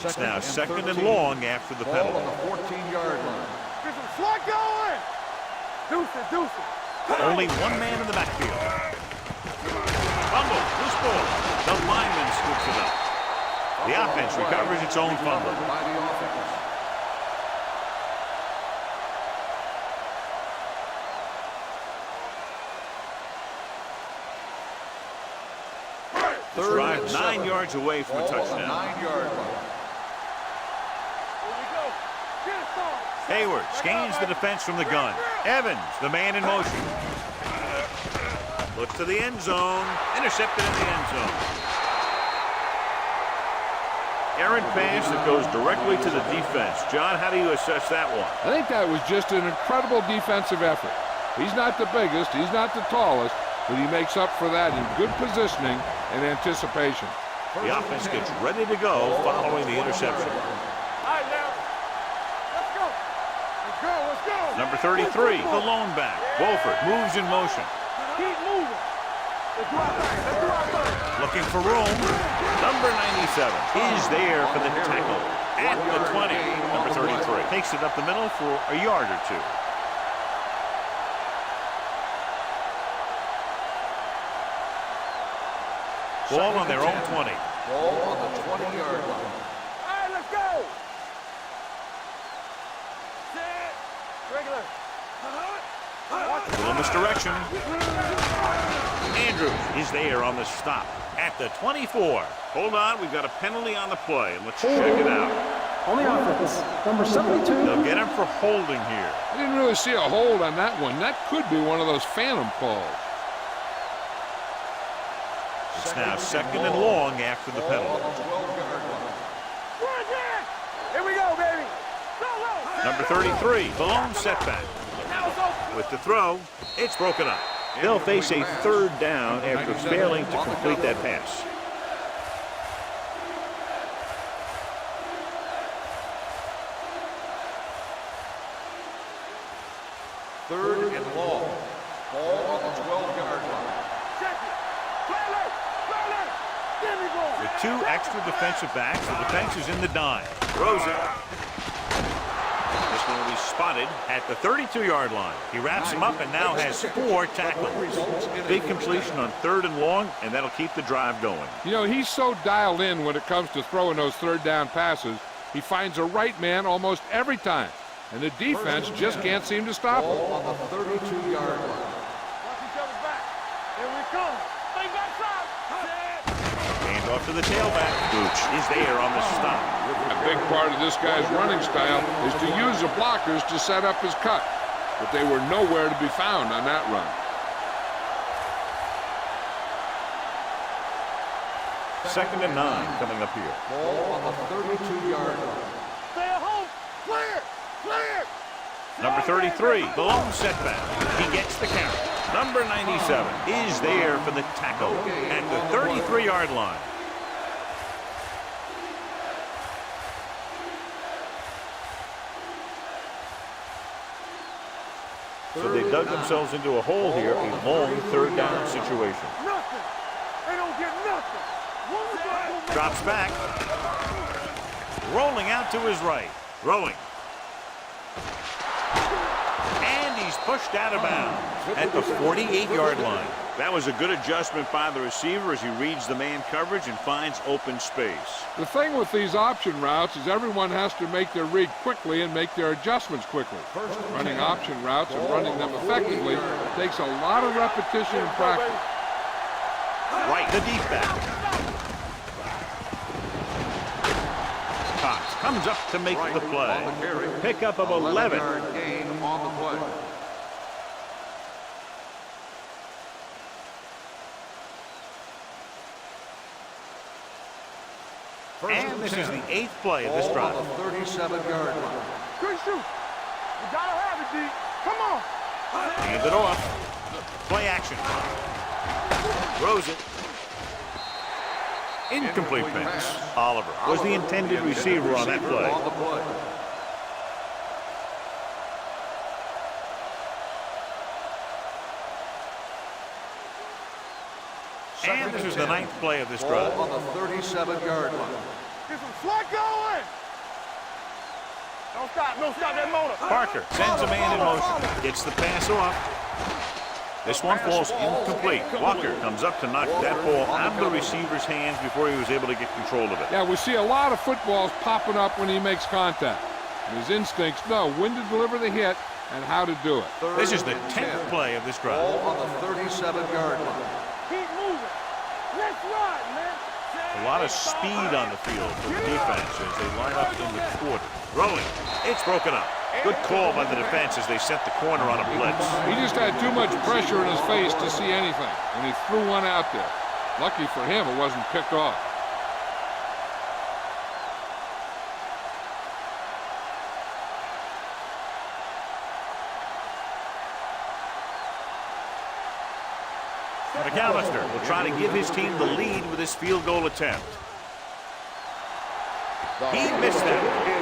It's now 2nd and long after the penalty. On the 14-yard line. Get some slot going. Deuce it. Only one man in the backfield. Fumble, loose ball. The lineman scoops it up. The offense recovers its own fumble. By the offense. This drive 9 yards away from a Ball on the touchdown. 9-yard line. Here we go. Get it started. Hayward scans the defense from the gun. Evans, the man in motion. Looks to the end zone. Intercepted in the end zone. Errant pass that goes directly to the defense. John, how do you assess that one? I think that was just an incredible defensive effort. He's not the biggest, he's not the tallest, but he makes up for that in good positioning and anticipation. The offense gets ready to go following the interception. All right, now. Let's go. Let's go. Number 33, the lone back. Wolford moves in motion. Keep moving. Let's do our thing. Let's do our thing. Looking for room. Number 97 is there for the tackle at the 20. Number 33 takes it up the middle for a yard or two. Ball on their own 20. Ball on the 20-yard line. All right, let's go. Set. Regular. Little misdirection. Andrews is there on the stop at the 24. Hold on, we've got a penalty on the play. Let's check it out. On the offense. Number 72. They'll get him for holding here. I didn't really see a hold on that one. That could be one of those phantom calls. It's now 2nd and long after the Ball on penalty. the 12-yard line. Here we go, baby. Go, go. Number 33, the lone setback. Now it's open. With the throw, it's broken up. They'll face a 3rd down after failing to complete that pass. Third and long. Ball on the 12-yard line. Check it. Play late. Play late. Give me ball. With 2 extra defensive backs, the defense is in the dime. Throws it. This one will be spotted at the 32-yard line. He wraps him up and now has 4 tackles. Big completion on 3rd and long, and that'll keep the drive going. You know, he's so dialed in when it comes to throwing those 3rd down passes. He finds a right man almost every time, and the defense just can't seem to stop him. Ball on the 32-yard line. Watch each other's back. Here we come. Stay back side. Set. Hand off to the tailback. Gooch is there on the stop. A big part of this guy's running style is to use the blockers to set up his cut, but they were nowhere to be found on that run. 2nd and 9 coming up here. Ball on the 32-yard line. Stay at home. Clear. Clear. Number 33, the lone setback. He gets the count. Number 97 is there for the tackle at the 33-yard line. So they dug themselves into a hole here, a long 3rd down situation. Nothing. They don't get nothing. Drops back. Rolling out to his right. Throwing. And he's pushed out of bounds at the 48-yard line. That was a good adjustment by the receiver as he reads the man coverage and finds open space. The thing with these option routes is everyone has to make their read quickly and make their adjustments quickly. Running option routes and running them effectively takes a lot of repetition and practice. Right, the deep back. Cox comes up to make the play. Pickup of 11. Gain on the play. And this is the 8th play of this drive. On the 37-yard line. Good shoot. You gotta have it, D. Come on. Hand it off. Play action. Throws it. Incomplete pass. Oliver was the intended receiver on that play. And this is the 9th play of this drive. On the 37-yard line. Get some slug going. Don't stop that motor. Parker sends a man in motion. Gets the pass off. This one falls incomplete. Walker comes up to knock that ball out of the receiver's hands before he was able to get control of it. Yeah, we see a lot of footballs popping up when he makes contact. And his instincts know when to deliver the hit and how to do it. This is the 10th play of this drive. Ball on the 37-yard line. Keep moving. Let's run, man. A lot of speed on the field for the defense as they line up in the quarter. Rolling. It's broken up. Good call by the defense as they set the corner on a blitz. He just had too much pressure in his face to see anything, and he threw one out there. Lucky for him, it wasn't picked off. McAllister will try to give his team the lead with his field goal attempt. He missed that.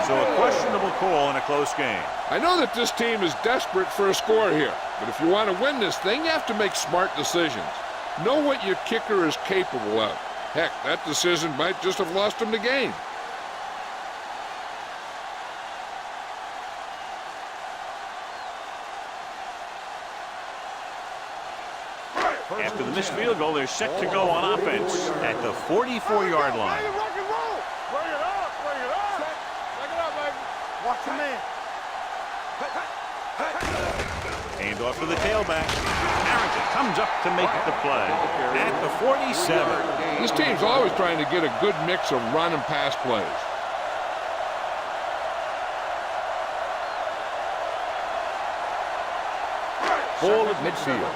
So a questionable call in a close game. I know that this team is desperate for a score here, but if you want to win this thing, you have to make smart decisions. Know what your kicker is capable of. Heck, that decision might just have lost him the game. After the missed field goal, they're set to go on offense at the 44-yard line. Rock and roll. Bring it up. Bring it up. Bring it up, baby. Watch your man. Hand off to the tailback. Harrington comes up to make the play at the 47. This team's always trying to get a good mix of run and pass plays. Ball at midfield.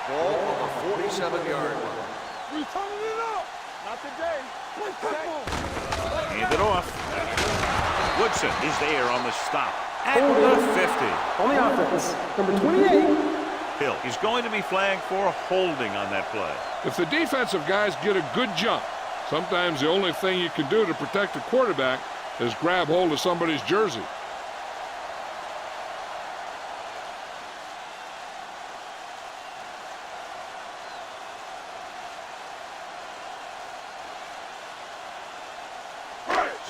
Ball on the 47-yard line. We turning it up. Not today. Play football. Hand it off. Woodson is there on the stop at the 50. On the offense, number 28. Hill is going to be flagged for holding on that play. If the defensive guys get a good jump, sometimes the only thing you can do to protect a quarterback is grab hold of somebody's jersey.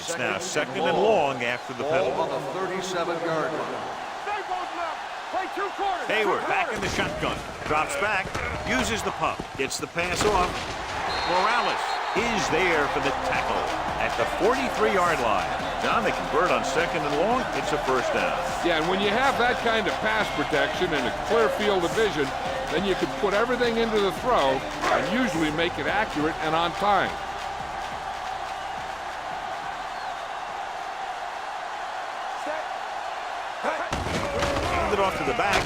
It's now 2nd and long after the penalty. Ball on the 37-yard line. Stay both left. Play 2 quarters. Hayward back in the shotgun. Drops back. Uses the pump. Gets the pass off. Morales is there for the tackle at the 43-yard line. John, they convert on 2nd and long. It's a first down. Yeah, and when you have that kind of pass protection and a clear field of vision, then you can put everything into the throw and usually make it accurate and on time. Hand it off to the back.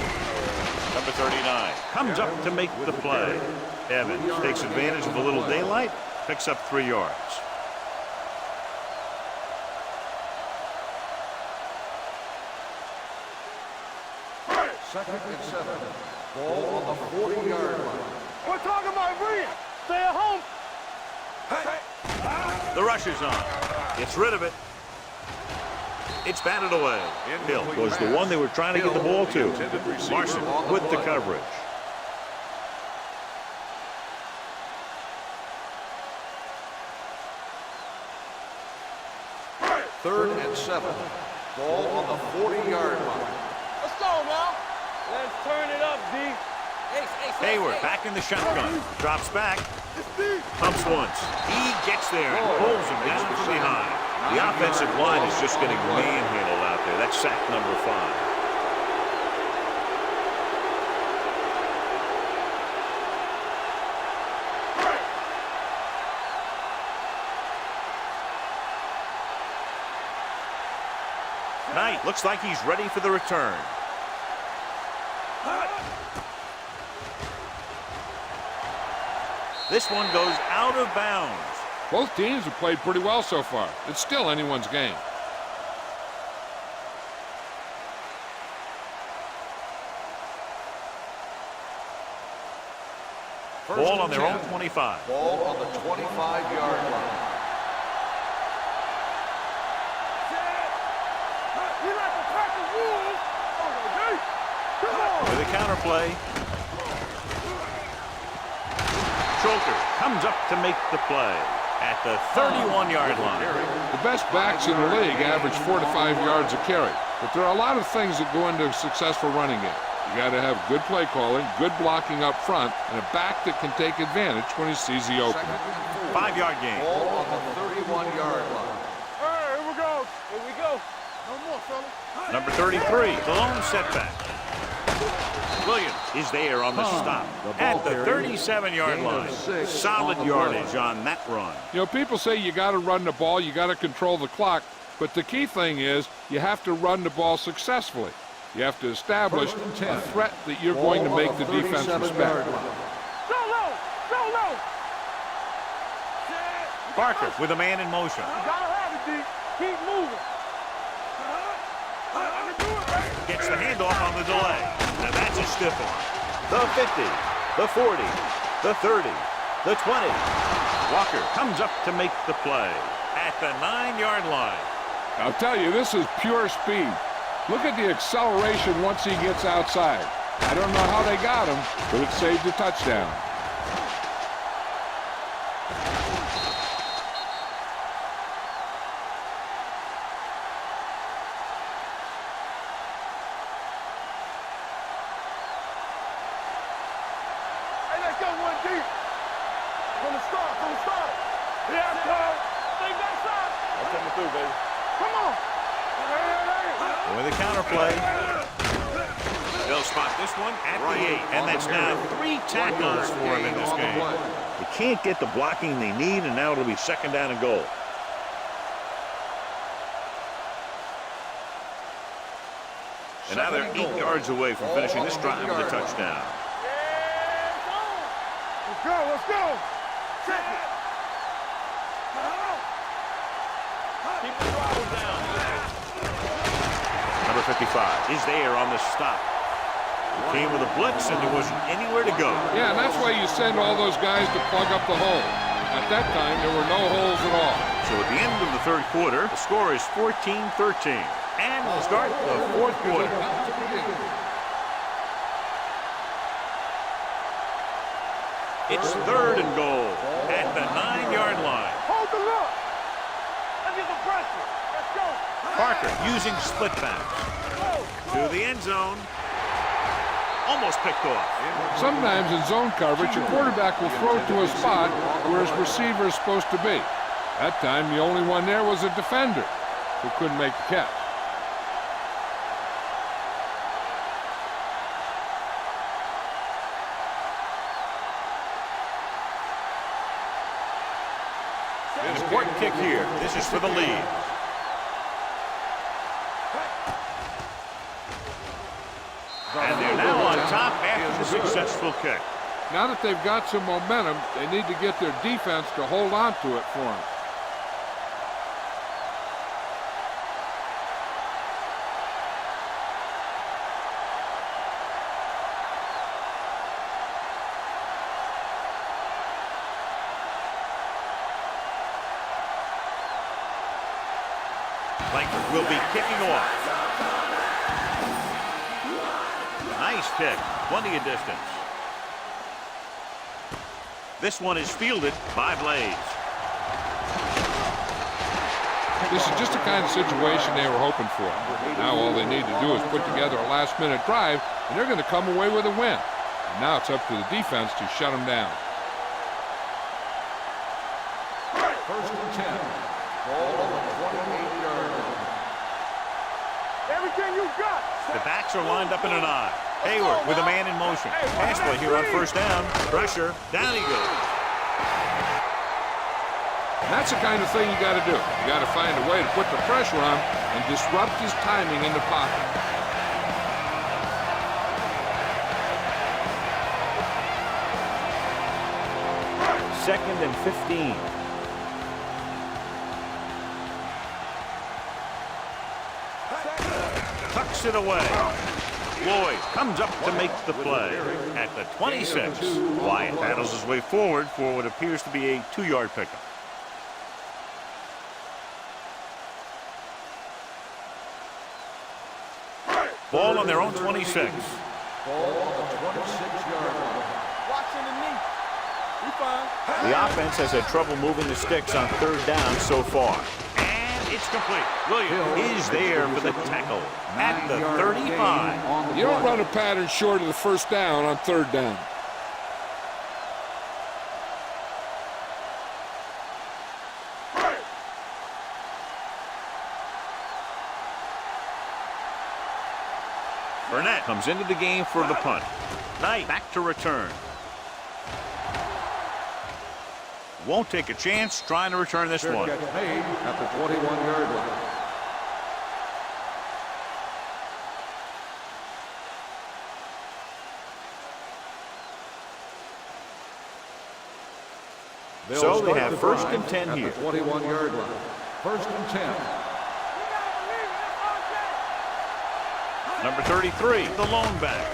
Number 39 comes up to make the play. Evans takes advantage of a little daylight, picks up 3 yards. Second and 7. Ball on the 40-yard line. We're talking about Rhea. Stay at home. The rush is on. Gets rid of it. It's batted away. Hill was the one they were trying to get the ball to. Larson with the coverage. Third and 7. Ball on the 40-yard line. Let's go now. Let's turn it up, D. Hayward back in the shotgun. Drops back. Pumps once. He gets there and pulls him down from behind. The offensive line is just getting manhandled out there. That's sack number 5. Knight looks like he's ready for the return. This one goes out of bounds. Both teams have played pretty well so far. It's still anyone's game. Ball on their own 25. Ball on the 25-yard line. With a counter play. Schulter comes up to make the play at the 31-yard line. The best backs in the league average 4 to 5 yards a carry. But there are a lot of things that go into a successful running game. You got to have good play calling, good blocking up front, and a back that can take advantage when he sees the opening. 5-yard gain. Ball on the 31-yard line. Hey, here we go. Here we go. No more, fella. Number 33, the lone setback. Williams is there on the stop at the 37-yard line. Solid yardage on that run. You know, people say you got to run the ball, you got to control the clock, but the key thing is you have to run the ball successfully. You have to establish a threat that you're going to make the defense respect. Go low. Go low. Parker with a man in motion. You gotta have it, D. Keep moving. Gets the handoff on the delay. Now that's a stiff one. The 50, the 40, the 30, the 20. Walker comes up to make the play at the 9-yard line. I'll tell you, this is pure speed. Look at the acceleration once he gets outside. I don't know how they got him, but it saved a touchdown. With a counter play. They'll spot this one at the 8. And that's now 3 tackles for him in this game. They can't get the blocking they need, and now it'll be 2nd down and goal. And now they're 8 yards away from finishing this drive with a touchdown. Let's go, let's go. Check it. Keep the throttle down. Number 55 is there on the stop. He came with a blitz, and there wasn't anywhere to go. Yeah, and that's why you send all those guys to plug up the hole. At that time, there were no holes at all. So at the end of the 3rd quarter, the score is 14-13. And we'll start the 4th quarter. It's 3rd and goal at the 9-yard line. Hold the look. Let's get the pressure. Let's go. Parker using split backs to the end zone. Almost picked off. Sometimes in zone coverage, your quarterback will throw to a spot where his receiver is supposed to be. That time, the only one there was a defender who couldn't make the catch. An important kick here. This is for the lead. And they're now on top after the successful kick. Now that they've got some momentum, they need to get their defense to hold on to it for them. Langford will be kicking off. Nice kick, plenty of distance. This one is fielded by Blades. This is just the kind of situation they were hoping for. Now all they need to do is put together a last-minute drive, and they're going to come away with a win. And now it's up to the defense to shut him down. First and 10. Ball on the 28-yard line. Everything you got. The backs are lined up in an eye. Hayward with a man in motion. Pass play here on first down. Pressure. Down he goes. That's the kind of thing you got to do. You got to find a way to put the pressure on and disrupt his timing in the pocket. Second and 15. Tucks it away. Lloyd comes up to make the play at the 26. Wyatt battles his way forward for what appears to be a 2-yard pickup. Ball on their own 26. Ball on the 26-yard line. Watching the knee. We fine. The offense has had trouble moving the sticks on third down so far. And it's complete. Williams is there for the tackle at the 35. You don't run a pattern short of the first down on third down. Burnett comes into the game for the punt. Knight back to return. Won't take a chance trying to return this one. Catch made at the 21-yard line. So they have first and 10 at here. the 21-yard line. First and 10. Number 33, the lone back.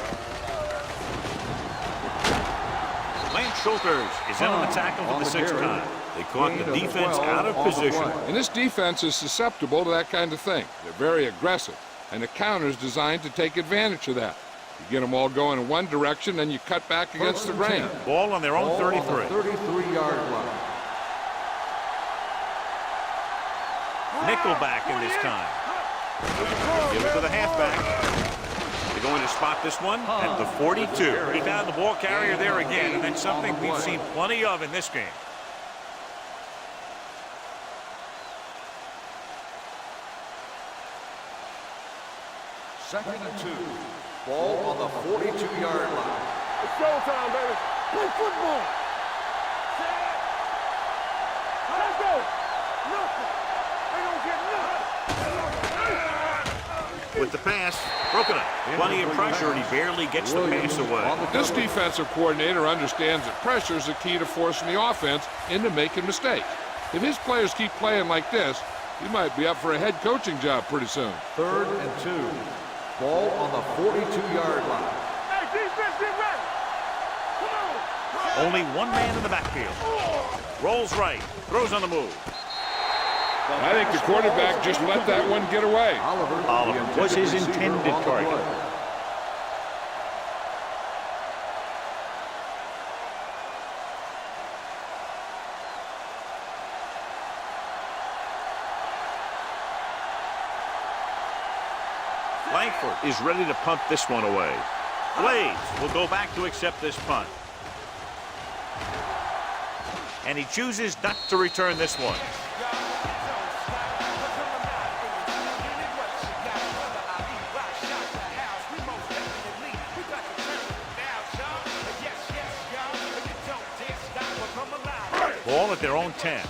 Lance Schulters is in on the tackle for the 6th time. They caught the defense out of position. And this defense is susceptible to that kind of thing. They're very aggressive, and the counter is designed to take advantage of that. You get them all going in one direction, then you cut back against the grain. Ball on their own 33. 33-yard line. Nickelback in this time. Give it to the halfback. They're going to spot this one at the 42. He found the ball carrier there again, and that's something we've seen plenty of in this game. Second and 2. Ball on the 42-yard line. It's showtime, baby. Play football. Let's go. Nothing. They don't get nothing. With the pass, broken up. Plenty of pressure, and he barely gets the pass away. This defensive coordinator understands that pressure is the key to forcing the offense into making mistakes. If his players keep playing like this, he might be up for a head coaching job pretty soon. Third and 2. Ball on the 42-yard line. Hey, defense, get ready. Come on. Only one man in the backfield. Rolls right, throws on the move. I think the quarterback just let that one get away. Oliver was his intended target. Langford is ready to punt this one away. Blades will go back to accept this punt. And he chooses not to return this one. Ball at their own 10.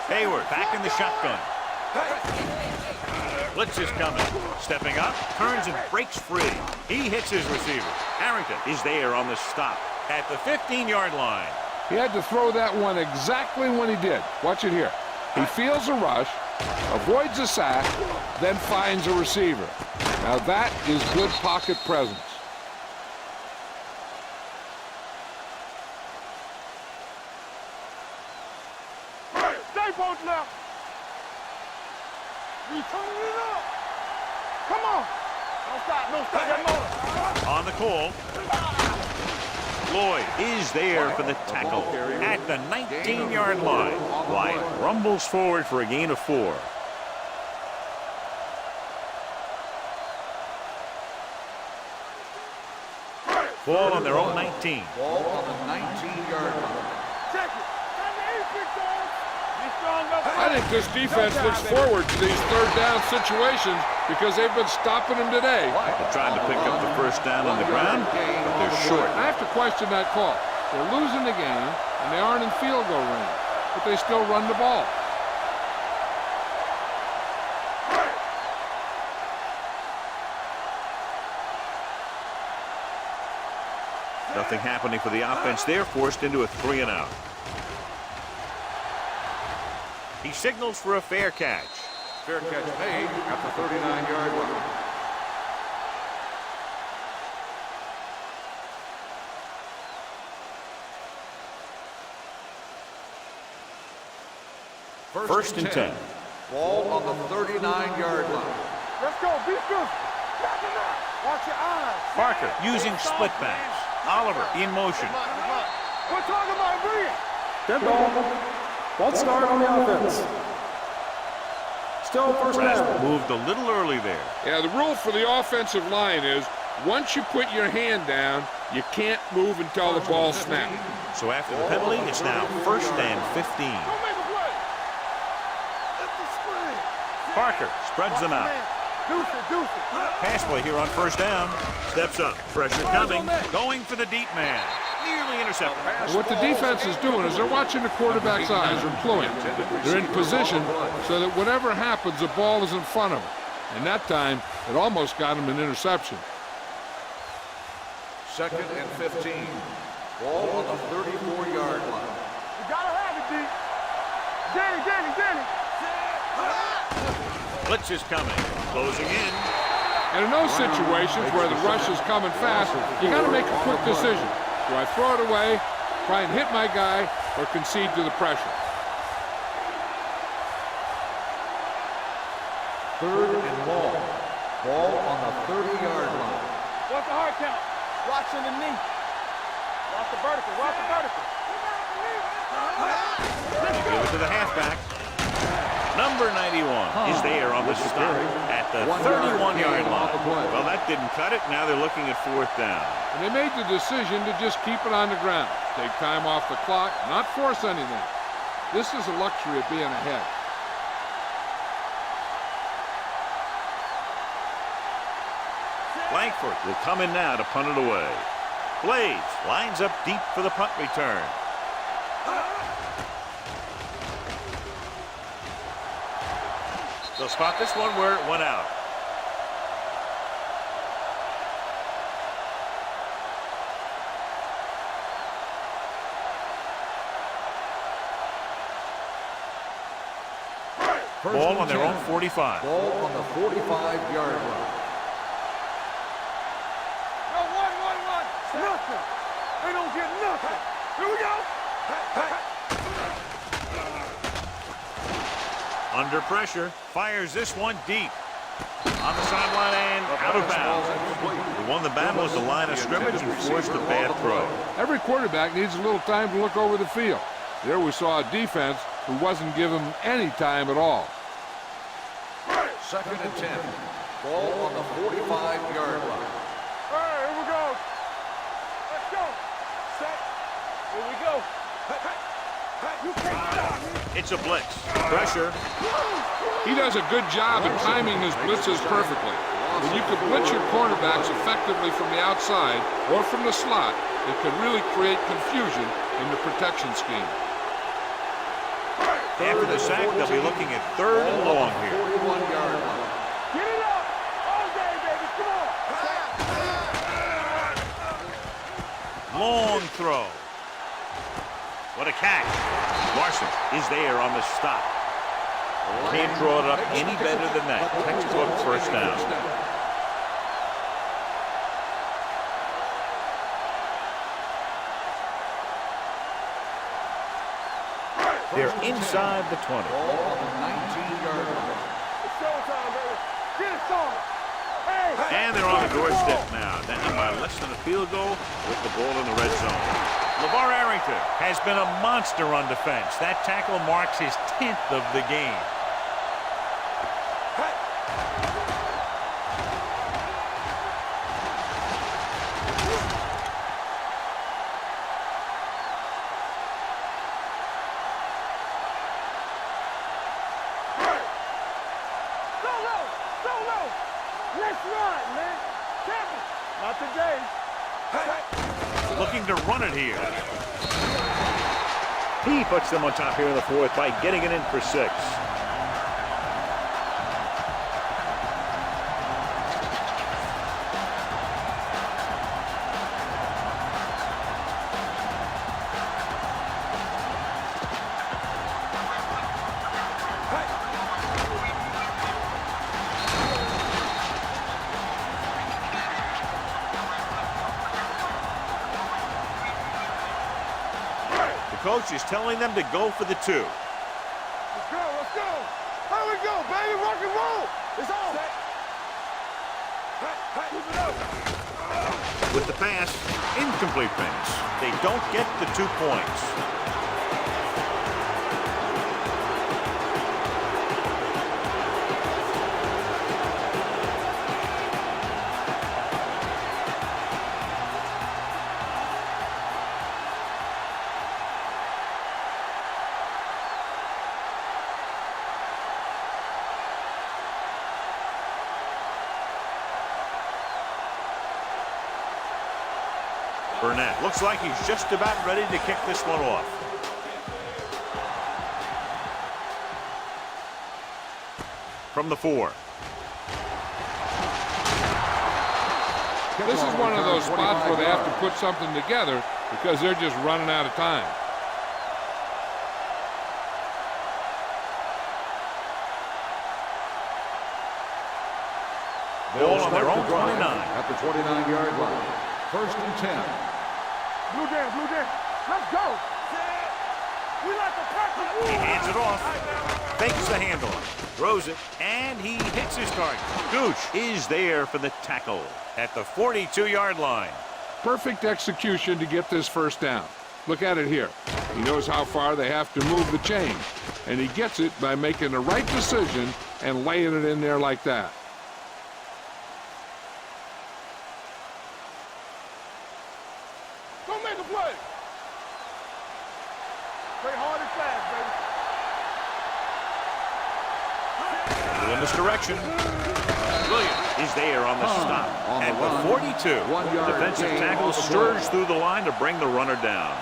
Hayward back in the shotgun. Blitz is coming. Stepping up, turns and breaks free. He hits his receiver. Harrington is there on the stop at the 15-yard line. He had to throw that one exactly when he did. Watch it here. He feels a rush, avoids a sack, then finds a receiver. Now that is good pocket presence. Both left. We turning it up. Come on. Don't stop that motor. On the call. Lloyd is there for the tackle at the 19-yard line. Wyatt rumbles forward for a gain of 4. Ball on their own 19. Ball on the 19-yard line. Check it. Got the instinct, dog. Be strong up I think this defense looks forward to these third down situations because they've been stopping them today. They're trying to pick up the first down on the ground, but they're short. I have to question that call. They're losing the game, and they aren't in field goal range, but they still run the ball. Nothing happening for the offense there, forced into a 3-and-out. He signals for a fair catch. Fair catch made at the 39-yard line. First and 10. Ball on the 39-yard line. Let's go. Be good. Back him up. Watch your eyes. Parker using split backs. Oliver in motion. We're talking about brilliant. Dead ball. False start on the offense. Still first Trask down. moved a little early there. Yeah, the rule for the offensive line is once you put your hand down, you can't move until the ball snaps. So after the penalty, it's now first and 15. Don't make a play. It's the screen. Parker spreads them out. Deuce it. Pass play here on first down. Steps up. Pressure coming. Going for the deep man. Nearly intercepted. What the defense is doing is they're watching the quarterback's eyes are employed. They're in position so that whatever happens, the ball is in front of them. And that time, it almost got him an interception. Second and 15. Ball on the 34-yard line. You gotta have it, D. Danny. Blitz is coming. Closing in. And in those situations where the rush is coming fast, you got to make a quick decision. Do I throw it away, try and hit my guy, or concede to the pressure? Third and long. Ball on the 30-yard line. What's the hard count? Watch underneath. Watch the vertical. Give it to the halfback. Number 91 is there on the stop at the 31-yard line. Well, that didn't cut it. Now they're looking at fourth down. And they made the decision to just keep it on the ground. Take time off the clock, not force anything. This is a luxury of being ahead. Langford will come in now to punt it away. Blades lines up deep for the punt return. They'll spot this one where it went out. Ball on their own 45. Ball on the 45-yard line. One. Nothing. They don't get nothing. Here we go. Under pressure, fires this one deep. On the sideline and out of bounds. He won the battle at the line of scrimmage and forced a bad throw. Every quarterback needs a little time to look over the field. There we saw a defense who wasn't given any time at all. Second and 10. Ball on the 45-yard line. All right, here we go. Let's go. Set. Here we go. You can't stop me. It's a blitz. Pressure. He does a good job at timing his blitzes perfectly. When you can blitz your cornerbacks effectively from the outside or from the slot, it can really create confusion in the protection scheme. After the sack, they'll be looking at third and long here. 41-yard line. Get it up. All day, baby. Come on. Long throw. What a catch. Larson is there on the stop. Can't draw it up any better than that. Textbook first down. They're inside the 20. Ball on the 19-yard line. It's showtime, baby. Get it started. Hey. And they're on the doorstep now. Down by less than a field goal with the ball in the red zone. LeVar Arrington has been a monster on defense. That tackle marks his 10th of the game. Let's run, man. Champion. Not today. Looking to run it here. He puts them on top here in the fourth by getting it in for 6. Coach is telling them to go for the 2. Let's go, let's go. Here we go, baby, rock and roll. It's on. Keep it up. With the pass, incomplete pass. They don't get the 2 points. Burnett looks like he's just about ready to kick this one off. From the 4. This is one of those spots where they have to put something together because they're just running out of time. Ball on their own 29. At the 29-yard line. 1st and 10. Blue down. Let's go. We like to practice. He hands it off. Fakes the handoff. Throws it. And he hits his target. Gooch is there for the tackle at the 42-yard line. Perfect execution to get this first down. Look at it here. He knows how far they have to move the chain. And he gets it by making the right decision and laying it in there like that. Go make a play. Play hard and fast, baby. In this direction. Williams is there on the stop on at the the 42. 1 yard Defensive gain tackle on the stirs play. through the line to bring the runner down.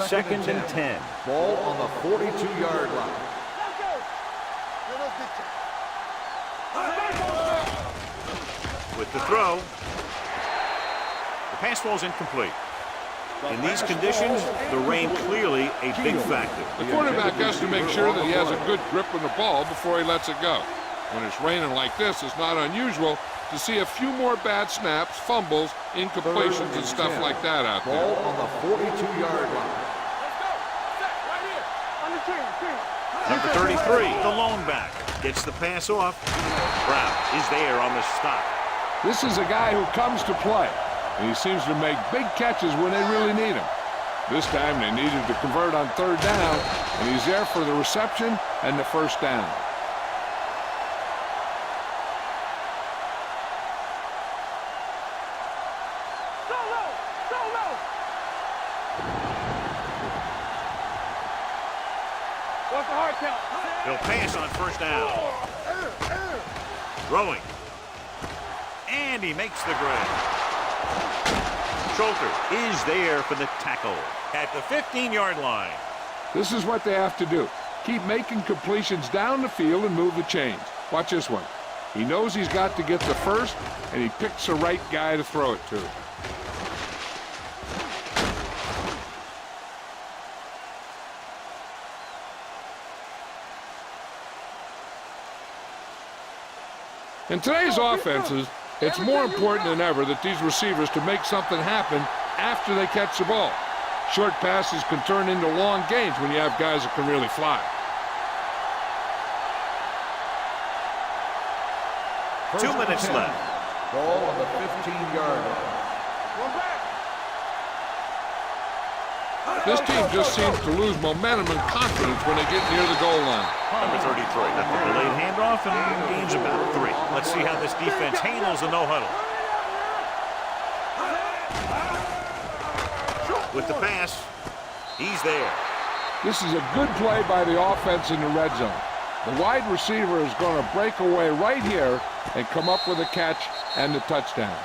Second and 10. Ball on the 42-yard line. Let's go. Let us get With the throw. The pass ball's incomplete. In these conditions, the rain clearly a big factor. The quarterback has to make sure that he has a good grip on the ball before he lets it go. When it's raining like this, it's not unusual to see a few more bad snaps, fumbles, incompletions, and stuff like that out there. Ball on the 42-yard line. Let's go. Set right here. On the team. Number 33, the lone back, gets the pass off. Brown is there on the stop. This is a guy who comes to play, and he seems to make big catches when they really need him. This time they needed to convert on 3rd down, and he's there for the reception and the first down. What's the hard count? He'll pass on 1st down. Throwing. And he makes the grab. Schulter is there for the tackle at the 15-yard line. This is what they have to do. Keep making completions down the field and move the chains. Watch this one. He knows he's got to get the first, and he picks the right guy to throw it to. In today's offenses, it's more important than ever that these receivers to make something happen after they catch the ball. Short passes can turn into long gains when you have guys that can really fly. First 2 minutes and 10. left. Ball on the 15-yard line. One back. This team just seems to lose momentum and confidence when they get near the goal line. Number 33, got the delayed handoff and gains about 3. Let's see how this defense handles the no-huddle. With the pass, he's there. This is a good play by the offense in the red zone. The wide receiver is going to break away right here and come up with a catch and the touchdown.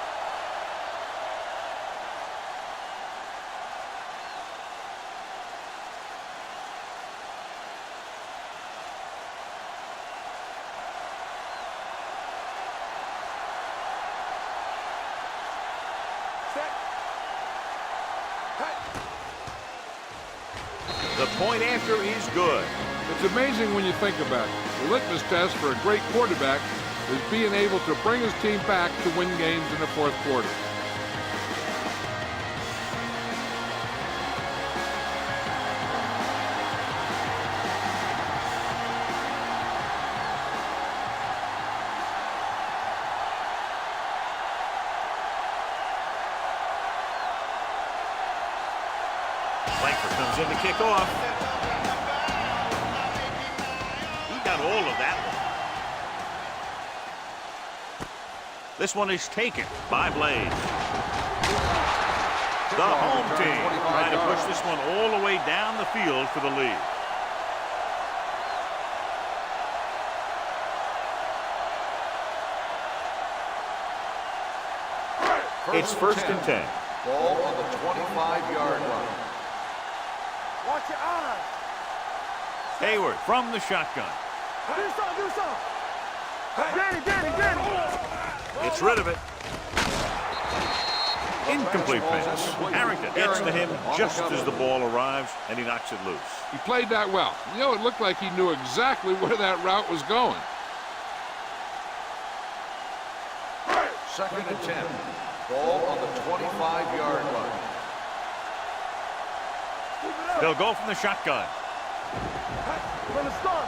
The point after is good. It's amazing when you think about it. The litmus test for a great quarterback is being able to bring his team back to win games in the fourth quarter. Langford comes in to kick off. He got all of that one. This one is taken by Blaze. The home team trying to push this one all the way down the field for the lead. It's first and 10. Ball on the 25-yard line. Watch your eyes. Hayward from the shotgun. Do something. Danny. Gets rid of it. Incomplete pass. Harrington gets to him just as the ball arrives, and he knocks it loose. He played that well. You know, it looked like he knew exactly where that route was going. Second and 10. Ball on the 25-yard line. They'll go from the shotgun. From the start.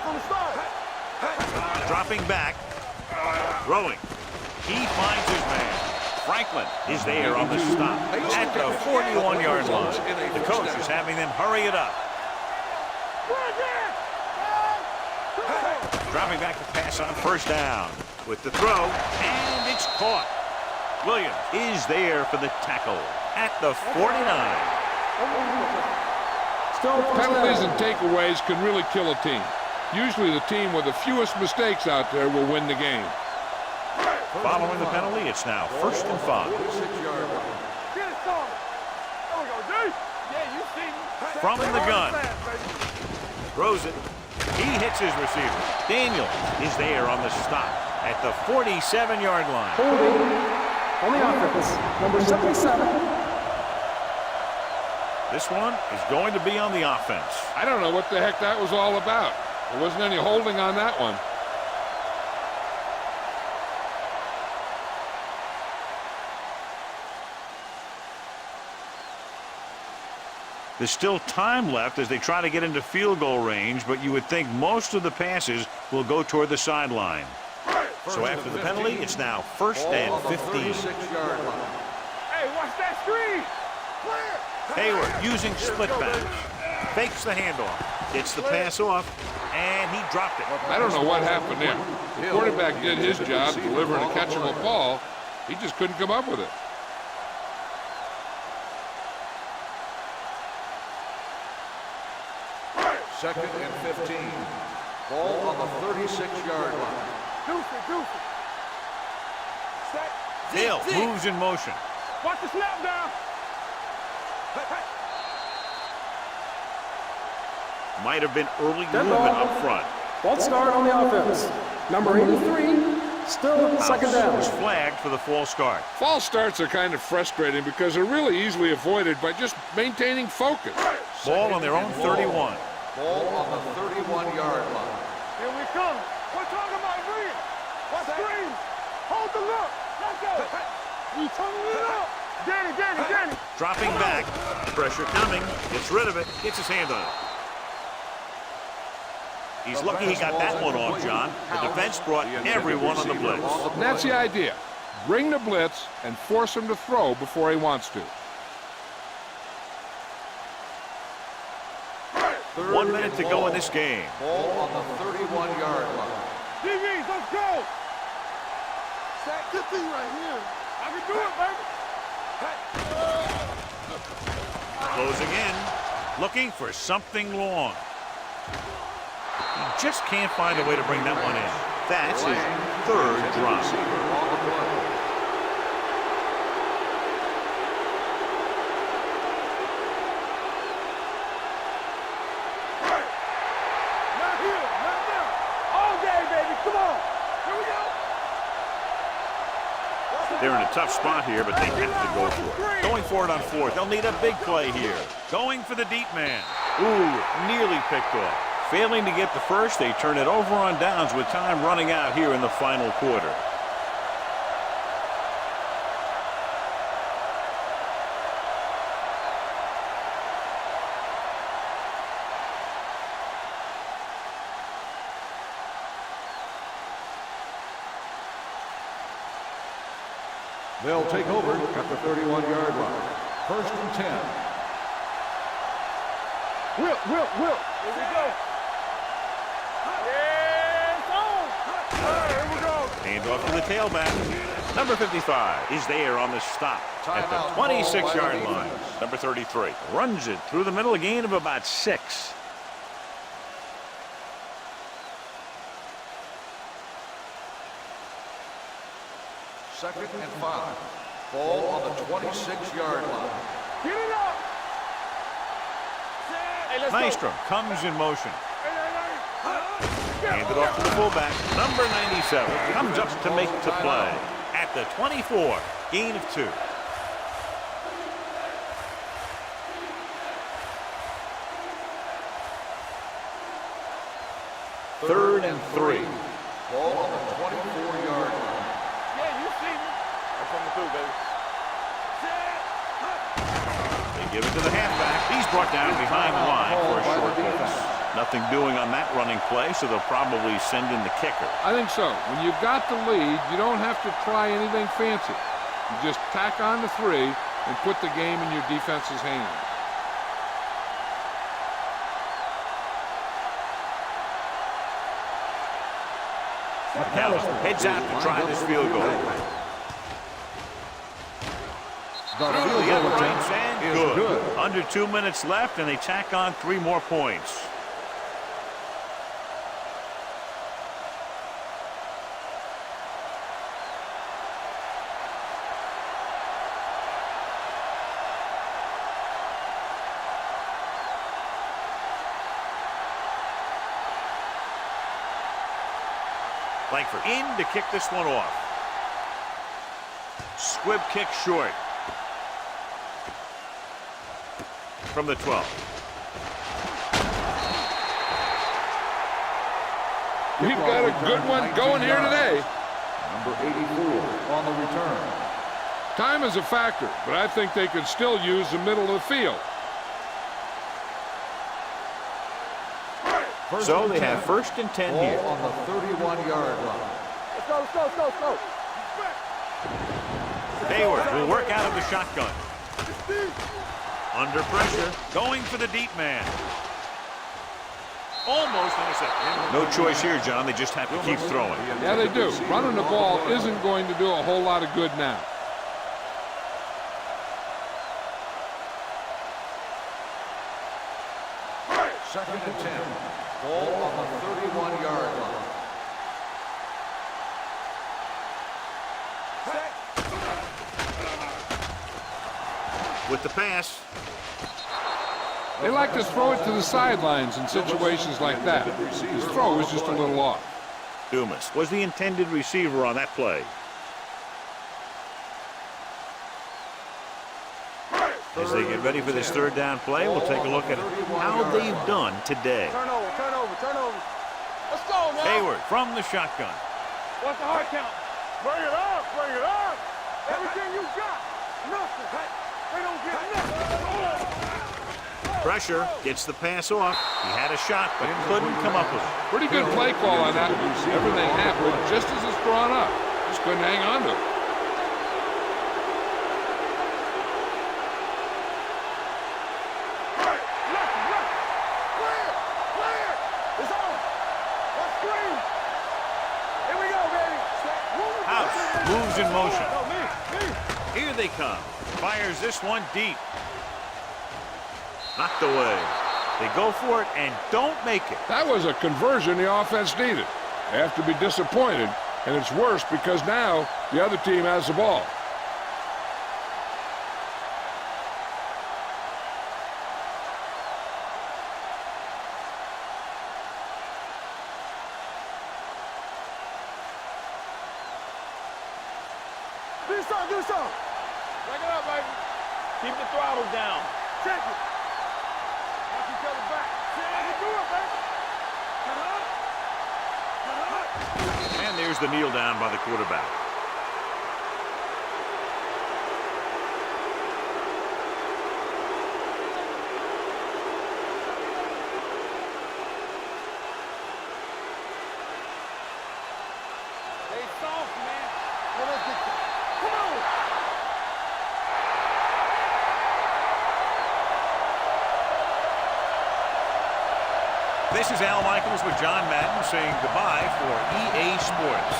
Dropping back. Throwing. He finds his man. Franklin is there on the stop at the 41-yard line. The coach is having them hurry it up. Dropping back to pass on first down with the throw, and it's caught. Williams is there for the tackle at the 49. Penalties and takeaways can really kill a team. Usually the team with the fewest mistakes out there will win the game. Following the penalty, it's now first and 5. Get it started. There we go, D. Yeah, you see me. From the gun. Throws it. He hits his receiver. Daniels is there on the stop at the 47-yard line. Holding on the offense, number 77. This one is going to be on the offense. I don't know what the heck that was all about. There wasn't any holding on that one. There's still time left as they try to get into field goal range, but you would think most of the passes will go toward the sideline. So after the penalty, it's now first and 15. Hey, watch that screen. Hayward using split pass. Fakes the handoff. Gets the pass off, and he dropped it. I don't know what happened there. The quarterback did his job delivering a catchable ball. He just couldn't come up with it. Second and 15. Ball on the 36-yard line. Deuce. Set. Hill moves in motion. Watch the snap down. Might have been early movement up front. False start on the offense. Number 83, still second down. Was flagged for the false start. False starts are kind of frustrating because they're really easily avoided by just maintaining focus. Ball on their own 31. Ball on the 31-yard line. Here we come. We're talking about green. Watch screen. Hold the look. Let's go. You turning it up. Danny. Dropping back. Pressure coming. Gets rid of it. Gets his hand on it. He's lucky he got that one off, John. The defense brought everyone on the blitz. And that's the idea. Bring the blitz and force him to throw before he wants to. 1 minute to go in this game. Ball on the 31-yard line. DBs, let's go. Sack the thing right here. I can do it, baby. Closing in. Looking for something long. He just can't find a way to bring that one in. That's his third drop. Not here, not now. All day, baby. Come on. Here we go. They're in a tough spot here, but they have to go for it. Going for it on fourth. They'll need a big play here. Going for the deep man. Ooh, nearly picked off. Failing to get the first, they turn it over on downs with time running out here in the final quarter. They'll take over at the 31-yard line. First and 10. Will. Here we go. Yeah, it's on. All right, here we go. Hand off to the tailback. Number 55 is there on the stop at the 26-yard line. Number 33 runs it through the middle, a gain of about 6. Second and 5. Ball on the 26-yard line. Get it up. Hey, let's Nystrom comes in motion. Hand it off to the fullback. Number 97 comes up to make the play at the 24. Gain of 2. Third and 3. Ball on the 24-yard line. Yeah, you see me. I'm coming through, baby. They give it to the halfback. He's brought down behind the line for a short pass. Nothing doing on that running play, so they'll probably send in the kicker. I think so. When you've got the lead, you don't have to try anything fancy. You just tack on the 3 and put the game in your defense's hands. McAllister heads out to try this field goal. The The field goal attempt attempt and is good. good. Under 2 minutes left, and they tack on 3 more points. Langford in to kick this one off. Squib kick short. From the 12. We've got a good one going here today. Number 84 on the return. Time is a factor, but I think they could still use the middle of the field. So they have first and 10 Ball here. on the 31-yard line. Let's go. Hayward will work out of the shotgun. Under pressure, going for the deep man. Almost intercepted. No choice here, John. They just have to keep throwing. Yeah, they do. Running the ball isn't going to do a whole lot of good now. Second and 10. Ball on the 31-yard line. With the pass. They like to throw it to the sidelines in situations like that. His throw is just a little off. Dumas was the intended receiver on that play. As they get ready for this third down play, we'll take a look at how they've done today. Turn over. Let's go, man. Hayward from the shotgun. What's the hard count? Bring it up. Everything you got. Nothing. They don't get nothing. Pressure, gets the pass off. He had a shot, but couldn't come up with it. Pretty good play call on that. Everything happened just as it's drawn up. Just couldn't hang on to it. Clear. It's on. Let's screen. Here we go, baby. House moves in motion. No, me. Here they come. Fires this one deep. Knocked away. They go for it and don't make it. That was a conversion the offense needed. They have to be disappointed, and it's worse because now the other team has the ball. Do something. Break it up, baby. Keep the throttle down. Check it. Watch each other back. Do it, baby. And there's the kneel down by the quarterback. Stay soft, man. Come on. This is Al Michaels with John Madden saying goodbye for EA Sports.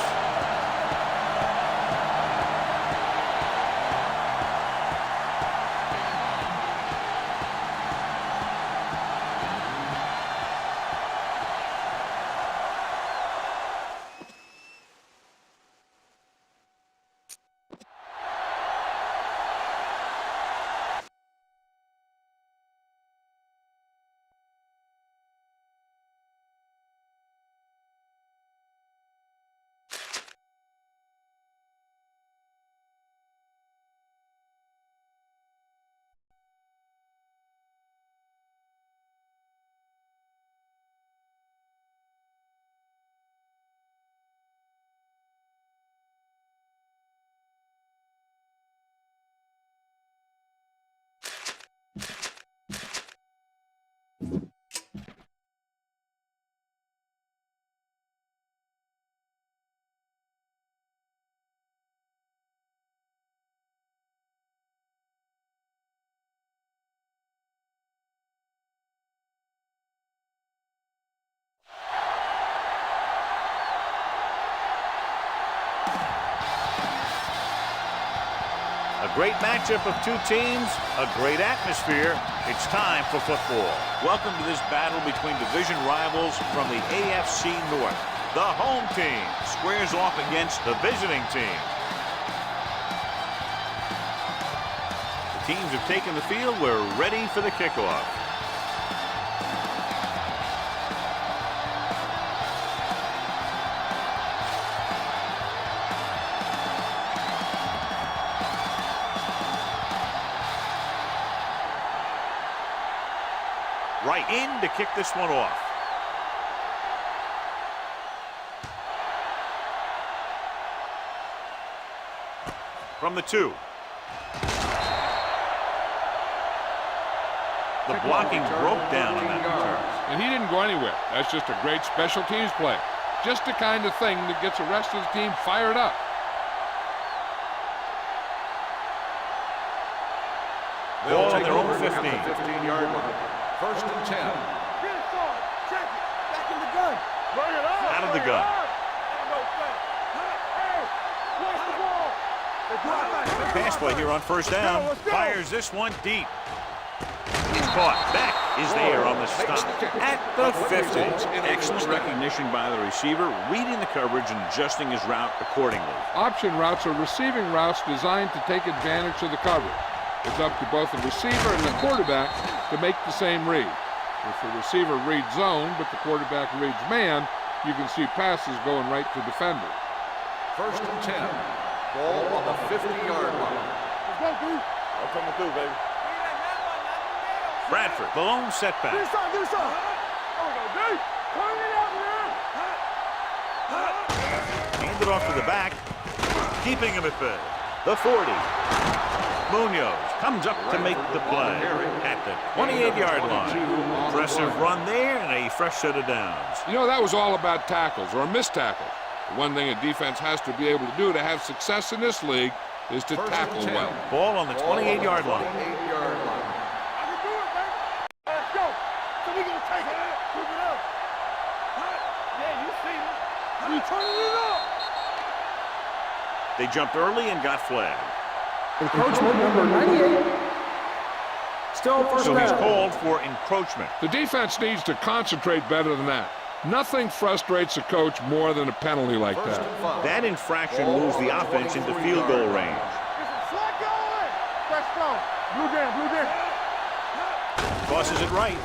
A great matchup of two teams, a great atmosphere. It's time for football. Welcome to this battle between division rivals from the AFC North. The home team squares off against the visiting team. The teams have taken the field. We're ready for the kickoff. Right in to kick this one off. From the 2. The blocking broke down on that return. And he didn't go anywhere. That's just a great special teams play. Just the kind of thing that gets the rest of the team fired up. Ball on their own 15. 15-yard line. First and 10. Get it started. Check it. Back in the gun. Bring it up. Out of the gun. Hey, watch the ball. Pass play here on first down. Fires this one deep. It's caught. Back is there on the stop. At the 50. Excellent recognition by the receiver, reading the coverage and adjusting his route accordingly. Option routes are receiving routes designed to take advantage of the coverage. It's up to both the receiver and the quarterback to make the same read. If the receiver reads zone, but the quarterback reads man, you can see passes going right to defenders. First and 10. Ball on the 50-yard line. Let's go, dude. I'm coming through, baby. Bradford, the lone setback. Do something. There we go, dude. Turn it out, man. Hand it off to the back. Keeping him at bay. The 40. Munoz comes up to make the play at the 28-yard line. Impressive run there and a fresh set of downs. You know, that was all about tackles or missed tackles. The one thing a defense has to be able to do to have success in this league is to tackle well. Ball on the 28-yard line. 28-yard line. I can do it, baby. Let's go. So we're going to take it. Keep it up. Yeah, you see me. You turning it up. They jumped early and got flagged. Encroachment number 98. Still first So he's down. called for encroachment. The defense needs to concentrate better than that. Nothing frustrates a coach more than a penalty like First that. and 5. That infraction moves the offense into field goal range. Slide going. Press strong. Blue down, blue down. Tosses it right.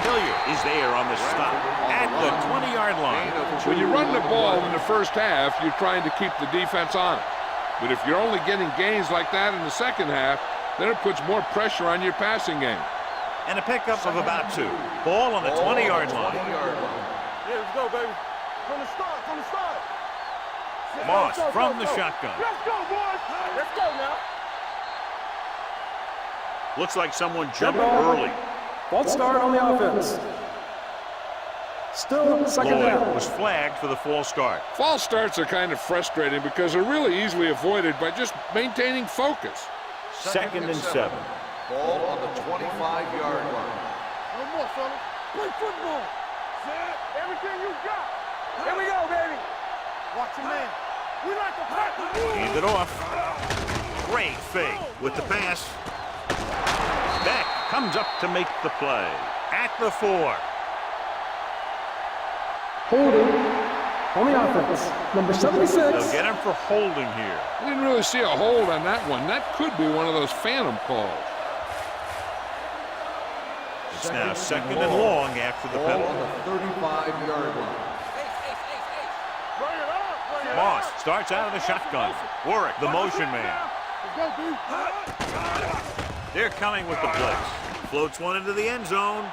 Hilliard is there on the stop at the 20-yard line. When you run the ball in the first half, you're trying to keep the defense on it. But if you're only getting gains like that in the second half, then it puts more pressure on your passing game. And a pickup of about 2. Ball on the 20-yard line. Yeah, let's go, baby. From the start, from the start. Moss from the shotgun. Let's go, boys. Let's go now. Looks like someone jumped ball. early. False start on the offense. Still second Lloyd down. was flagged for the false start. False starts are kind of frustrating because they're really easily avoided by just maintaining focus. Second and 7. Ball on the 25-yard line. No more, fellas. Play football. Everything you got. Here we go, baby. Watch your man. We like to fight the rules. Hand it off. Great fake with the pass. Beck comes up to make the play. At the 4. Holding on the offense. Number 76. They'll get him for holding here. I didn't really see a hold on that one. That could be one of those phantom calls. It's now second and long after the Ball on penalty. the 35-yard line. Bring it up. Bring it Moss up. starts out of the shotgun. Warwick, the motion man. Let's go, B. They're coming with the blitz. Floats one into the end zone.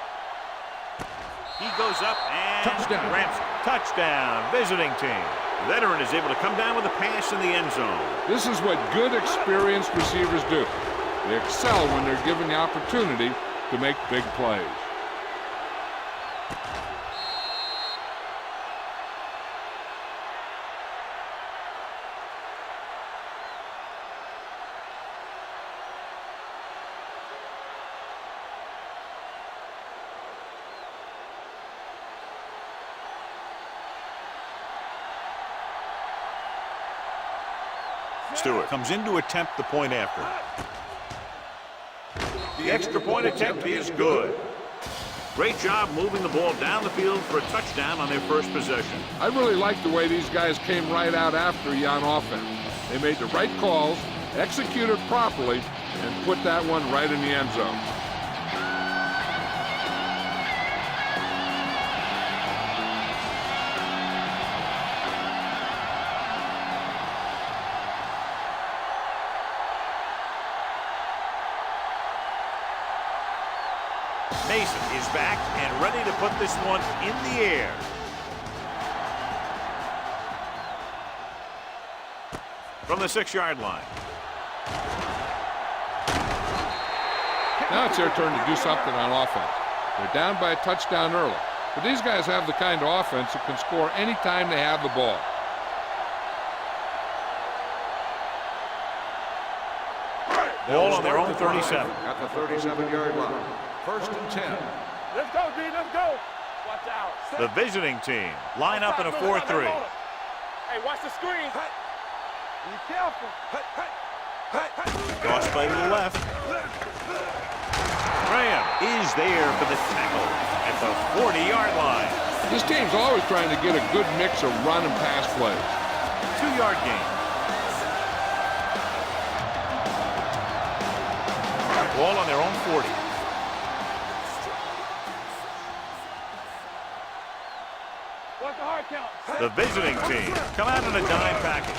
He goes up and Touchdown. ramps. Touchdown, visiting team. The veteran is able to come down with a pass in the end zone. This is what good, experienced receivers do. They excel when they're given the opportunity to make big plays. Stewart comes in to attempt the point after. The extra point attempt is good. Great job moving the ball down the field for a touchdown on their first possession. I really like the way these guys came right out after you on offense. They made the right calls, executed properly, and put that one right in the end zone. Mason is back and ready to put this one in the air. From the 6-yard line. Now it's their turn to do something on offense. They're down by a touchdown early, but these guys have the kind of offense that can score anytime they have the ball. Ball on their own 37. At the 37-yard line. First and 10. Let's go, D. Let's go. Watch out. The visiting team line up in a 4-3. Hey, watch the screen. Be careful. Toss play to the left. Graham is there for the tackle at the 40-yard line. This team's always trying to get a good mix of run and pass plays. 2-yard gain. Ball on their own 40. What's the hard count? The visiting team come out in a dime package.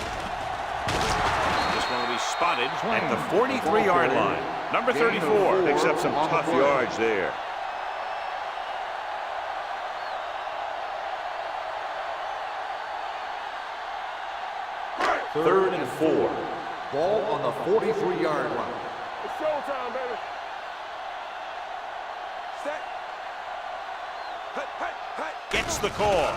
This one will be spotted at the 43-yard line. Number 34 picks up some tough yards there. Third and 4. Ball on the 43-yard line. It's showtime, baby. Set. Gets the call.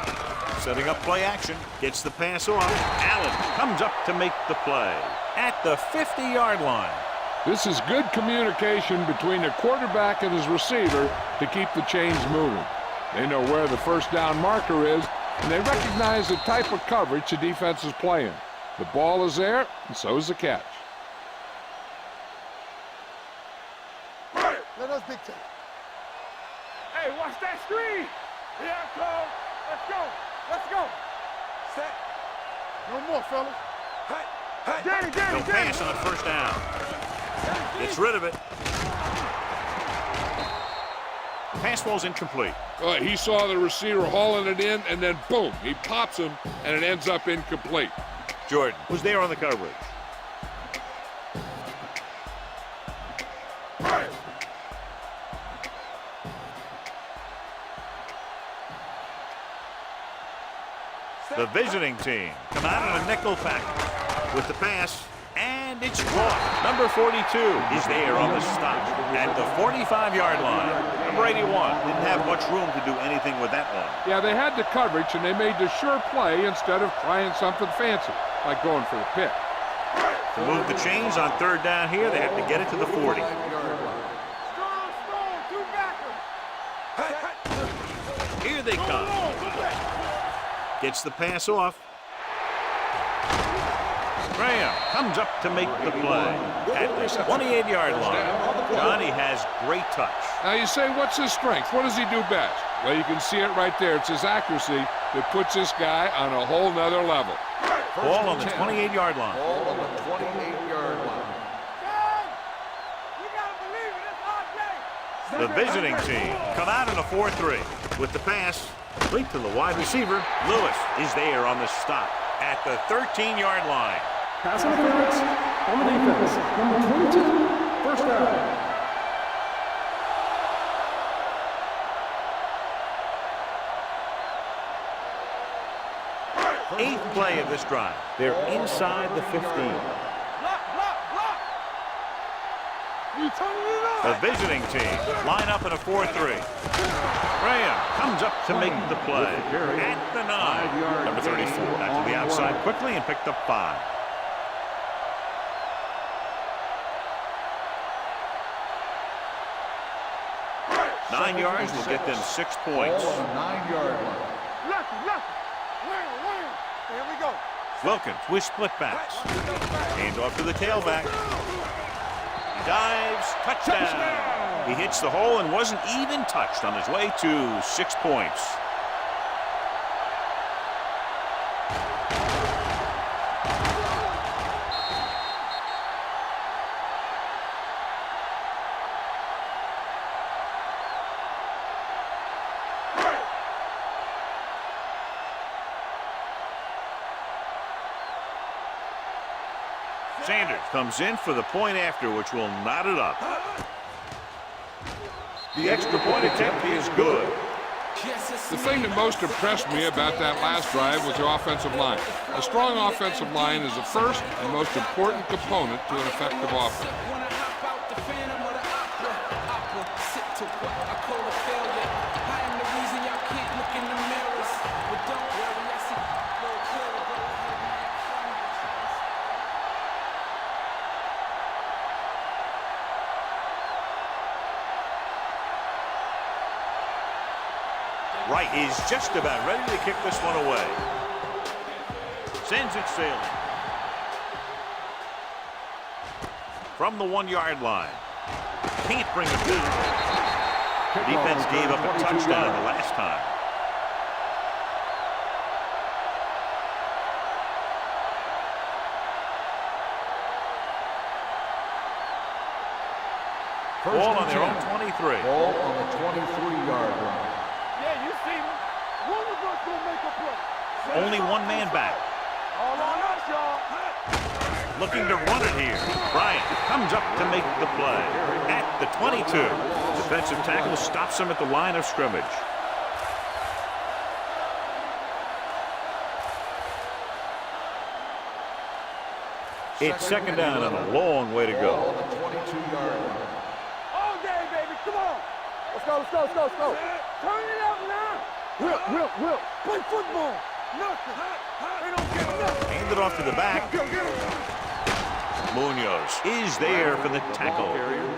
Setting up play action. Gets the pass off. Allen comes up to make the play at the 50-yard line. This is good communication between the quarterback and his receiver to keep the chains moving. They know where the first down marker is, and they recognize the type of coverage the defense is playing. The ball is there, and so is the catch. Let us dictate. Hey, watch that screen. Here I come. Let's go. Let's go. Set. No more, fellas. Hey. No pass on first down. Gets rid of it. Pass ball's incomplete. He saw the receiver hauling it in, and then boom, he pops him, and it ends up incomplete. Jordan was there on the coverage. The visiting team come out in a nickel package with the pass, and it's caught. Number 42 is there on the stop at the 45-yard line. Number 81 didn't have much room to do anything with that one. Yeah, they had the coverage, and they made the sure play instead of trying something fancy, like going for the pick. To move the chains on third down here, they have to get it to the 40. Strong, two backers. Here they come. Gets the pass off. Graham comes up to make the play at the 28-yard line. Johnny has great touch. Now you say, what's his strength? What does he do best? Well, you can see it right there. It's his accuracy that puts this guy on a whole nother level. Ball on the 28-yard line. Ball on the 28-yard line. You gotta believe it. It's our day. The visiting team come out in a 4-3 with the pass. Complete to the wide receiver. Lewis is there on the stop at the 13-yard line. Pass interference on the defense. Number 22, first down. Eighth play of this drive. They're inside the 15. Block. You turning it up. The visiting team line up in a 4-3. Graham comes up to make the play at the 9. Number 34 back to the outside quickly and picked up 5. Nine yards will get them 6 points. Ball on the 9-yard line. Lucky. Wham. Here we go. Wilkins with split backs. Hand off to the tailback. He dives. Touchdown. He hits the hole and wasn't even touched on his way to 6 points. Sanders comes in for the point after, which will knot it up. The extra point attempt is good. The thing that most impressed me about that last drive was the offensive line. A strong offensive line is the first and most important component to an effective offense. Wright is just about ready to kick this one away. Sends it sailing. From the 1-yard line. Can't bring it down. The defense gave up a touchdown the last time. Ball on their own 23. Ball on the 23-yard line. Yeah, you see me. One of us gonna make a play. Only one man back. All on us, y'all. Looking to run it here. Bryant comes up to make the play at the 22. Defensive tackle stops him at the line of scrimmage. It's second down and a long way to Ball go. on the 22-yard line. All day, baby. Come on. Let's go. Turn it up now. Will. Play football. Nothing. They don't get nothing. Hand it off to the back. Go get him. Munoz is there for the tackle.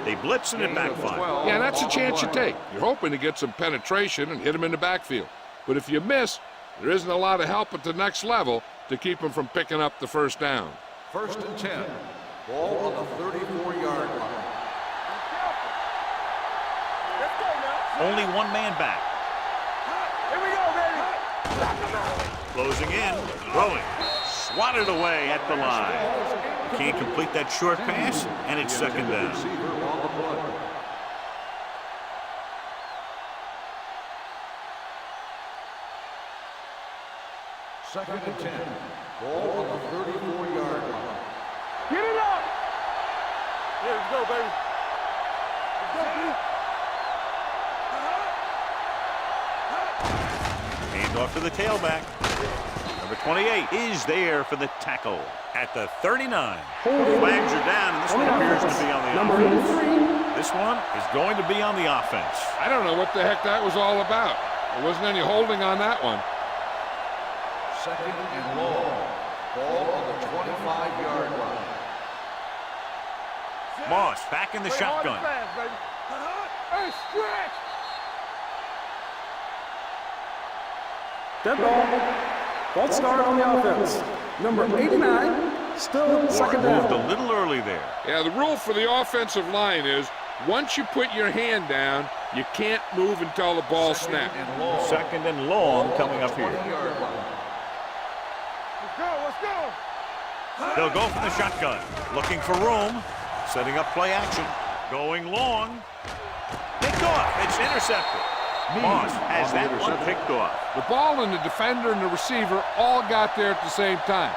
They blitz and it backfires. Yeah, that's a chance you take. You're hoping to get some penetration and hit him in the backfield. But if you miss, there isn't a lot of help at the next level to keep him from picking up the first down. First and 10. Ball on the 34-yard line. Only one man back. Here we go, baby. Closing in, throwing. Swatted away at the line. Can't complete that short pass, and it's second down. Receiver on the play. Second and 10. Ball on the 34-yard line. Get it up. Here we go, baby. Let's go, baby. Hand off to the tailback. Number 28 is there for the tackle at the 39. Flags are down, and this one appears to be on the offense. This one is going to be on the offense. I don't know what the heck that was all about. There wasn't any holding on that one. Second and long. Ball on the 25-yard line. Moss back in the shotgun. Fast, baby. Hey, stretch. Dead ball. False start on the offense. Number 89, still second Moved down. a little early there. Yeah, the rule for the offensive line is once you put your hand down, you can't move until the ball snaps. Second and long coming up here. 20-yard line. Let's go, let's go. They'll go from the shotgun. Looking for room. Setting up play action. Going long. Picked off. It's intercepted. Moss has that one picked off. The ball and the defender and the receiver all got there at the same time.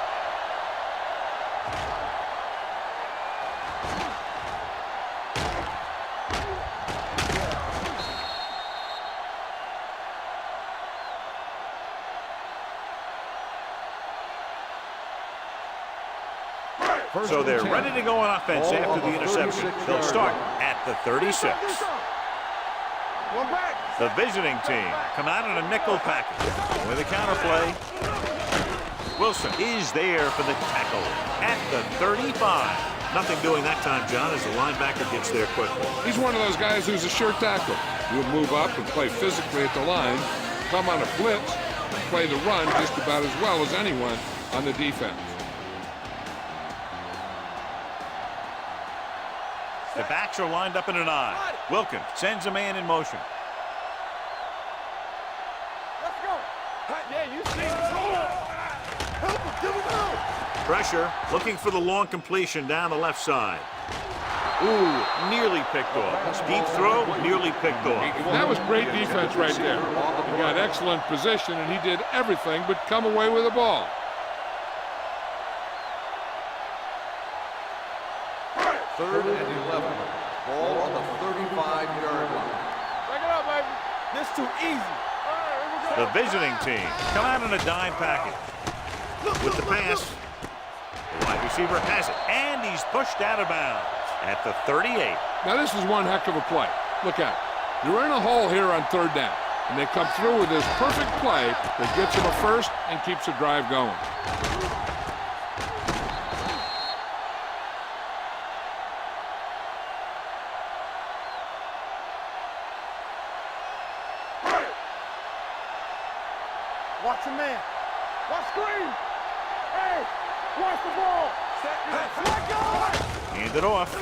So they're ready to go on offense after the interception. They'll start at the 36. One back. The visiting team come out in a nickel package with a counterplay. Wilson is there for the tackle at the 35. Nothing doing that time, John, as the linebacker gets there quickly. He's one of those guys who's a sure tackle. He'll move up and play physically at the line, come on a blitz, and play the run just about as well as anyone on the defense. The backs are lined up in an I. Wilkins sends a man in motion. Let's go. Yeah, you see it. Help him, give him out. Pressure, looking for the long completion down the left side. Ooh, nearly picked off. Deep throw, nearly picked off. That was great defense right there. He got excellent position, and he did everything but come away with the ball. Third and 11. Ball on the 35-yard line. Back it up, baby. This too easy. All right, here we go. The visiting team come out in a dime package. With the pass, the wide receiver has it, and he's pushed out of bounds at the 38. Now, this is one heck of a play. Look at it. You're in a hole here on third down, and they come through with this perfect play that gets them a first and keeps the drive going. Watch your man. Watch screen. Hey, watch the ball. Let go. Hand it off.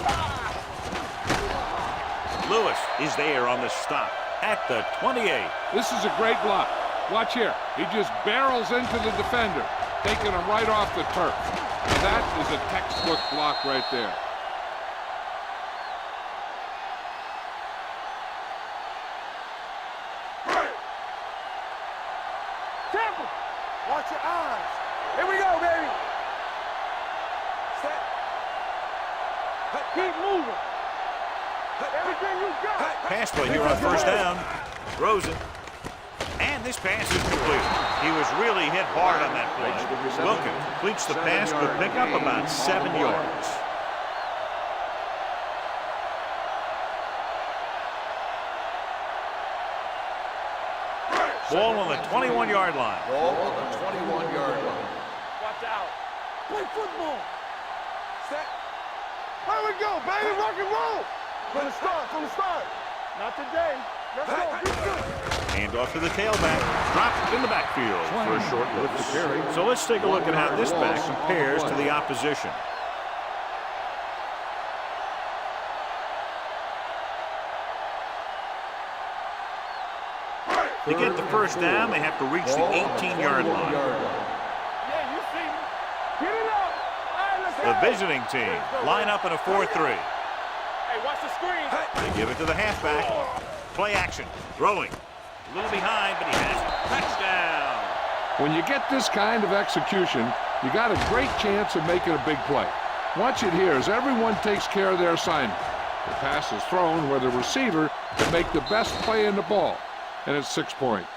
Lewis is there on the stop at the 28. This is a great block. Watch here. He just barrels into the defender, taking him right off the turf. Now that is a textbook block right there. Temple. Watch your eyes. Here we go, baby. Set. Keep moving. Everything you got. Pass play here on first down. Throws it. And this pass is complete. He was really hit hard on that play. Wilkins completes the pass, but pick up about 7 yards. Ball on the 21-yard line. Ball on the 21-yard line. Watch out. Play football. Set. Here we go, baby. Rock and roll. From the start. Not today. Let's go. Be good. Hand off to the tailback. Dropped in the backfield for a short look. So let's take a look at how this back compares to the opposition. To get the first down, they have to reach the 18-yard line. Yeah, you see me. Get it up. All right, let's The go. visiting team line up in a 4-3. Hey, watch the screen. They give it to the halfback. Play action. Throwing. A little behind, but he has it. Touchdown. When you get this kind of execution, you got a great chance of making a big play. Watch it here as everyone takes care of their assignment. The pass is thrown where the receiver can make the best play in the ball, and it's 6 points.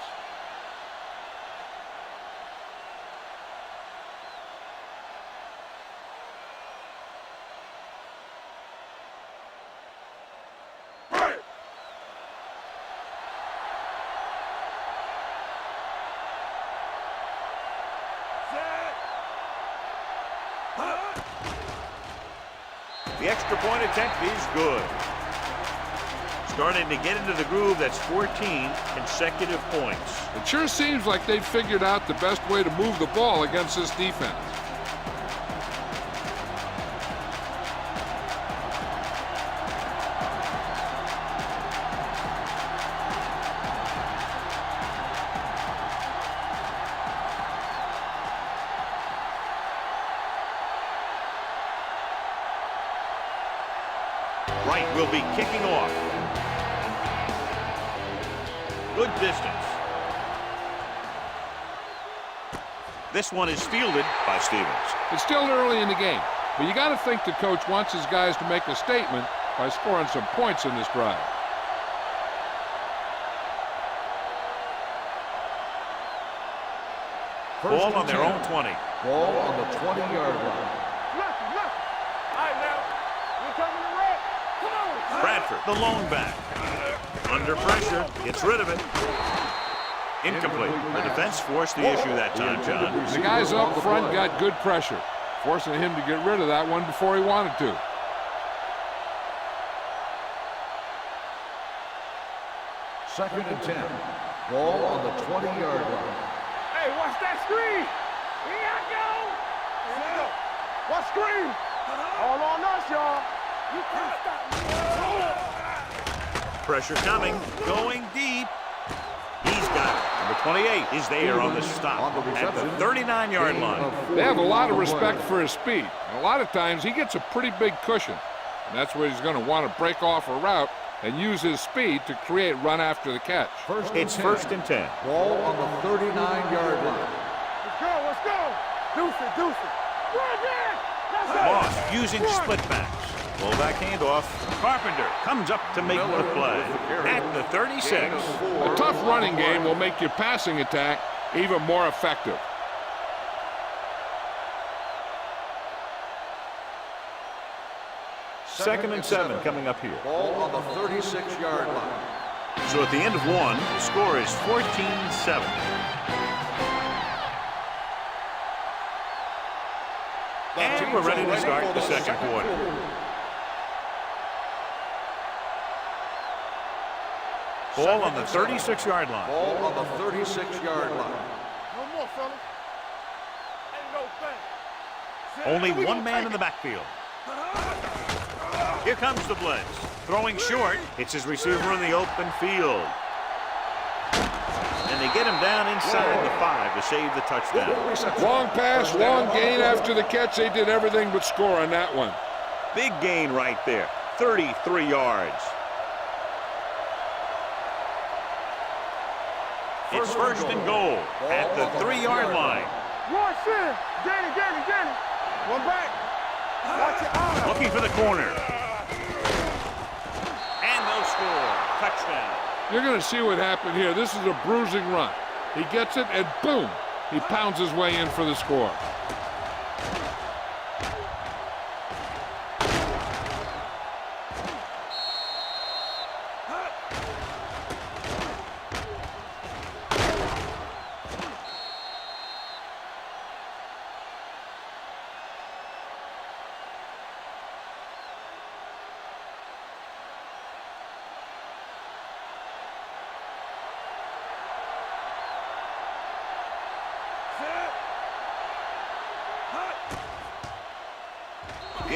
The extra point attempt is good. Starting to get into the groove. That's 14 consecutive points. It sure seems like they've figured out the best way to move the ball against this defense. Wright will be kicking off. Good distance. This one is fielded by Stevens. It's still early in the game, but you got to think the coach wants his guys to make a statement by scoring some points in this drive. Ball on their own 20. Ball on the 20-yard line. Lucky. All right, now. We're coming to red. Come on. Bradford, the lone back. Under pressure, gets rid of it. Incomplete. The defense forced the issue that time, John. The guys up front got good pressure, forcing him to get rid of that one before he wanted to. Second and 10. Ball on the 20-yard line. Hey, watch that screen. Here I go. Here we go. Watch screen. All on us, y'all. You can't stop me. Pressure coming, going deep. He's got it. Number 28 is there on the stop at the 39-yard line. They have a lot of respect for his speed. And a lot of times he gets a pretty big cushion. And that's where he's going to want to break off a route and use his speed to create run after the catch. It's first and 10. Ball on the 39-yard line. Let's go. Deuce it. Run there. Let's go. Moss using split backs. Fullback handoff. Carpenter comes up to make the play at the 36. A tough running game will make your passing attack even more effective. Second and 7 coming up here. Ball on the 36-yard line. So at the end of one, the score is 14-7. And we're ready to start the second quarter. Ball on the 36-yard line. Ball on the 36-yard line. No more, fellas. Ain't no thing. Only one man in the backfield. Here comes the blitz. Throwing short. It's his receiver in the open field. And they get him down inside the 5 to save the touchdown. Long pass, long gain after the catch. They did everything but score on that one. Big gain right there. 33 yards. It's first and goal at the 3-yard line. Watch it. Get it. One back. Watch your eyes. Looking for the corner. And they'll score. Touchdown. You're going to see what happened here. This is a bruising run. He gets it, and boom, he pounds his way in for the score.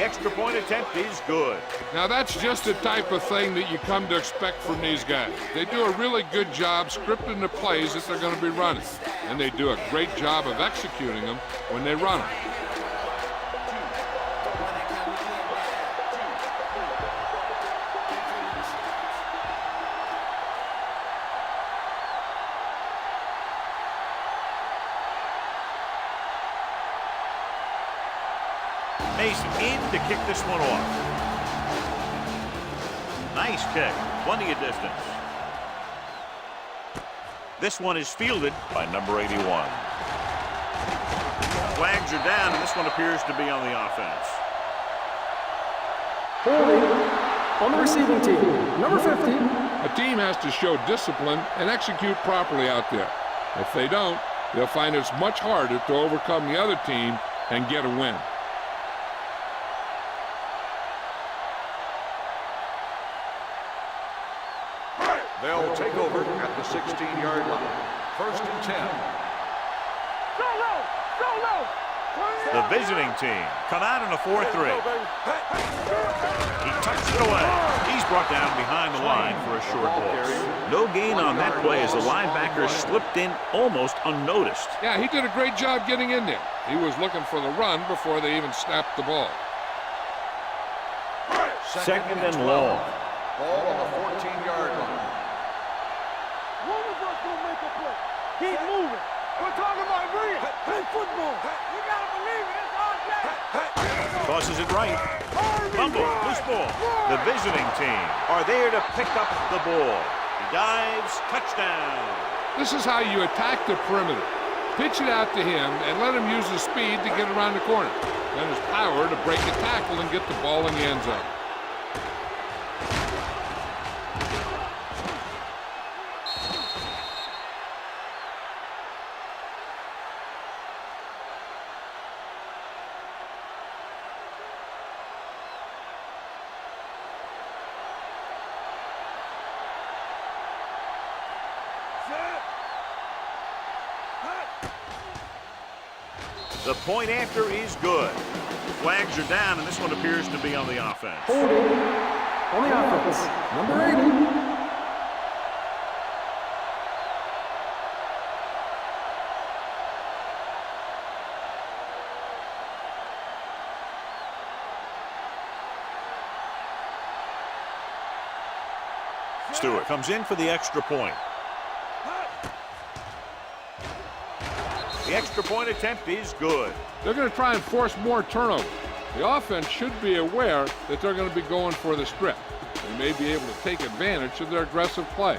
The extra point attempt is good. Now that's just the type of thing that you come to expect from these guys. They do a really good job scripting the plays that they're going to be running, and they do a great job of executing them when they run them. Mason in to kick this one off. Nice kick. Plenty of distance. This one is fielded by number 81. Flags are down, and this one appears to be on the offense. Holding on the receiving team. Number 50. A team has to show discipline and execute properly out there. If they don't, they'll find it's much harder to overcome the other team and get a win. They'll take over at the 16-yard line. 1st and 10. Go low! Go low! The visiting team come out in a 4-3. He touched it away. He's brought down behind the line for a short loss. No gain on that play as the linebacker slipped in almost unnoticed. Yeah, he did a great job getting in there. He was looking for the run before they even snapped the ball. Second and long. Ball on the 14-yard line. One of us gonna make a play. Keep moving. We're talking about real. Play football. You gotta believe it. It's our game. Tosses it right. Fumble. Loose ball. The visiting team are there to pick up the ball. He dives. Touchdown. This is how you attack the perimeter. Pitch it out to him and let him use his speed to get around the corner. Then his power to break a tackle and get the ball in the end zone. The point after is good. Flags are down, and this one appears to be on the offense. Holding on the offense. Number 80. Stewart comes in for the extra point. The extra point attempt is good. They're going to try and force more turnovers. The offense should be aware that they're going to be going for the strip. They may be able to take advantage of their aggressive play.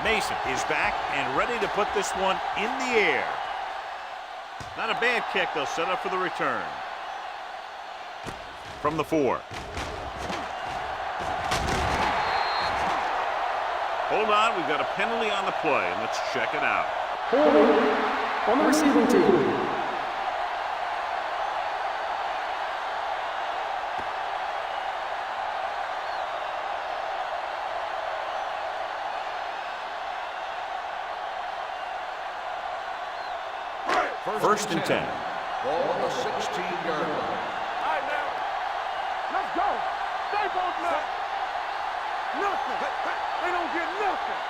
Mason is back and ready to put this one in the air. Not a bad kick. They'll set up for the return. From the 4. Hold on, we've got a penalty on the play, and let's check it out. Holding on the receiving team. First and 10. Ball on the 16-yard line. All right, now. Let's go. Stay both now. Nothing. They don't get nothing.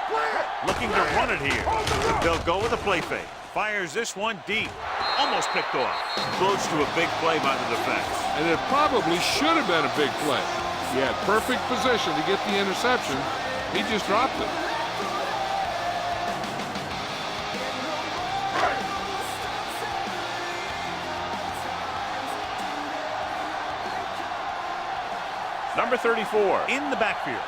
Play it. Looking to run it here. They'll go with a play fake. Fires this one deep. Almost picked off. Close to a big play by the defense. And it probably should have been a big play. He had perfect position to get the interception. He just dropped it. Number 34 in the backfield.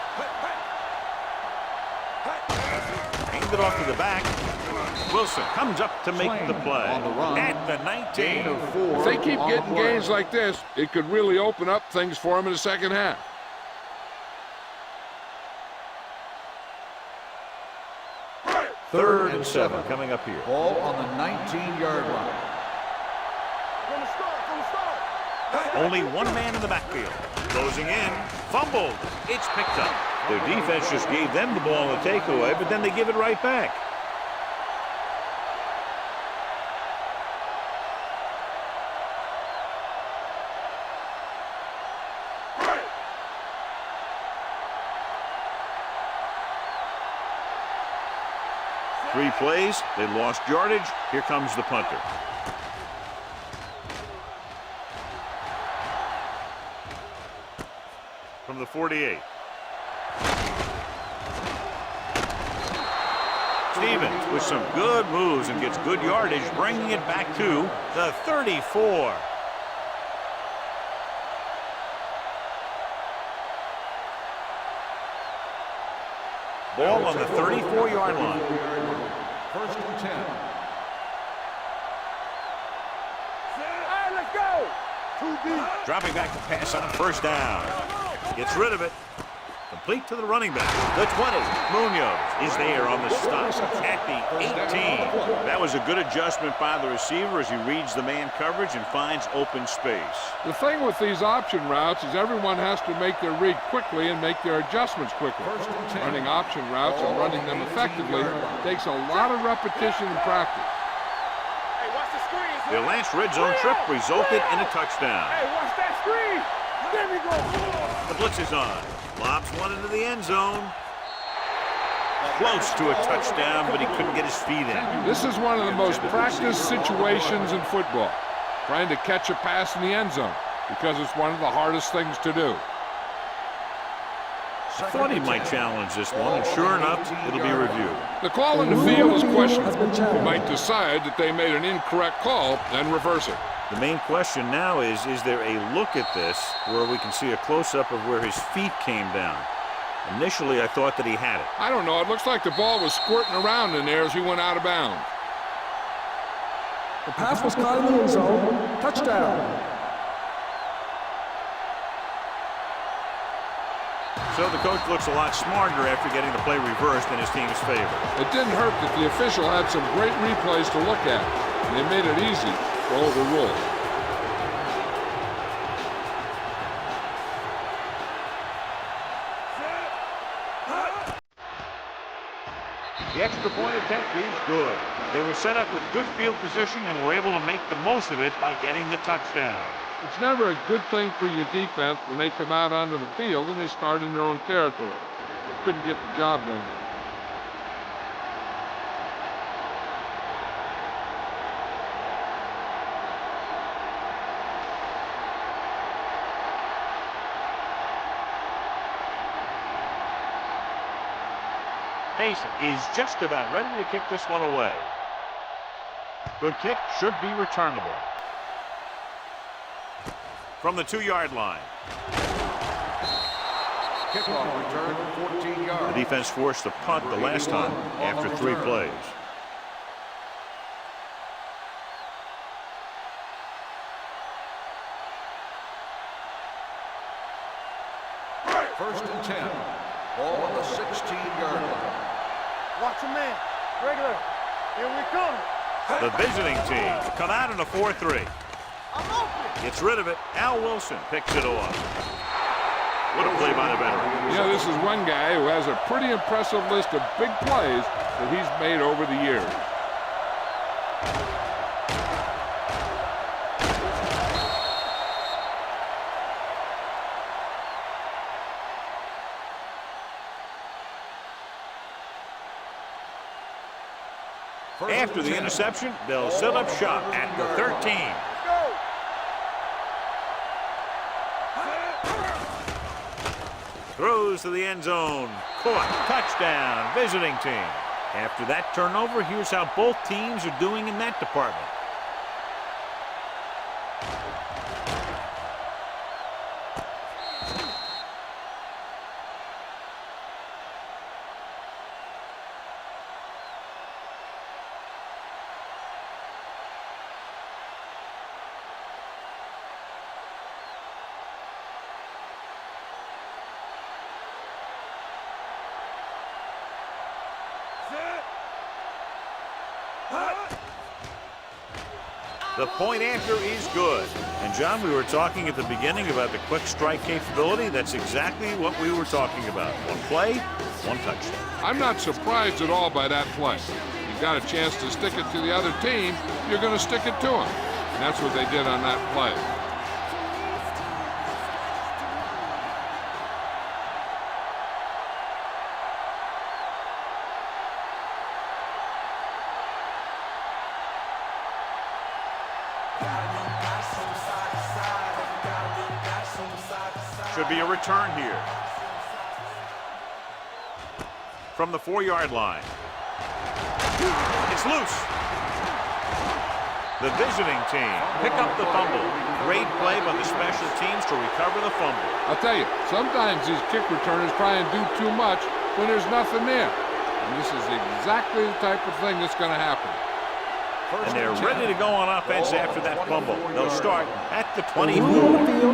Aimed it off to the back. Wilson comes up to make the play on the run. At the 19. If they keep getting gains like this, it could really open up things for them in the second half. Third and 7 coming up here. Ball on the 19-yard line. From the start. Only one man in the backfield. Closing in. Fumbled. It's picked up. Their defense just gave them the ball on the takeaway, but then they give it right back. Three plays, they lost yardage. Here comes the punter. From the 48. Stevens with some good moves and gets good yardage, bringing it back to the 34. Ball on the 34-yard line. First and 10. Hey, let's go. Too deep. Dropping back to pass on first down. Gets rid of it. Complete to the running back. The 20. Munoz is there on the stop at the 18. That was a good adjustment by the receiver as he reads the man coverage and finds open space. The thing with these option routes is everyone has to make their read quickly and make their adjustments quickly. Running option routes and running them effectively takes a lot of repetition and practice. Hey, watch the screen. Their last red zone trip resulted in a touchdown. Hey, watch that screen. There we go. The blitz is on. Lobs one into the end zone. Close to a touchdown, but he couldn't get his feet in. This is one of the most practiced situations in football, trying to catch a pass in the end zone, because it's one of the hardest things to do. I thought he might challenge this one, and sure enough, it'll be reviewed. The call in the field is questionable. You might decide that they made an incorrect call and reverse it. The main question now is there a look at this where we can see a close-up of where his feet came down? Initially, I thought that he had it. I don't know. It looks like the ball was squirting around in there as he went out of bounds. The pass was caught in the end zone. Touchdown. So the coach looks a lot smarter after getting the play reversed in his team's favor. It didn't hurt that the official had some great replays to look at, and they made it easy to overrule. The extra point attempt is good. They were set up with good field position and were able to make the most of it by getting the touchdown. It's never a good thing for your defense when they come out onto the field and they start in their own territory. They couldn't get the job done. Mason is just about ready to kick this one away. Good kick, should be returnable. From the 2-yard line. Kickoff return, 14 yards. The defense forced the punt the last time after 3 plays. First and 10. Ball on the 16-yard line. Watch a man. Regular. Here we come. The visiting team come out in a 4-3. I'm open. Gets rid of it. Al Wilson picks it off. What a play by the veteran. You know, this is one guy who has a pretty impressive list of big plays that he's made over the years. After the interception, they'll set up shop at the 13. Throws to the end zone. Caught. Touchdown. Visiting team. After that turnover, here's how both teams are doing in that department. The point after is good. And John, we were talking at the beginning about the quick strike capability. That's exactly what we were talking about. One play, one touchdown. I'm not surprised at all by that play. You got a chance to stick it to the other team, you're going to stick it to them. And that's what they did on that play. Should be a return here. From the 4-yard line. It's loose. The visiting team pick up the fumble. Great play by the special teams to recover the fumble. I'll tell you, sometimes these kick returners try and do too much when there's nothing there. And this is exactly the type of thing that's going to happen. And they're ready to go on offense after that fumble. They'll start at the 24.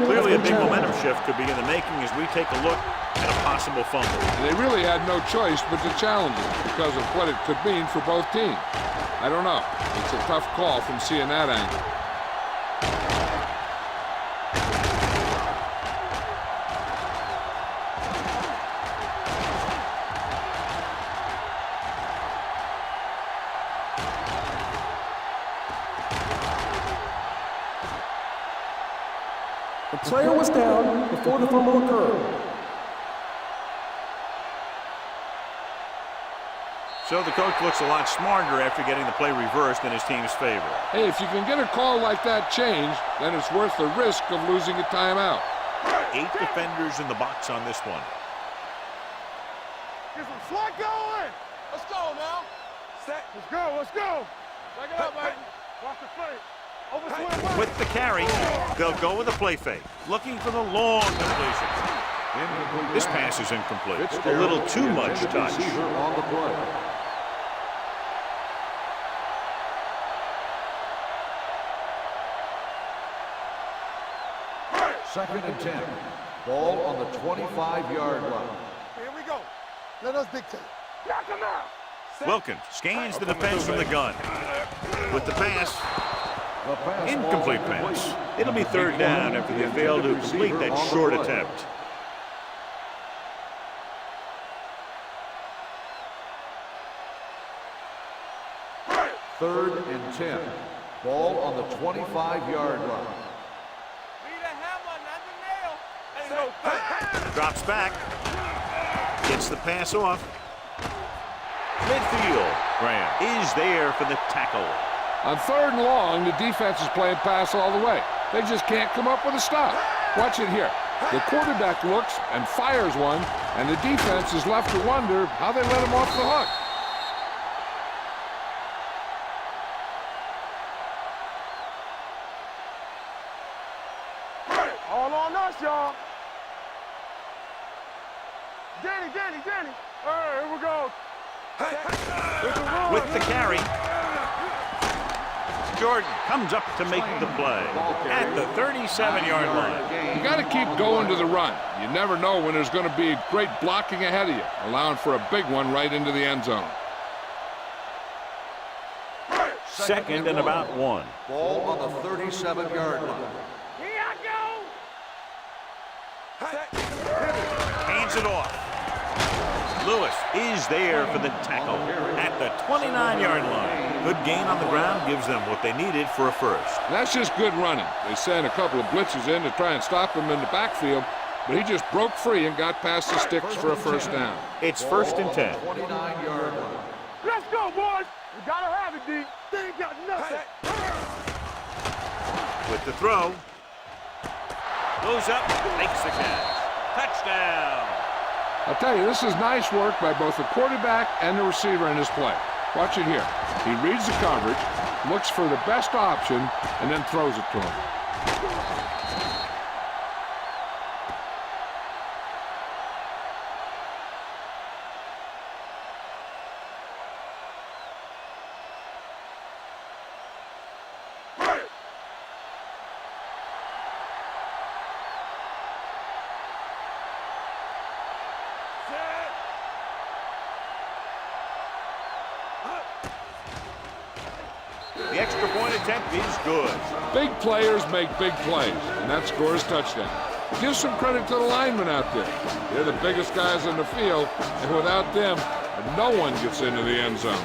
Clearly a big momentum shift could be in the making as we take a look at a possible fumble. They really had no choice but to challenge it because of what it could mean for both teams. I don't know. It's a tough call from seeing that angle. The player was down before the fumble occurred. So the coach looks a lot smarter after getting the play reversed in his team's favor. Hey, if you can get a call like that changed, then it's worth the risk of losing a timeout. 8 defenders in the box on this one. Get some slot going. Let's go now. Set. Let's go. Let's go. Back it up, baby. Watch the fake. Over swing. With the carry, they'll go with a play fake, looking for the long completion. This pass is incomplete. A little too much touch. On the play. Second and 10. Ball on the 25-yard line. Here we go. Let us dictate. Knock him out. Wilkins scans the defense from the gun. With the pass, incomplete pass. It'll be third down after they fail to complete that short attempt. Third and 10. Ball on the 25-yard line. Drops back. Gets the pass off. Midfield. Graham is there for the tackle. On 3rd and long, the defense is playing pass all the way. They just can't come up with a stop. Watch it here. The quarterback looks and fires one, and the defense is left to wonder how they let him off the hook. All on us, y'all. Danny. Hey, here we go. With the carry. Jordan comes up to make the play at the 37-yard line. You got to keep going to the run. You never know when there's going to be great blocking ahead of you, allowing for a big one right into the end zone. Second and about 1. Ball on the 37-yard line. Here I go. Hands it off. Lewis is there for the tackle at the 29-yard line. Good gain on the ground gives them what they needed for a first. That's just good running. They sent a couple of blitzes in to try and stop him in the backfield, but he just broke free and got past the sticks for a first down. It's 1st and 10. 29-yard line. Let's go, boys. We gotta have it, D. They ain't got nothing. With the throw. Goes up, makes the catch. Touchdown. I'll tell you, this is nice work by both the quarterback and the receiver in this play. Watch it here. He reads the coverage, looks for the best option, and then throws it to him. The extra point attempt is good. Big players make big plays, and that scores touchdown. Give some credit to the linemen out there. They're the biggest guys in the field, and without them, no one gets into the end zone.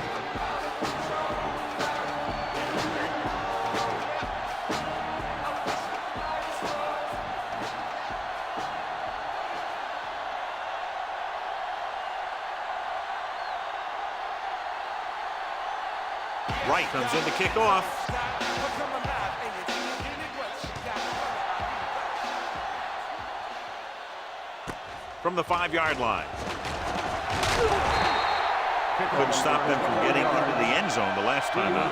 Wright comes in to kick off. From the 5-yard line. Couldn't stop them from getting into the end zone the last time out.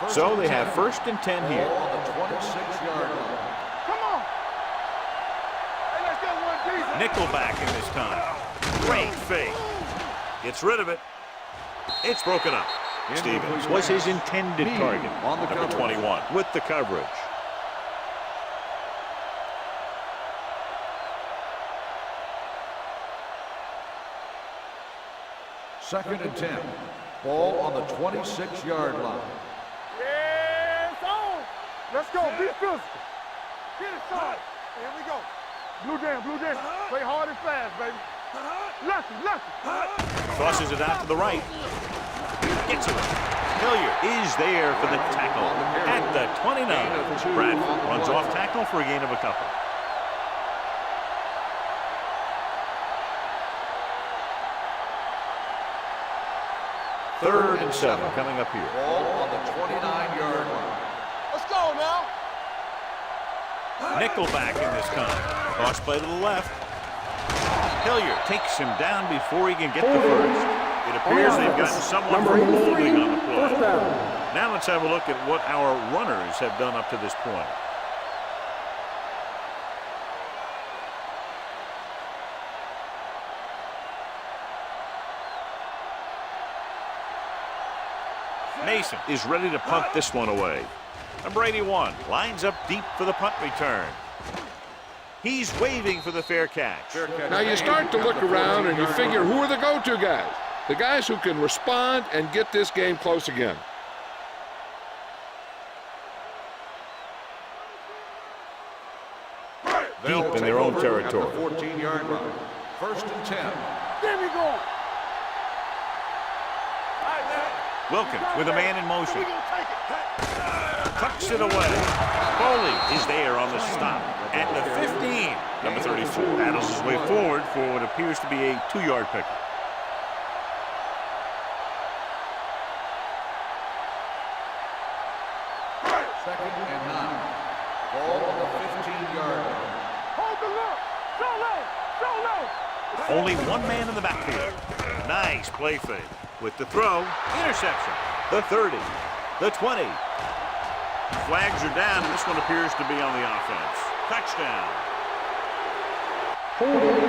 So they have 1st and 10 here. On the 26-yard line. Come on. Hey, let's get one decent. Nickelback in this time. Great fake. Gets rid of it. It's broken up. Stevens was his intended target. On the number 21 with the coverage. Second and 10. Ball on the 26-yard line. Yeah, it's on. Let's go. Be physical. Get it started. Here we go. Blue jam, blue jam. Play hard and fast, baby. Lucky, lucky. Tosses it out to the right. Gets it. Hilliard is there for the tackle at the 29. Bradford runs off tackle for a gain of a couple. Third and 7 coming up here. Ball on the 29-yard line. Let's go now. Nickelback in this time. Toss play to the left. Hilliard takes him down before he can get the first. It appears they've gotten someone for holding on the play. Now let's have a look at what our runners have done up to this point. Mason is ready to punt this one away. Number 81 lines up deep for the punt return. He's waving for the fair catch. Now you start to look around and you figure, who are the go-to guys? The guys who can respond and get this game close again. Deep in their own territory. 14-yard line. 1st and 10. There we go. Wilkins with a man in motion. We gonna take it. Tucks it away. Foley is there on the stop at the 15. Number 34 battles his way forward for what appears to be a 2-yard pickup. Second and 9. Ball on the 15-yard line. Hold the look. So low. So low. Only one man in the backfield. Nice play fake. With the throw, interception. The 30, the 20. Flags are down, and this one appears to be on the offense. Touchdown. Holding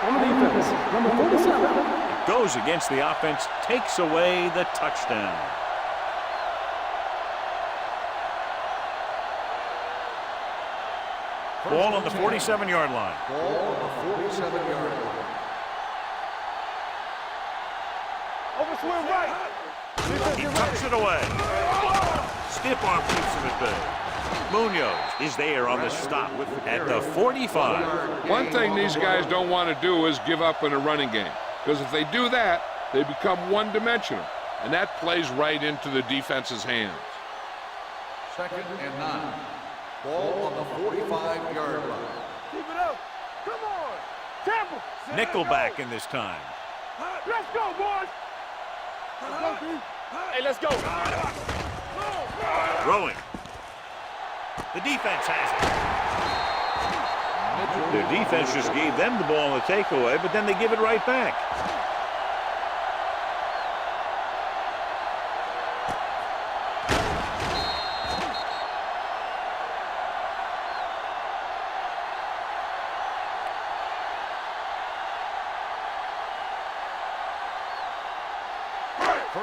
on the defense. Number 47. Goes against the offense, takes away the touchdown. Ball on the 47-yard line. Ball on the 47-yard line. Over swing right. He tucks it away. Stiff arm keeps him at bay. Munoz is there on the stop at the 45. One thing these guys don't want to do is give up in a running game. Because if they do that, they become one-dimensional. And that plays right into the defense's hands. Second and 9. Ball on the 45-yard line. Keep it up. Come on. Temple. Nickelback in this time. Let's go, boys. Let's go, D. Hey, let's go. Throwing. The defense has it. Their defense just gave them the ball on the takeaway, but then they give it right back.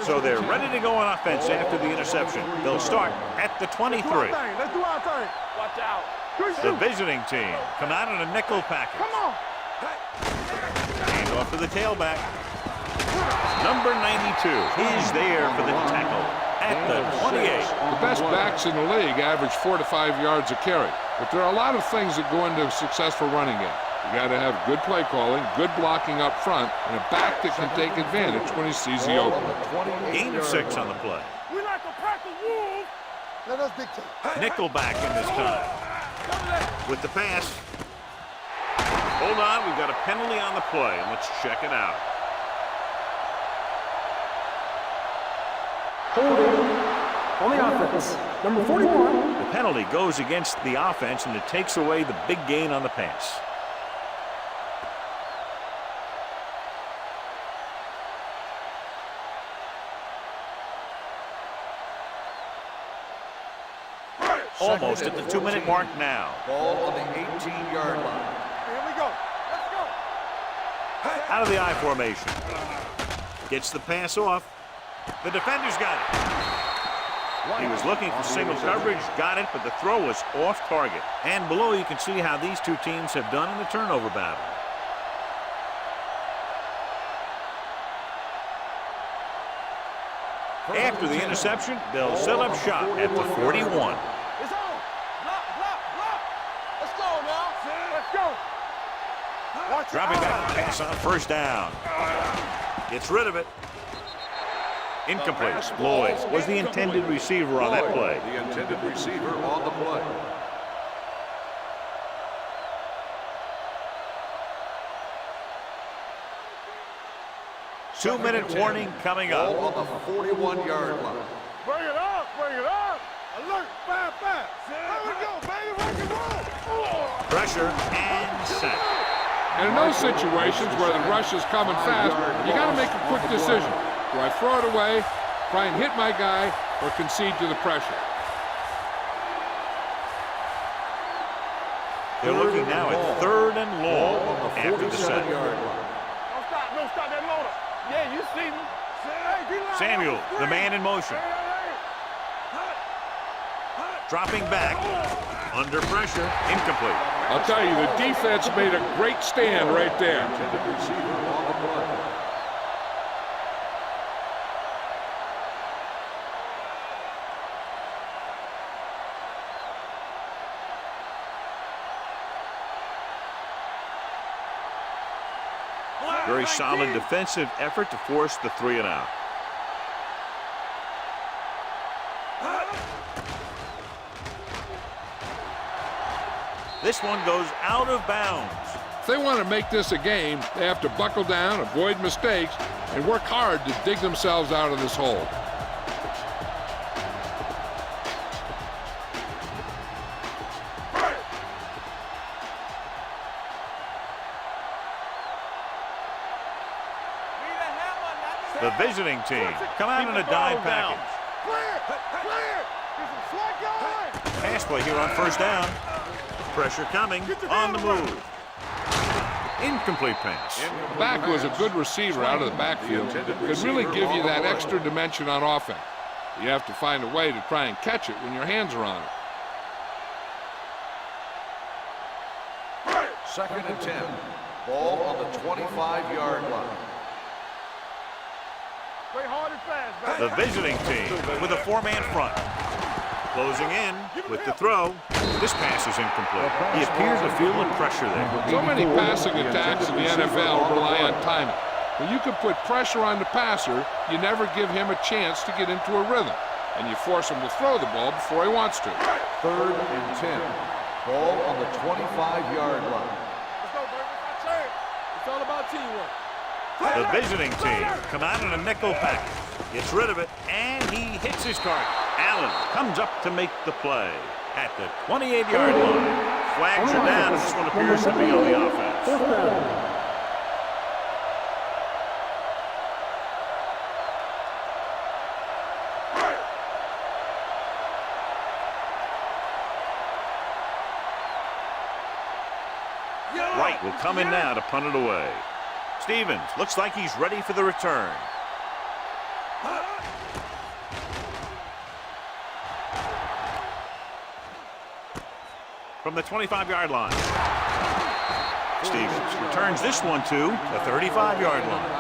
So they're ready to go on offense after the interception. They'll start at the 23. Let's do our thing. Watch out. The visiting team come out in a nickel package. Come on. Hand off to the tailback. Number 92 is there for the tackle at the 28. The best backs in the league average 4 to 5 yards a carry. But there are a lot of things that go into a successful running game. You got to have good play calling, good blocking up front, and a back that can take advantage when he sees the opening. Gain of 6 on the play. We like a pack of wolves. Let us dictate. Nickel back in this time. With the pass. Hold on, we've got a penalty on the play, and let's check it out. Holding on the offense. Number 41. The penalty goes against the offense, and it takes away the big gain on the pass. Almost at the 2-minute mark now. Ball on the 18-yard line. Here we go. Let's go. Out of the I formation. Gets the pass off. The defender's got it. He was looking for single coverage, got it, but the throw was off target. And below you can see how these two teams have done in the turnover battle. After the interception, they'll set up shop at the 41. It's on. Block, block, block. Let's go now. Let's go. Watch Dropping back to pass on first down. Gets rid of it. Incomplete. Lloyd was the intended receiver on that play. The intended receiver on the play. Two-minute warning coming Ball up. on the 41-yard line. Bring it up, bring it up. Alert, 5-5. Here we go, baby, rock and roll. Pressure and set. And in those situations where the rush is coming fast, you got to make a quick decision. Do I throw it away, try and hit my guy, or concede to the pressure? They're looking now at 3rd and long after the set. Don't stop that motor. Yeah, you see me. Hey, Samuel, the man in motion. Dropping back. Under pressure. Incomplete. I'll tell you, the defense made a great stand right there. Intended receiver on the play. Very solid defensive effort to force the 3 and out. This one goes out of bounds. If they want to make this a game, they have to buckle down, avoid mistakes, and work hard to dig themselves out of this hole. The visiting team come out in a dime package. Pass play here on first down. Pressure coming on the move. Incomplete pass. Back was a good receiver out of the backfield. Could really give you that extra dimension on offense. You have to find a way to try and catch it when your hands are on it. 2nd and 10. Ball on the 25-yard line. Play hard and fast, The visiting team with a 4-man front. Closing in with the throw. This pass is incomplete. He appears to feel the pressure there. So many passing attacks in the NFL rely on timing. When you can put pressure on the passer, you never give him a chance to get into a rhythm, and you force him to throw the ball before he wants to. 3rd and 10. Ball on the 25-yard line. Let's go, baby. It's our turn. It's all about teamwork. The visiting team come out in a nickel package. Gets rid of it, and he hits his target. Allen comes up to make the play at the 28-yard line. Flags are down. This one appears to be on the offense. 4th down. Wright will come in now to punt it away. Stevens looks like he's ready for the return. from the 25-yard line. Stevens returns this one to the 35-yard line.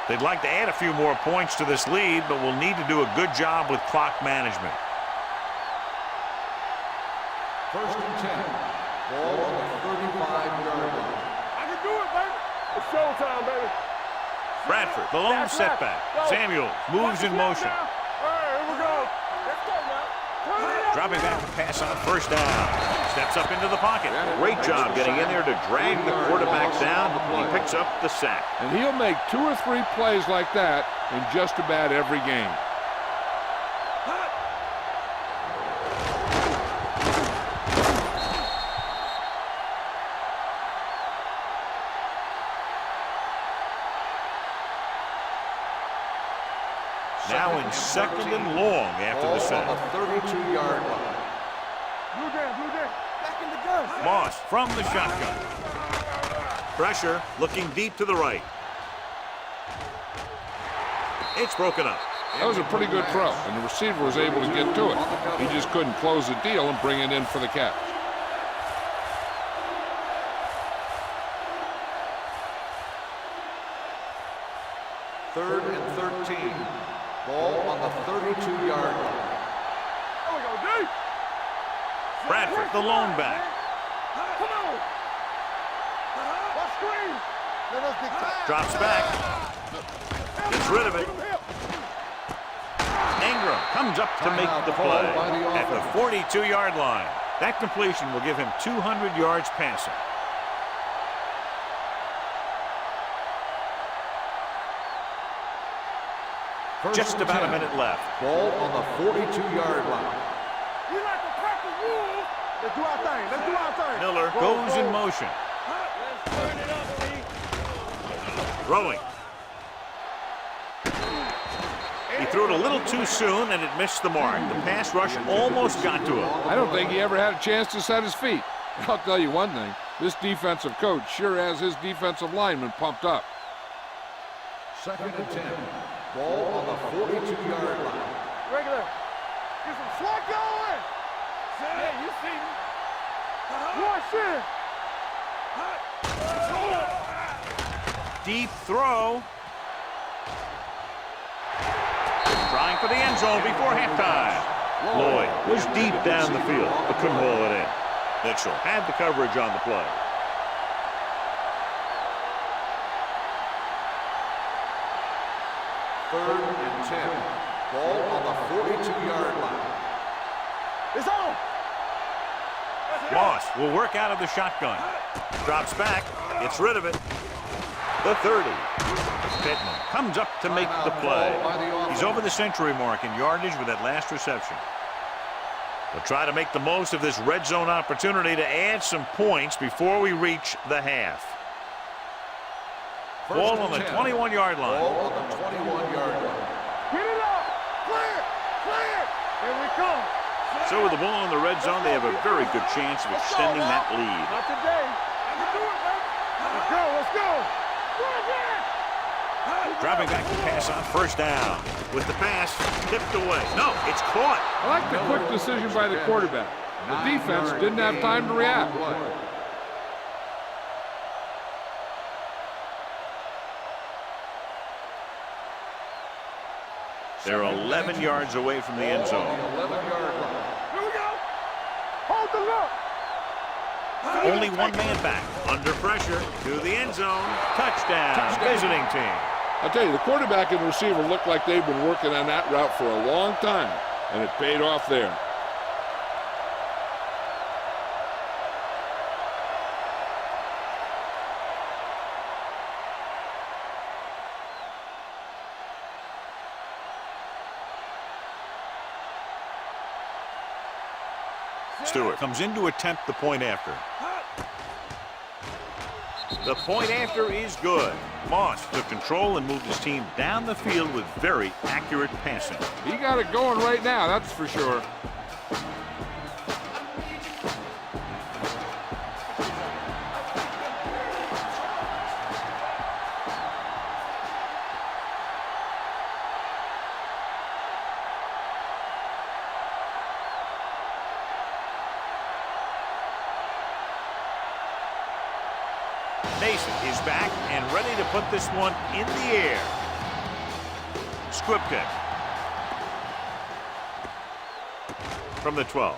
They'd like to add a few more points to this lead, but will need to do a good job with clock management. First and 10. Ball on the 35-yard line. I can do it, baby. It's showtime, baby. Bradford, the lone setback. Samuel moves in motion. All right, here we go. Let's go now. Turn it up. Dropping back to pass on first down. Steps up into the pocket. Great job getting in there to drag the quarterback down. He picks up the sack. And he'll make 2 or 3 plays like that in just about every game. Now in second and long after the sack. On the 32-yard line. Blue game. Back in the gun. Moss from the shotgun. Pressure, looking deep to the right. It's broken up. That was a pretty good throw, and the receiver was able to get to it. He just couldn't close the deal and bring it in for the catch. Third and 13. Ball on the 32-yard line. There we go, D. Bradford, the lone back. Come on. Let's screen. Let us get tired. Drops back. Gets rid of it. Ingram comes up to make the play at the 42-yard line. That completion will give him 200 yards passing. Just about a minute left. Ball on the 42-yard line. You like to crack the rules. Let's do our thing. Let's do our thing. Miller goes in motion. Let's turn it up, D. Throwing. He threw it a little too soon, and it missed the mark. The pass rush almost got to him. I don't think he ever had a chance to set his feet. I'll tell you one thing. This defensive coach sure has his defensive linemen pumped up. Second and 10. Ball on the 42-yard line. Regular. Get some slack going. Yeah, you see me. One shit. Deep throw. Trying for the end zone before halftime. Lloyd was deep down the field, but couldn't haul it in. Mitchell had the coverage on the play. Third and 10. Ball on the 42-yard line. It's on. Moss will work out of the shotgun. Drops back. Gets rid of it. The 30. Pittman comes up to make the play. He's over the century mark in yardage with that last reception. We'll try to make the most of this red zone opportunity to add some points before we reach the half. Ball on the 21-yard line. Ball on the 21-yard line. Get it up. Clear. Clear. Here we come. So with the ball in the red zone, they have a very good chance of extending that lead. Not today. I can do it, baby. Let's go. Let's go. Go again. Dropping back to pass on first down. With the pass tipped away. No, it's caught. I like the quick decision by the quarterback. The defense didn't have time to react. They're 11 yards away from the end zone. 11-yard line. Here we go. Hold the look. Only one man back. Under pressure to the end zone. Touchdown. Visiting team. I'll tell you, the quarterback and the receiver look like they've been working on that route for a long time, and it paid off there. Stewart comes in to attempt the point after. The point after is good. Moss took control and moved his team down the field with very accurate passing. He got it going right now, that's for sure. Mason is back and ready to put this one in the air. Squib kick. From the 12.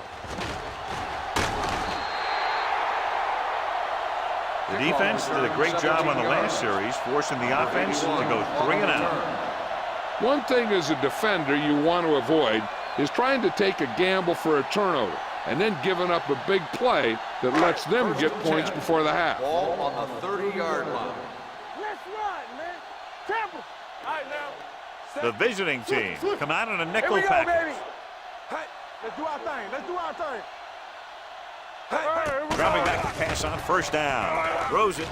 The defense did a great job on the last series, forcing the offense to go 3 and out. One thing as a defender you want to avoid is trying to take a gamble for a turnover and then giving up a big play that lets them get points before the half. Ball on the 30-yard line. Let's run, man. Temple. All right, now. The visiting team come out in a Here nickel we go, package. baby. Hey, let's do our thing. Let's do our thing. Dropping back to pass on first down. Throws it.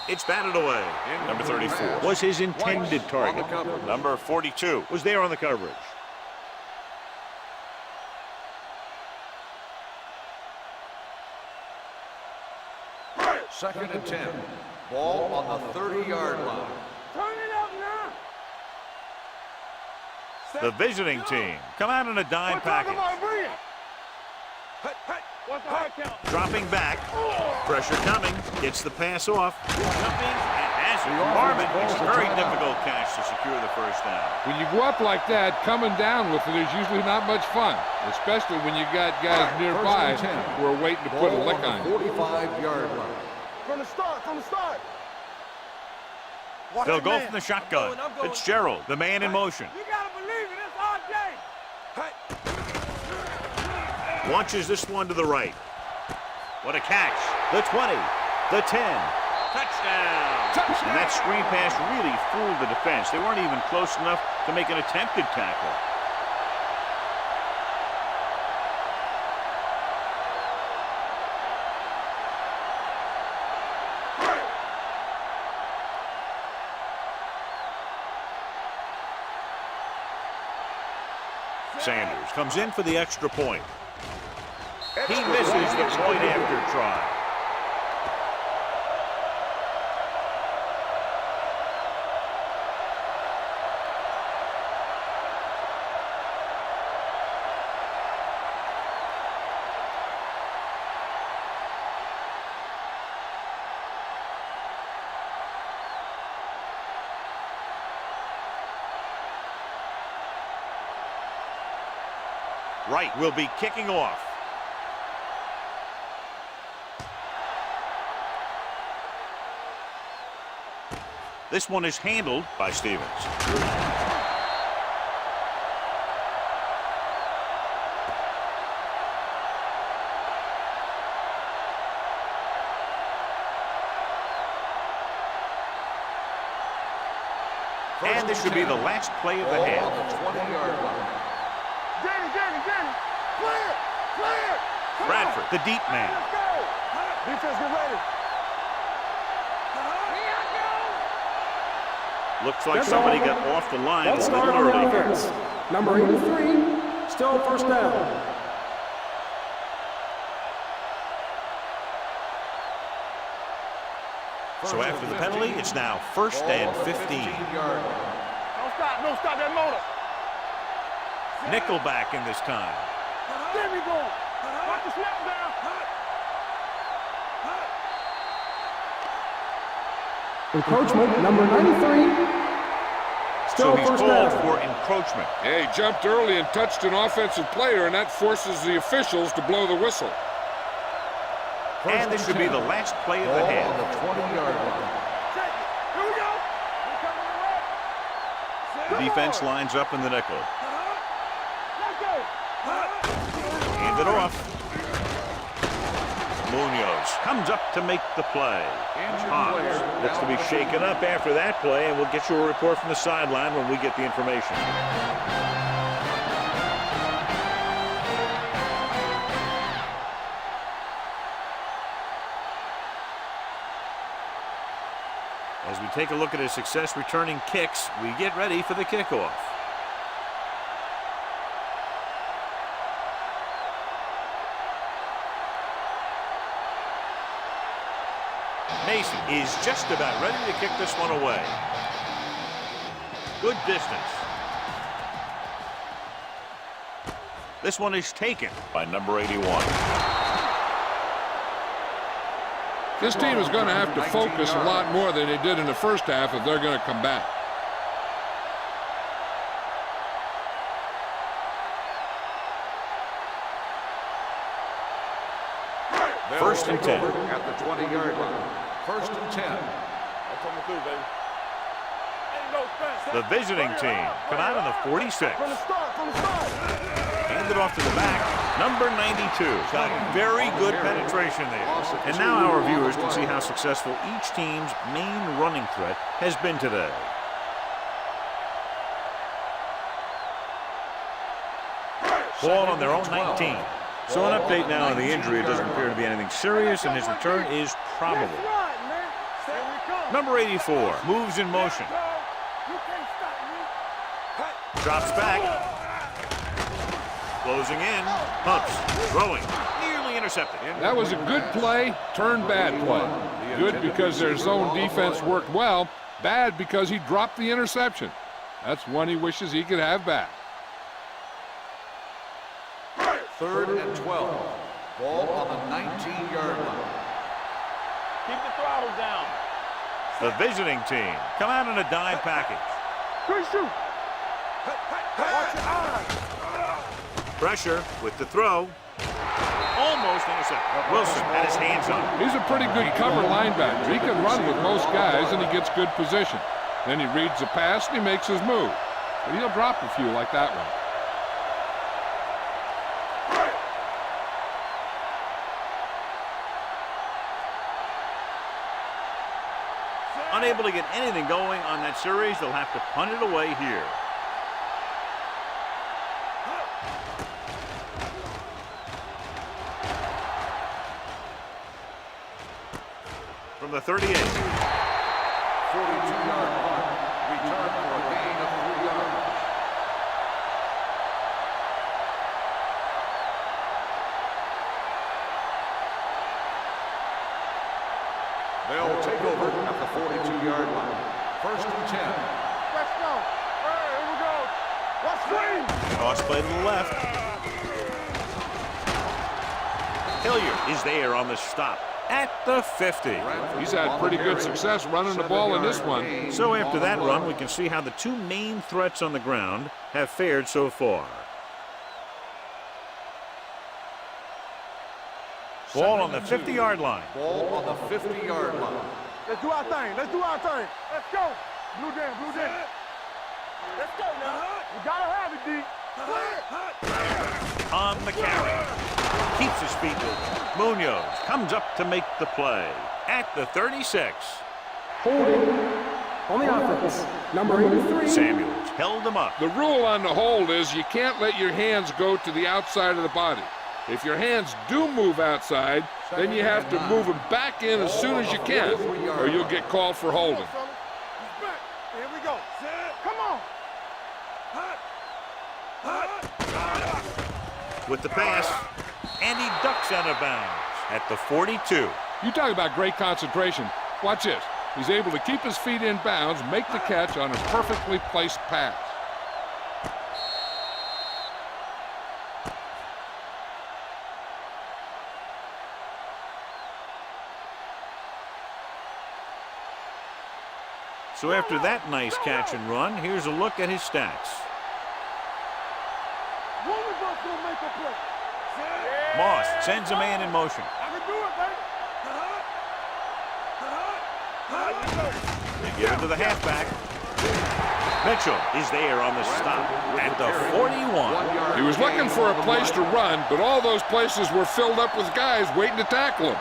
It's batted away. Number 34 was his intended target. Number 42 was there on the coverage. Second and 10. Ball on the 30-yard line. Turn it up now. The visiting team come out in a dime package. Bring it. Hey, hey. What's the high count? Dropping back. Pressure coming. Gets the pass off. Jumping and has it. Marvin makes a very difficult catch to secure the first down. When you go up like that, coming down with it is usually not much fun, especially when you got guys nearby who are waiting to put a lick on you. 45-yard line. From the start, from the start. They'll go from the shotgun. Fitzgerald, the man in motion. You gotta believe it, it's RJ. Hey. Launches this one to the right. What a catch. The 20, the 10. Touchdown. And that screen pass really fooled the defense. They weren't even close enough to make an attempted tackle. Sanders comes in for the extra point. He misses the point after try. Wright will be kicking off. This one is handled by Stevens. And this should be the last play of the Ball half. on the 20-yard line. Danny. Clear. Bradford, the deep man. Let's go. Defense, get ready. Looks like That's somebody all. got off the line a Let's little start on the early. offense. Number 83, still first down. So after the penalty, it's now first and 15. Don't stop that motor. Nickelback in this time. There we go. Watch the snap down. Encroachment, number 93, So still he's first called down. for encroachment. Yeah, he jumped early and touched an offensive player, and that forces the officials to blow the whistle. And this should be the last play of the Ball on half. the 20-yard line. Take it. Here we go. We're coming to The defense lines up in the nickel. Let's go. Hand it off. Munoz comes up to make the play. Hobbs looks to be shaken up after that play, and we'll get you a report from the sideline when we get the information. As we take a look at his success returning kicks, we get ready for the kickoff. Mason is just about ready to kick this one away. Good distance. This one is taken by number 81. This team is going to have to focus a lot more than they did in the first half if they're going to come back. First and 10. At the 20-yard line. First and 10. That's coming through, baby. Ain't no fence. The visiting team come out on the 46. From the start, from the start. Handed off to the back. Number 92. Got very good penetration there. And now our viewers can see how successful each team's main running threat has been today. Ball on their own 19. So an update now on the injury. It doesn't appear to be anything serious, and his return is probable. Number 84 moves in motion. Drops back. Closing in. Pumps. Throwing. Nearly intercepted. That was a good play, turned bad play. Good because their zone defense worked well. Bad because he dropped the interception. That's one he wishes he could have back. Third and 12. Ball on the 19-yard line. Keep the throttle down. The visiting team come out in a dime package. Good shoot. Watch your eyes. Pressure with the throw. Almost intercepted. Wilson had his hands up. He's a pretty good cover linebacker. He can run with most guys, and he gets good position. Then he reads the pass, and he makes his move. But he'll drop a few like that one. Unable to get anything going on that series, they'll have to punt it away here. From the 38. 42-yard line. Return for a gain of 3 yards. They'll take over at the 42-yard line. First and 10. Let's go. Hey, here we go. Let's swing. Toss play to the left. Hilliard is there on the stop at the 50. He's had pretty good success running the ball in this one. So after that run, we can see how the two main threats on the ground have fared so far. Ball on the 50-yard line. Ball on the 50-yard line. Let's do our thing. Let's do our thing. Let's go. Blue jam, blue jam. Let's go now. We gotta have it, D. On the carry. Keeps his feet moving. Munoz comes up to make the play at the 36. Holding on the offense. Number 83. Samuels held him up. The rule on the hold is you can't let your hands go to the outside of the body. If your hands do move outside, then you have to move them back in as soon as you can, or you'll get called for holding. Here we go. Come on. With the pass, and he ducks out of bounds at the 42. You talk about great concentration. Watch this. He's able to keep his feet in bounds, make the catch on a perfectly placed pass. So after that nice catch and run, here's a look at his stats. One of us gonna make a play. Moss sends a man in motion. I can do it, baby. They give it to the halfback. Mitchell is there on the stop at the 41. He was looking for a place to run, but all those places were filled up with guys waiting to tackle him.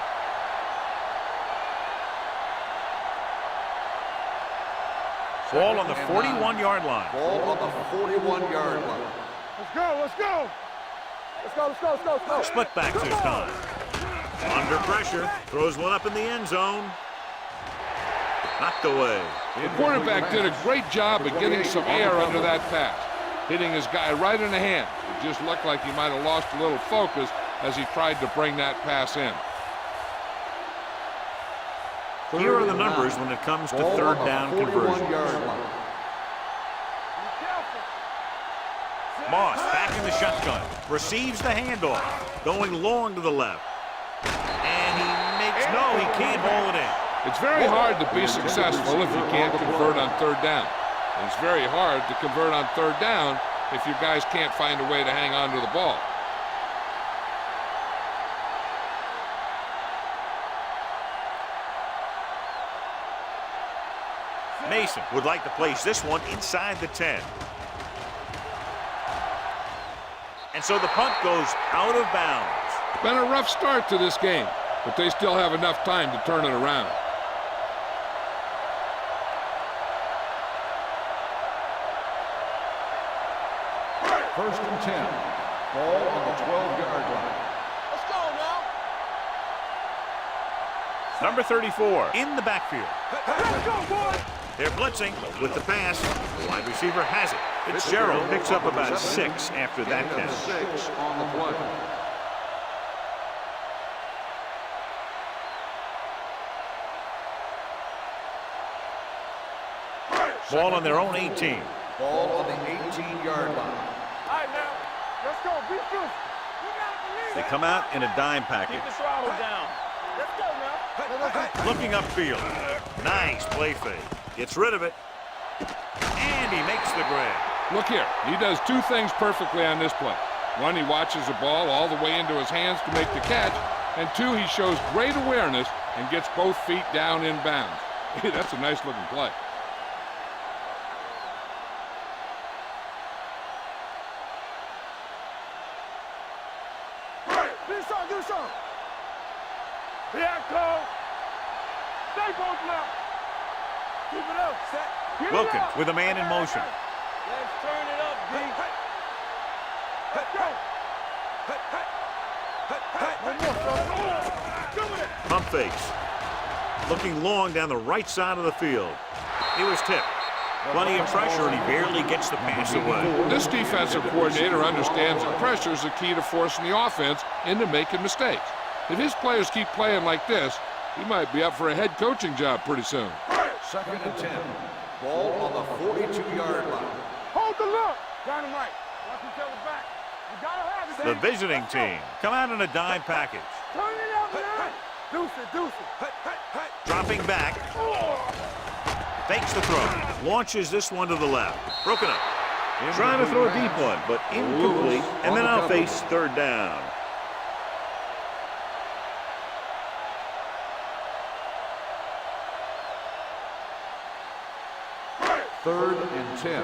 Ball on the 41-yard line. Ball on the 41-yard line. Let's go, let's go. Let's go, let's go, let's go, let's go. Split back this time. Under pressure. Throws one up in the end zone. Knocked away. The quarterback did a great job of getting some air under that pass, hitting his guy right in the hand. It just looked like he might have lost a little focus as he tried to bring that pass in. Here are the numbers when it comes to third down conversions. Moss back in the shotgun. Receives the handoff. Going long to the left. And he makes No, he can't haul it in. It's very hard to be successful if you can't convert on third down. And it's very hard to convert on third down if your guys can't find a way to hang on to the ball. Mason would like to place this one inside the 10. And so the punt goes out of bounds. Been a rough start to this game, but they still have enough time to turn it around. First and 10. Ball on the 12-yard line. Let's go now. Number 34 in the backfield. Let's go, boys. They're blitzing with the pass. The wide receiver has it. Fitzgerald picks up about 6 after that Gain of catch. 6 on the play. Ball on their own 18. Ball on the 18-yard line. All right, now. Let's go. Be true. You gotta believe They it. come out in a dime package. Keep the throttle down. Let's go now. Looking upfield. Nice play fake. Gets rid of it. And he makes the grab. Look here, he does two things perfectly on this play. One, he watches the ball all the way into his hands to make the catch. And two, he shows great awareness and gets both feet down in bounds. That's a nice looking play. Do something. Here I go. Stay both now. Keep it up. Set. Get it Wilkins up. with a man in motion. Let's turn it up, D. Let's go. One more, son. Go with it. Pump fakes. Looking long down the right side of the field. He was tipped. Plenty of pressure, and he barely gets the pass away. This defensive coordinator understands that pressure is the key to forcing the offense into making mistakes. If his players keep playing like this, he might be up for a head coaching job pretty soon. Second and 10. Ball on the 42-yard line. Hold the look. Dynamite. Watch each other back. You gotta have it. The D. visiting team come out in a dime package. Turn it up, man. Deuce it. Dropping back. Fakes the throw. Launches this one to the left. Broken up. Trying to throw a deep one, but incomplete. And then I'll face third down. Third and 10.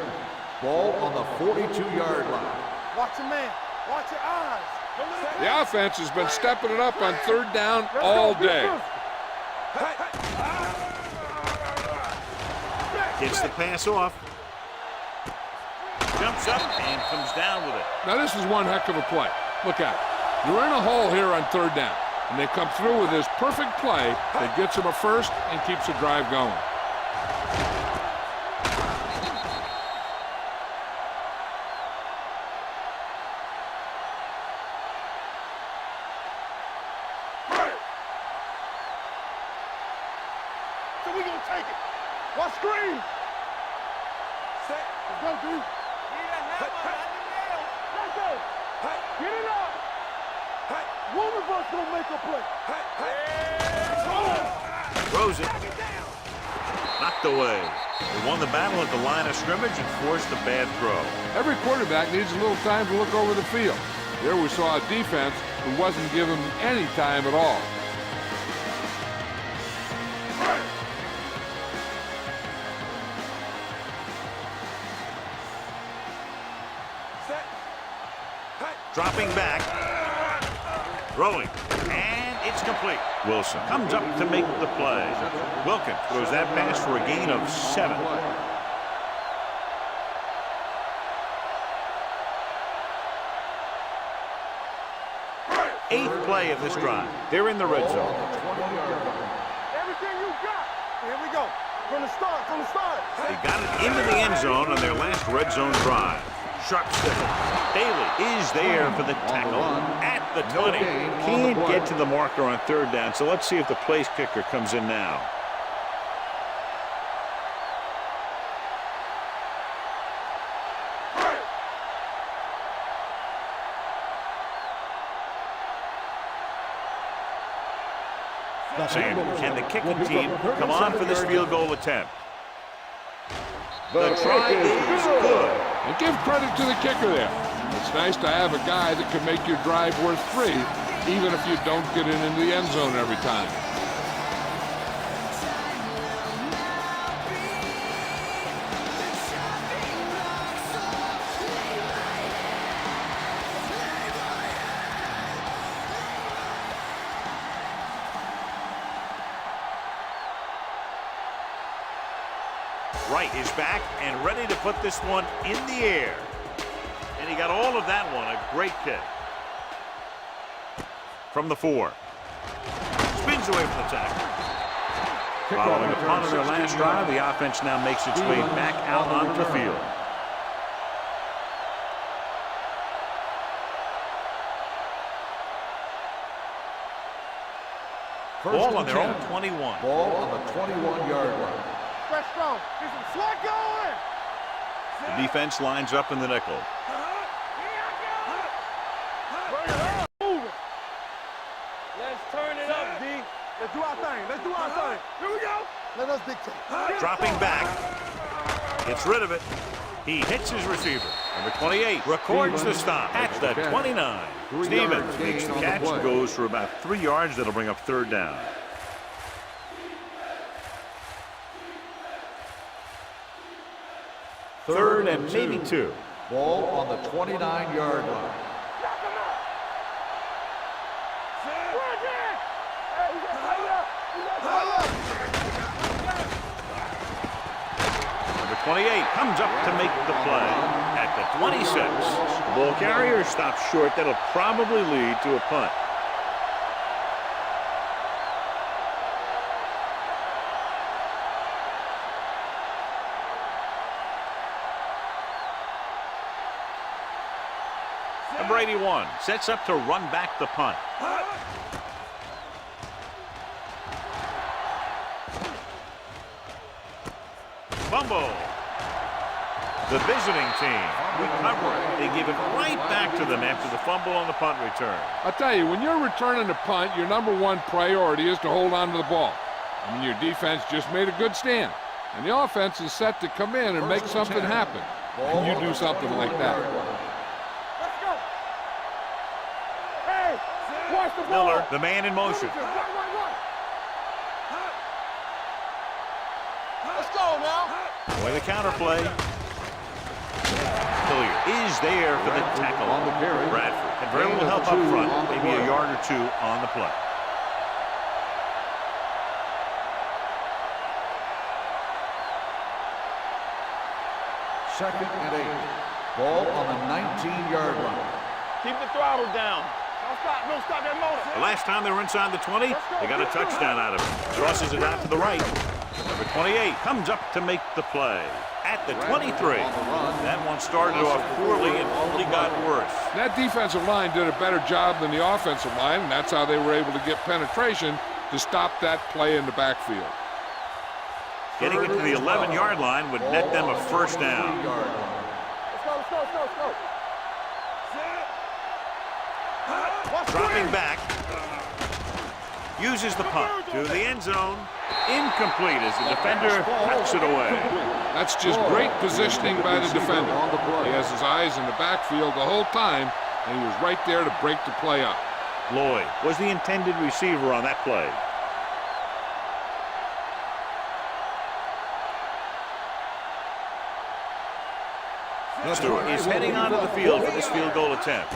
Ball on the 42-yard line. Watch your man. Watch your eyes. The offense has been stepping it up on third down all day. Gets the pass off. Jumps up and comes down with it. Now this is one heck of a play. Look out. You're in a hole here on third down, and they come through with this perfect play that gets them a first and keeps the drive going. So we gonna take it. Watch screen. Set. Let's go, dude. Let's go. Get it up. One of us gonna make a play. Throws it. Knocked away. They won the battle at the line of scrimmage and forced a bad throw. Every quarterback needs a little time to look over the field. Here we saw a defense who wasn't given any time at all. Dropping back. Throwing. And it's complete. Wilson comes up to make the play. Wilkins throws that pass for a gain of 7. Eighth play of this drive. They're in the red zone. Everything you got. Here we go. From the start. They got it into the end zone on their last red zone drive. Sharp stick. Bailey is there for the tackle at the 20. Can't get to the marker on third down, so let's see if the place kicker comes in now. Sanders and the kicking team come on for this field goal attempt. The try is good. And give credit to the kicker there. It's nice to have a guy that can make your drive worth 3, even if you don't get it into the end zone every time. Wright is back and ready to put this one in the air. And he got all of that one. A great kick. From the 4. Spins away from the tackle. Following the punt of their last drive, the offense now makes its way back out onto the field. Ball on their own 21. Ball on the 21-yard line. Fresh strong. Get some slug going. The defense lines up in the nickel. Let's turn it up, D. Let's do our thing. Let's do our thing. Here we go. Let us dictate. Dropping back. Gets rid of it. He hits his receiver. Number 28 records the stop at the 29. Stevens makes the catch and goes for about 3 yards. That'll bring up 3rd down. Third and maybe 2. Ball on the 29-yard line. Number 28 comes up to make the play at the 26. The ball carrier stops short. That'll probably lead to a punt. Number 81 sets up to run back the punt. Fumble. The visiting team recover. They give it right back to them after the fumble on the punt return. I'll tell you, when you're returning a punt, your #1 priority is to hold on to the ball. I mean, your defense just made a good stand. And the offense is set to come in and make something happen. And you do something like that. Miller, the man in motion. Let's go now. Away the counter play. Hilliard is there for the tackle on the carry. Bradford can very well help up front, maybe a yard or 2 on the play. Second and 8. Ball on the 19-yard line. Keep the throttle down. Don't stop that motor. The last time they were inside the 20, they got a touchdown out of it. Crosses it out to the right. Number 28 comes up to make the play at the 23. That one started off poorly and only got worse. That defensive line did a better job than the offensive line, and that's how they were able to get penetration to stop that play in the backfield. Getting it to the 11-yard line would net them a 1st down. Let's go. Dropping back. Uses the punt to the end zone. Incomplete as the defender knocks it away. That's just great positioning by the defender. He has his eyes in the backfield the whole time, and he was right there to break the play up. Lloyd was the intended receiver on that play. Stewart is heading onto the field for this field goal attempt.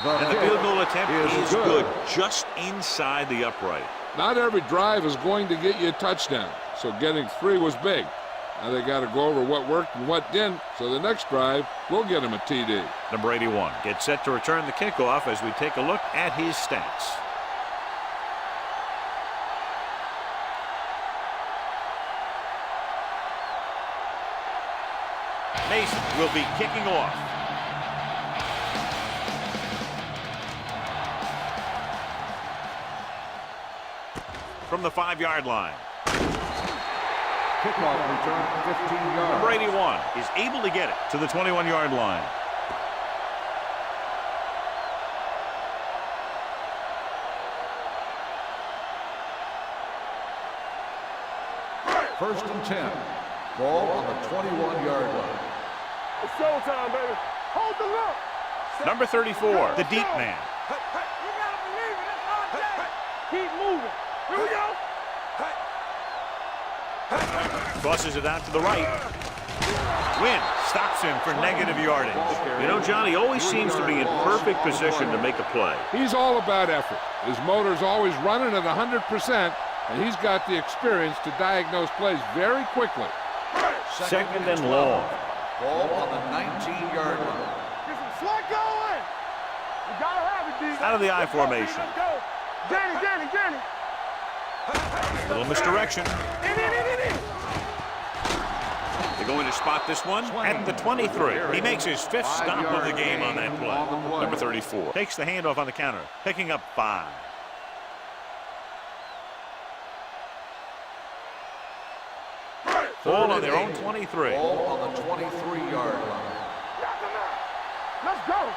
And the field goal attempt is good, just inside the upright. Not every drive is going to get you a touchdown, so getting 3 was big. Now they got to go over what worked and what didn't, so the next drive will get him a TD. Number 81 gets set to return the kickoff as we take a look at his stats. Mason will be kicking off. From the 5-yard line. Kickoff return, 15 yards. Number 81 is able to get it to the 21-yard line. First and 10. Ball on the 21-yard line. It's showtime, baby. Hold the look. Number 34, the deep man. You gotta believe it. It's our day. Keep moving. Here we go. Crosses it out to the right. Wynn stops him for negative yardage. You know, John, he always seems to be in perfect position to make a play. He's all about effort. His motor's always running at 100%, and he's got the experience to diagnose plays very quickly. Second and long. Ball on the 19-yard line. Get some slack going. You gotta have it, D. Out of the I formation. Let's go. Danny. Little misdirection. In. They're going to spot this one at the 23. He makes his 5th stop of the game on that play. Number 34 takes the handoff on the counter, picking up 5. Ball on their own 23. Ball on the 23-yard line. Let's go.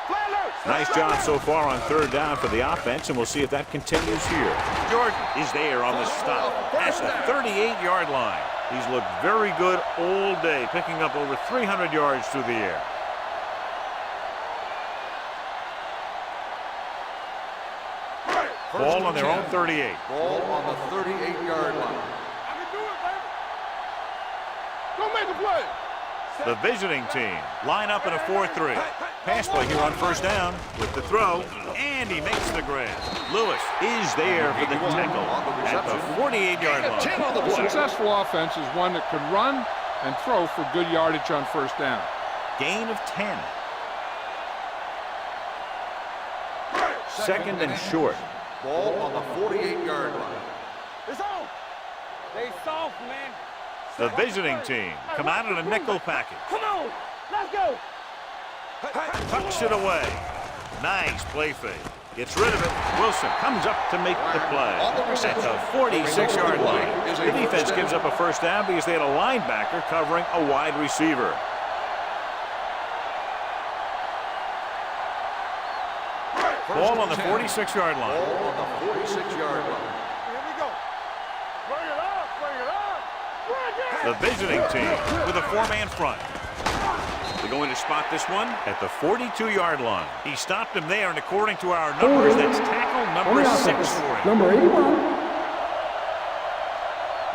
Play alert. Nice job so far on 3rd down for the offense, and we'll see if that continues here. Jordan is there on the stop at the 38-yard line. He's looked very good all day, picking up over 300 yards through the air. Ball on their own 38. Ball on the 38-yard line. I can do it, baby. Go make the play. The visiting team line up in a 4-3. Pass play here on 1st down with the throw, and he makes the grab. Lewis is there for the tackle at the 48-yard line. A successful offense is one that can run and throw for good yardage on 1st down. Gain of 10. Second and short. Ball on the 48-yard line. It's on. They soft, man. The visiting team come out in a nickel package. Come on. Let's go. Tucks it away. Nice play fake. Gets rid of it. Wilson comes up to make the play at the 46-yard line. The defense gives up a 1st down because they had a linebacker covering a wide receiver. Ball on the 46-yard line. Ball on the 46-yard line. Here we go. Bring it up. The visiting team with a 4-man front. They're going to spot this one at the 42-yard line. He stopped him there, and according to our numbers, that's tackle number 6 for him. Number 81.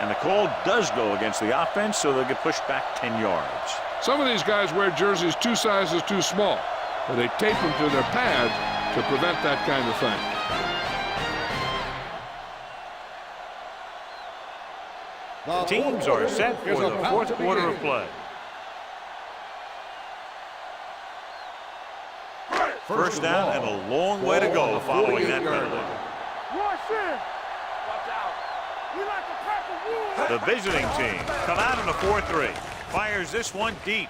And the call does go against the offense, so they'll get pushed back 10 yards. Some of these guys wear jerseys 2 sizes too small, but they tape them to their pads to prevent that kind of thing. The teams are set for the 4th quarter of play. 1st down and a long way to go following that penalty. Rush in. Watch out. We like a pack of wood. The visiting team come out in a 4-3. Fires this one deep.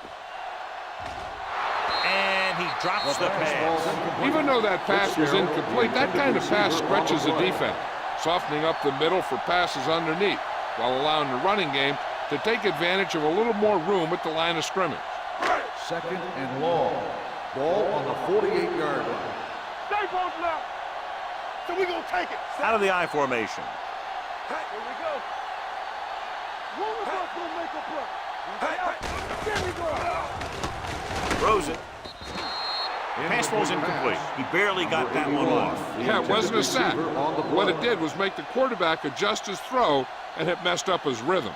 And he drops the pass. Even though that pass was incomplete, that kind of pass stretches the defense, softening up the middle for passes underneath, while allowing the running game to take advantage of a little more room at the line of scrimmage. 2nd and long. Ball on the 48-yard line. Stay both left. So we're going to take it. Out of the I formation. Here we go. One of us going to make a play. There we go. Throws it. Pass ball's incomplete. He barely got that one off. Yeah, it wasn't a sack. What it did was make the quarterback adjust his throw, and it messed up his rhythm.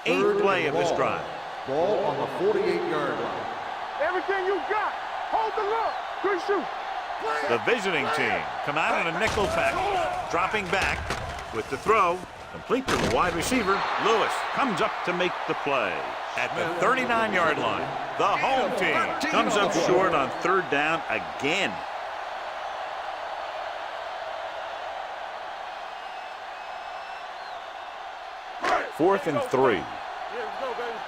8th play of this drive. Ball on the 48-yard line. Everything you got. Hold the look. Good shoot. The visiting team come out in a nickel package, dropping back with the throw, complete to the wide receiver. Lewis comes up to make the play at the 39-yard line. The home team comes up short on 3rd down again. Fourth and 3. Here we go, baby.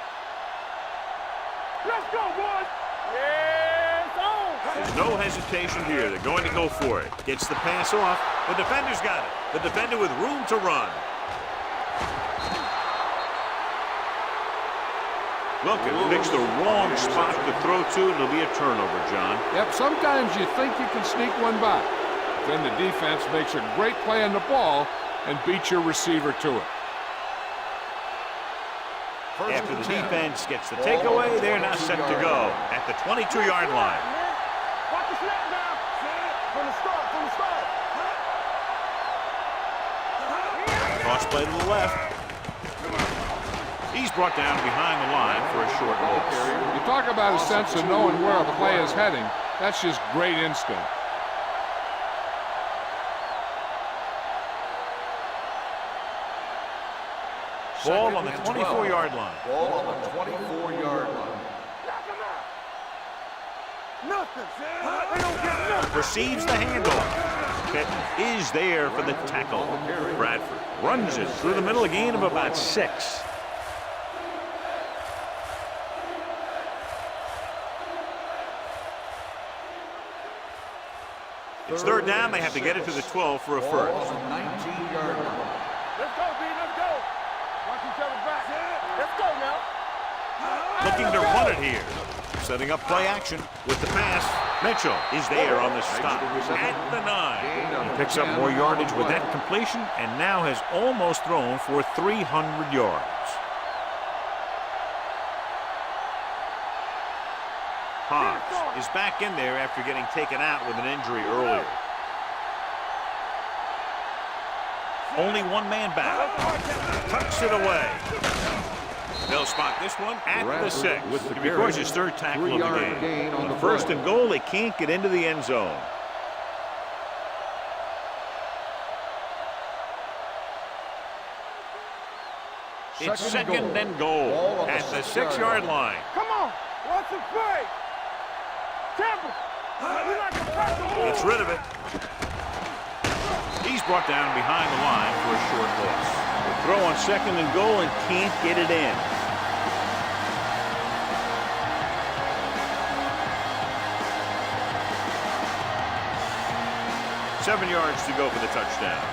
Let's go, boys. Yes, on. There's no hesitation here. They're going to go for it. Gets the pass off. The defender's got it. The defender with room to run. Wilkin picks the wrong spot to throw to, and it'll be a turnover, John. Yep, sometimes you think you can sneak one by. Then the defense makes a great play on the ball and beats your receiver to it. After the defense gets the takeaway, they're now set to go at the 22-yard line. Watch the snap now. From the start, from the start. Cross play to the left. He's brought down behind the line for a short loss. You talk about a sense of knowing where a play is heading. That's just great instinct. Ball on the 24-yard line. Ball on the 24-yard line. Nothing. They don't get nothing. Receives the handoff. Pitt is there for the tackle. Bradford runs it through the middle, a gain of about 6. It's third down. They have to get it to the 12 for a first. Ball on the 19-yard line. Let's go, B. Let's go. Watch each other back. Let's go now. Looking to run it here. Setting up play action with the pass. Mitchell is there on the stop at the 9. He picks up more yardage with that completion and now has almost thrown for 300 yards. Hobbs is back in there after getting taken out with an injury earlier. Only one man back. Tucks it away. They'll spot this one at the 6. He records his third tackle of the game. On the first and goal, they can't get into the end zone. It's second and goal at the 6-yard line. Come on. Watch the play. Temple. Gets rid of it. He's brought down behind the line for a short loss. The throw on second and goal and can't get it in. Seven yards to go for the touchdown.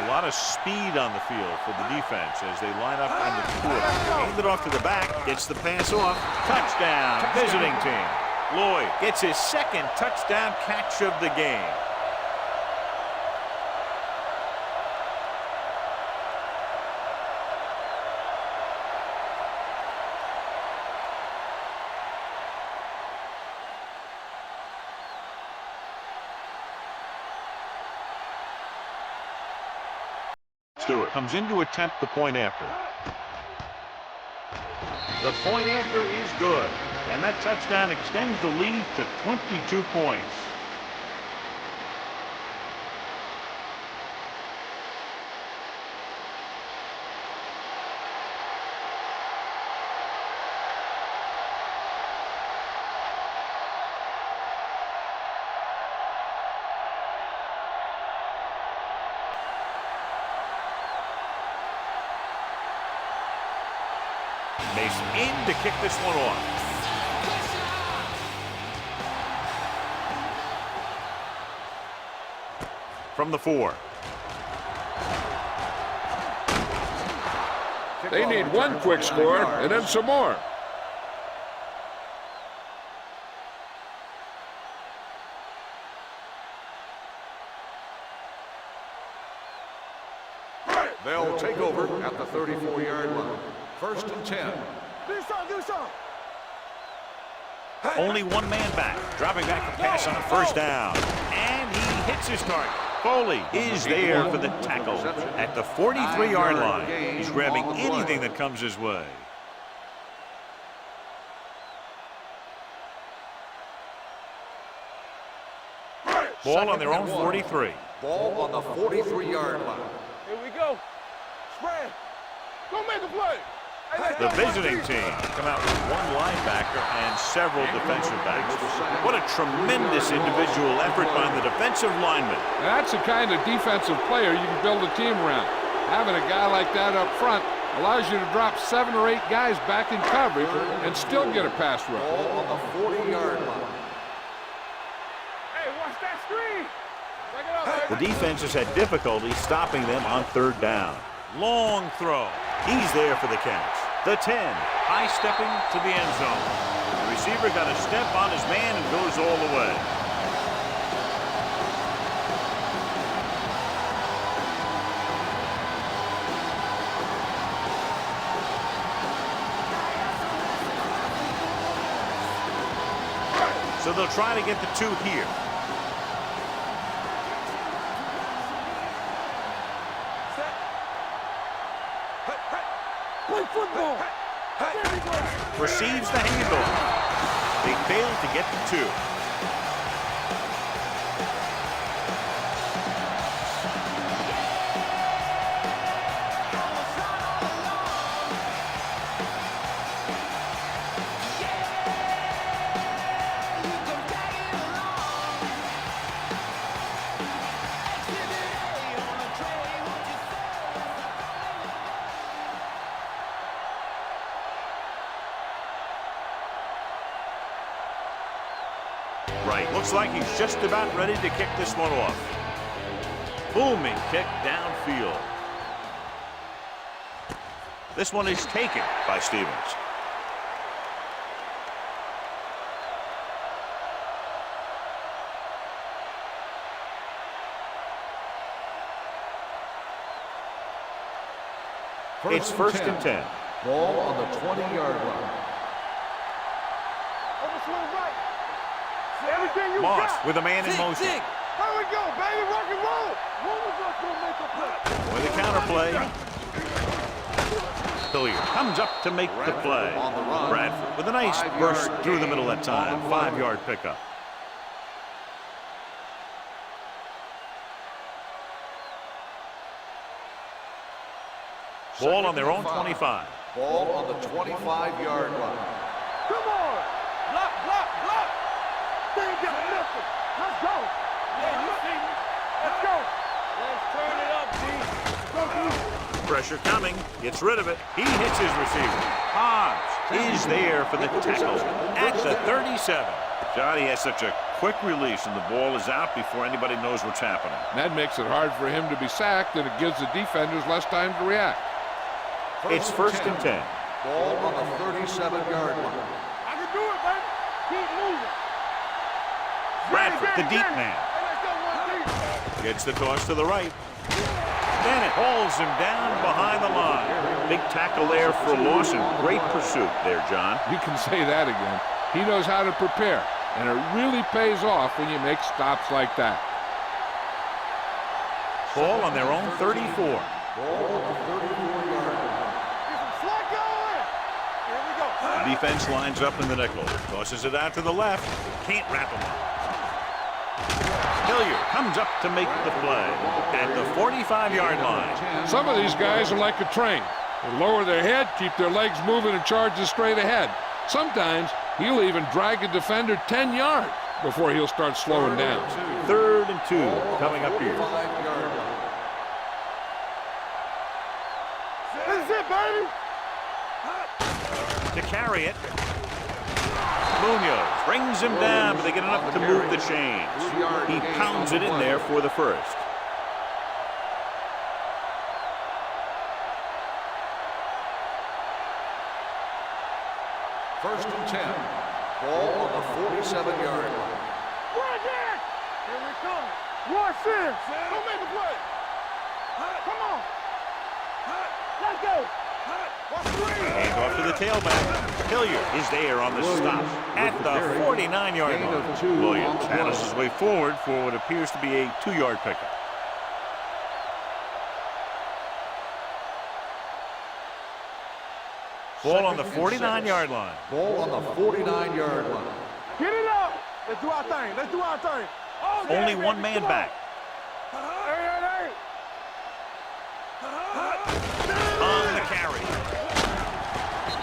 A lot of speed on the field for the defense as they line up on the quarter. Hand it off to the back, gets the pass off. Touchdown, visiting team. Lloyd gets his second touchdown catch of the game. Stewart comes in to attempt the point after. The point after is good, and that touchdown extends the lead to 22 points. Mason in to kick this one off. From the 4. They need one quick score and then some more. They'll take over at the 34-yard line. First and 10. Do something. Only one man back. Dropping back to pass on first down. And he hits his target. Foley is there for the tackle at the 43-yard line. He's grabbing anything that comes his way. Ball on their own 43. Ball on the 43-yard line. Here we go. Spread. Go make a play. The visiting team come out with one linebacker and several defensive backs. What a tremendous individual effort by the defensive lineman. That's the kind of defensive player you can build a team around. Having a guy like that up front allows you to drop 7 or 8 guys back in coverage and still get a pass rush. Ball on the 40-yard line. Hey, watch that screen. Bring it up, The defense has had difficulty stopping them on third down. Long throw. He's there for the catch. The 10, high stepping to the end zone. The receiver got a step on his man and goes all the way. So they'll try to get the 2 here. Play football. Receives the handoff. They fail to get the 2. Right, looks like he's just about ready to kick this one off. Booming kick downfield. This one is taken by Stevens. It's first and 10. Ball on the 20-yard line. Overswing right. Everything you Moss got. with a man in motion. Here we go, baby. Rock and roll. One of us gonna make a play. With a counter play. Hilliard comes up to make the play. Bradford with a nice burst through the middle that time. 5-yard pickup. Ball on their own 25. Ball on the 25-yard line. Come on. Block, block, block. They ain't got nothing. Let's go. Yeah, you see me. Let's go. Let's turn it up, D. Pressure coming. Gets rid of it. He hits his receiver. Hobbs is there for the tackle at the 37. Johnny has such a quick release, and the ball is out before anybody knows what's happening. That makes it hard for him to be sacked, and it gives the defenders less time to react. It's first and 10. Ball on the 37-yard line. I can do it, baby. Keep moving. Bradford, the deep man. Gets the toss to the right. Bennett hauls him down behind the line. Big tackle there for a loss and great pursuit there, John. You can say that again. He knows how to prepare, and it really pays off when you make stops like that. Ball on their own 34. Ball on the 34-yard line. Defense lines up in the nickel. Tosses it out to the left. Can't wrap him up. Hilliard comes up to make the play at the 45-yard line. Some of these guys are like a train. They lower their head, keep their legs moving, and charges straight ahead. Sometimes he'll even drag a defender 10 yards before he'll start slowing down. 3rd and 2 coming up here. This is it, baby. To carry it. Munoz brings him down, but they get enough to move the chains. He pounds it in there for the first. First and 10. Ball on the 47-yard line. Right there. Here we come. Watch this. Don't make the play. Come on. Let's go. Hand off to the tailback. Hilliard is there on the stop at the 49-yard line. Williams handles his way forward for what appears to be a 2-yard pickup. Ball on the 49-yard line. Ball on the 49-yard line. Get it up. Let's do our thing. Let's do our thing. Oh, yeah, Only baby. one man Come on. back. Hey. On the carry.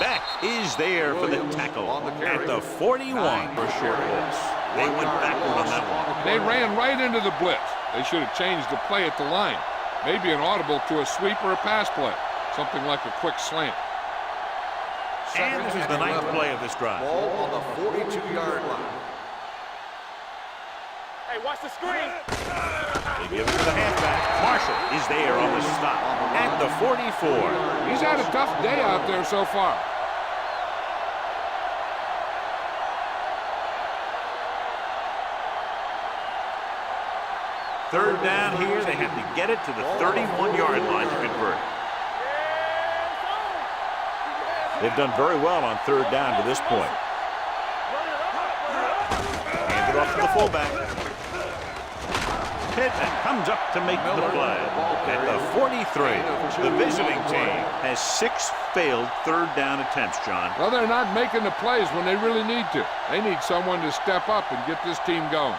Beck is there for the tackle at the 41 for sure. They went backward on that one. They ran right into the blitz. They should have changed the play at the line. Maybe an audible to a sweep or a pass play. Something like a quick slant. And this is the 9th play of this drive. Ball on the 42-yard line. Hey, watch the screen. They give it to the halfback. Marshall is there on the stop at the 44. He's had a tough day out there so far. Third down here, they have to get it to the 31-yard line to convert. They've done very well on third down to this point. Hand it off to the fullback. Pittman comes up to make the play. At the 43, the visiting team has 6 failed third down attempts, John. Well, they're not making the plays when they really need to. They need someone to step up and get this team going.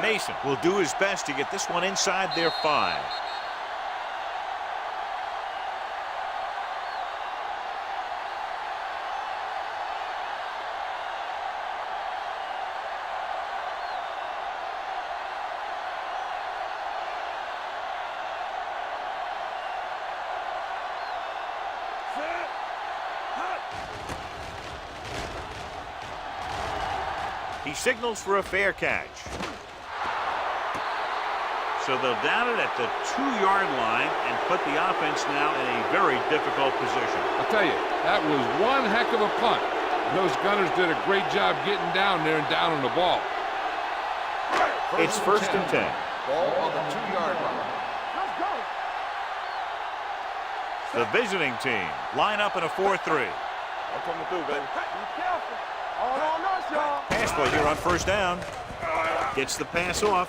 Mason will do his best to get this one inside their 5. He signals for a fair catch. So they'll down it at the 2-yard line and put the offense now in a very difficult position. I'll tell you, that was one heck of a punt. Those gunners did a great job getting down there and down on the ball. It's first and 10. Ball on the 2-yard line. Let's go. The visiting team line up in a 4-3. I'm coming through, baby. Be careful. All on us, y'all. Pass play here on first down. Gets the pass off.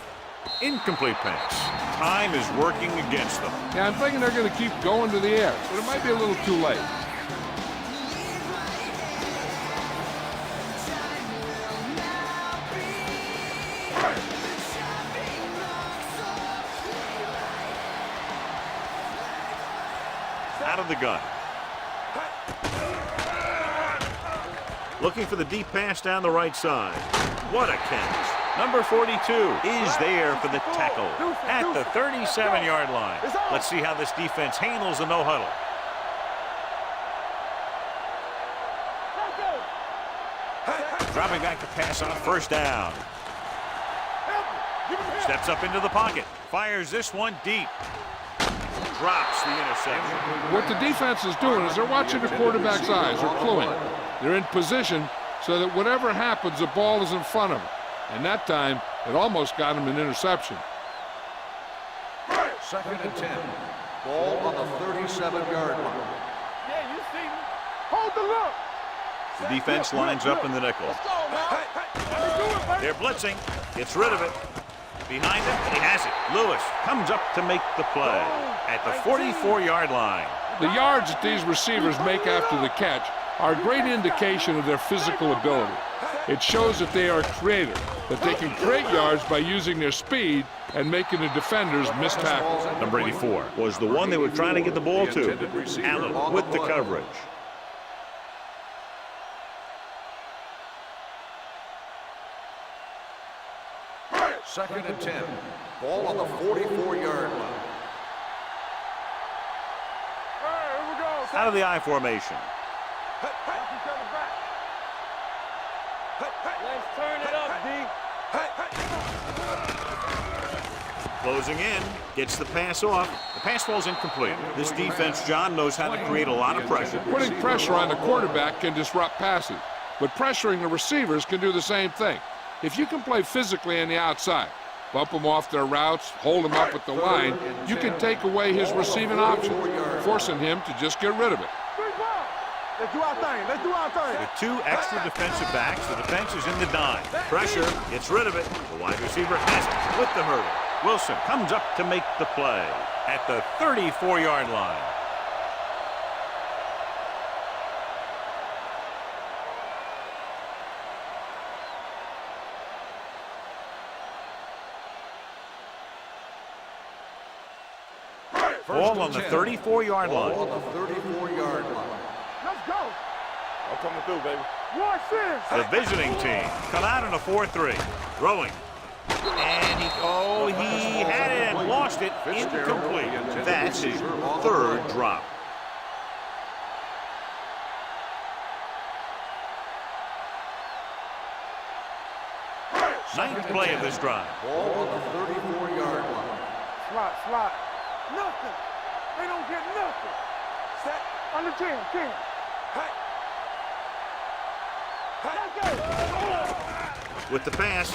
Incomplete pass. Time is working against them. Yeah, I'm thinking they're going to keep going to the air, but it might be a little too late. Out of the gun. Looking for the deep pass down the right side. What a catch. Number 42 is there for the tackle at the 37-yard line. Let's see how this defense handles the no-huddle. Dropping back to pass on first down. Steps up into the pocket. Fires this one deep. Drops the interception. What the defense is doing is they're watching the quarterback's eyes. They're cluing. They're in position so that whatever happens, the ball is in front of them. And that time, it almost got him an interception. Second and 10. Ball on the 37-yard line. Yeah, you see me. Hold the look. The defense lines up in the nickel. Let's go, man. Let me do it, baby. They're blitzing. Gets rid of it. Behind him, and he has it. Lewis comes up to make the play at the 44-yard line. The yards that these receivers make after the catch are a great indication of their physical ability. It shows that they are creative, that they can create yards by using their speed and making the defenders miss tackles. Number 84 was the one they were trying to get the ball to. Allen with the coverage. Second and 10. Ball on the 44-yard line. Here we go. Out of the I formation. Let's turn it up, D. Closing in, gets the pass off. The pass falls incomplete. This defense, John, knows how to create a lot of pressure. Putting pressure on the quarterback can disrupt passes, but pressuring the receivers can do the same thing. If you can play physically on the outside, bump them off their routes, hold them up at the line, you can take away his receiving options, forcing him to just get rid of it. Let's do our thing. Let's do our thing. With 2 extra defensive backs, the defense is in the dime. Pressure, gets rid of it. The wide receiver has it with the hurdle. Wilson comes up to make the play at the 34-yard line. Ball on the 34-yard line. Ball on the 34-yard line. Let's go. I'm coming through, baby. Watch this. The visiting team come out in a 4-3. Throwing. And he had it and lost it. Incomplete. That's his 3rd drop. Ninth play of this drive. Ball on the 34-yard line. Slot. Nothing. They don't get nothing. Set. Under 10. With the pass,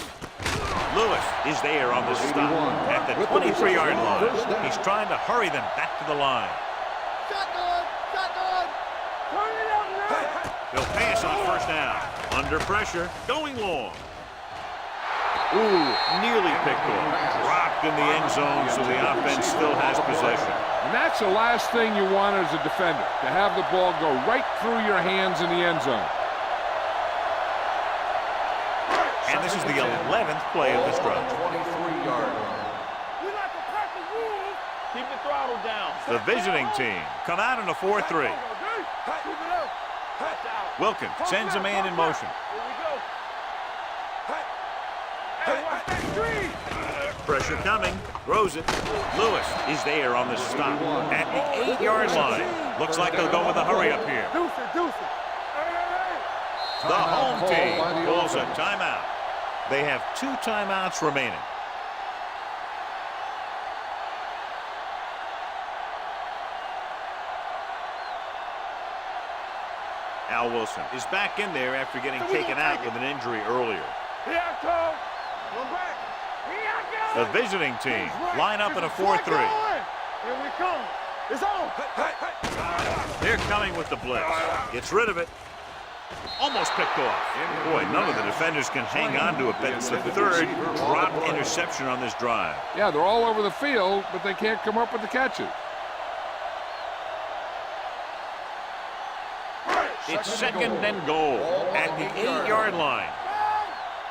Lewis is there on the stop at the 23-yard line. He's trying to hurry them back to the line. Shotgun! Shotgun! Turn it up, man! They'll pass on first down. Under pressure, going long. Ooh, nearly picked off. Dropped in the end zone, so the offense still has possession. And that's the last thing you want as a defender, to have the ball go right through your hands in the end zone. And this is the 11th play of this drive. 23-yard line. We like to crack the rules. Keep the throttle down. The visiting team come out in a 4-3. Keep it up. Watch out. Wilkins sends a man in motion. Here we go. Hey, watch that screen. Pressure coming. Throws it. Lewis is there on the stop at the 8-yard line. Looks like they'll go with a hurry up here. Deuce it, deuce it. Hey. The home Call team by the calls a offense. timeout. They have 2 timeouts remaining. Al Wilson is back in there after getting taken out with an injury earlier. Here I come. Go back. Here I The go. visiting team line up in a 4-3. Here we come. It's on. They're coming with the blitz. Gets rid of it. Almost picked off. Boy, none of the defenders can hang on to it, but it's the 3rd dropped interception on this drive. Yeah, they're all over the field, but they can't come up with the catches. It's 2nd and goal at the 8-yard line.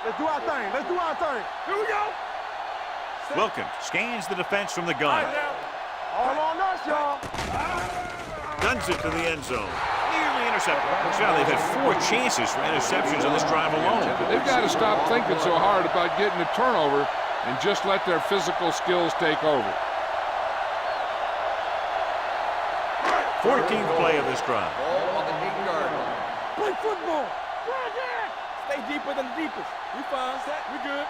Let's do our thing. Let's do our thing. Here we go. Wilkins scans the defense from the gun. All on us, y'all. Guns it to the end zone. Nearly intercepted. Now they've had 4 chances for interceptions on this drive alone. They've got to stop thinking so hard about getting a turnover and just let their physical skills take over. 14th play of this drive. Ball on the 8-yard line. Play football. Stay deeper than the deepest. We fine. We good.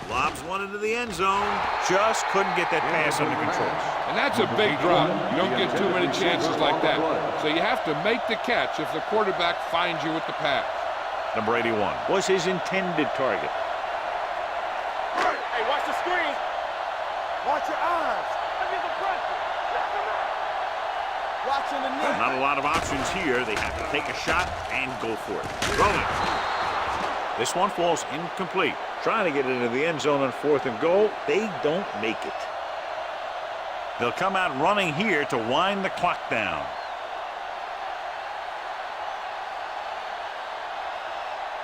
Lobs one into the end zone. Just couldn't get that pass under control. And that's a big drop. You don't get too many chances like that. So you have to make the catch if the quarterback finds you with the pass. Number 81 was his intended target. Hey, watch the screen. Watch your eyes. Look at the pressure. Watching the knee. Not a lot of options here. They have to take a shot and go for it. Throwing. This one falls incomplete. Trying to get into the end zone on 4th and goal. They don't make it. They'll come out running here to wind the clock down.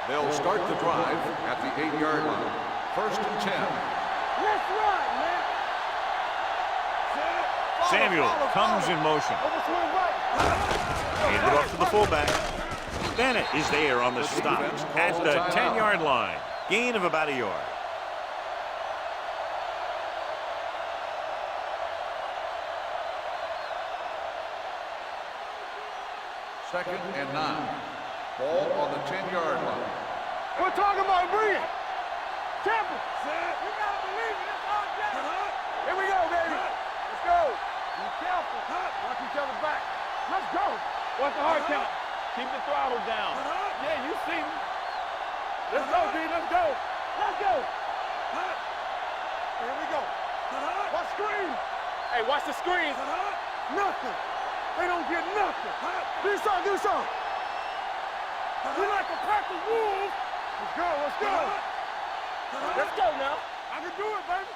They'll start the drive at the 8-yard line. 1st and 10. Let's run, man. Samuel comes in motion. Overswing right. Handed off to the fullback. Bennett is there on the stop at the 10-yard line. Gain of about a yard. Second and 9. Ball on the 10-yard line. We're talking about bringing. Temple. You gotta believe it. It's all day. Here we go, baby. Let's go. Be careful. Watch each other back. Let's go. Watch the hard count. Keep the throttle down. Yeah, you see me. Let's go, D. Let's go. Let's go. Here we go. Watch screen. Hey, watch the screen. Nothing. They don't get nothing. Do something. Do something. We like to crack the rules. Let's go. Let's go. Let's go now. I can do it, baby.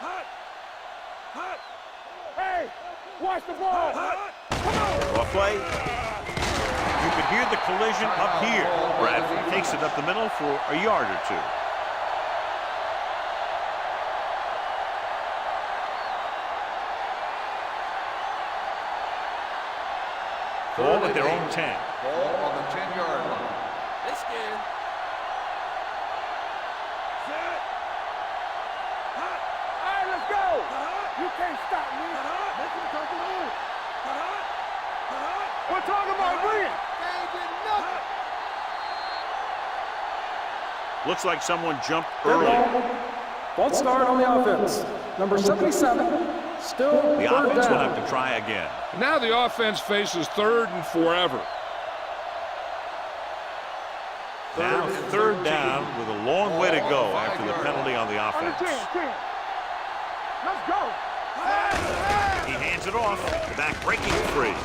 Hey, watch the ball. Come on. Off play. You could hear the collision up here. Bradford takes it up the middle for a yard or 2. Ball at their own 10. Ball on the 10-yard line. They scared. All right, let's go. You can't stop me. Make him come to the move. We're talking about bringing. They ain't getting nothing. Looks like someone jumped early. False start on the offense. Number 77, still The third offense will down. have to try again. Now the offense faces 3rd and forever. Now third down with a long way to go after the penalty on the offense. 10. Let's go. He hands it off. Back breaking free.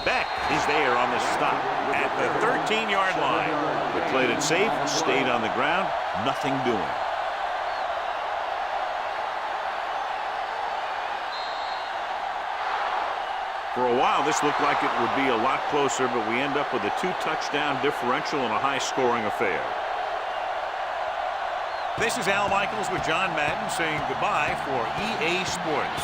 Beck is there on the stop at the 13-yard line. They played it safe, stayed on the ground, nothing doing. For a while, this looked like it would be a lot closer, but we end up with a 2-touchdown differential and a high-scoring affair. This is Al Michaels with John Madden saying goodbye for EA Sports.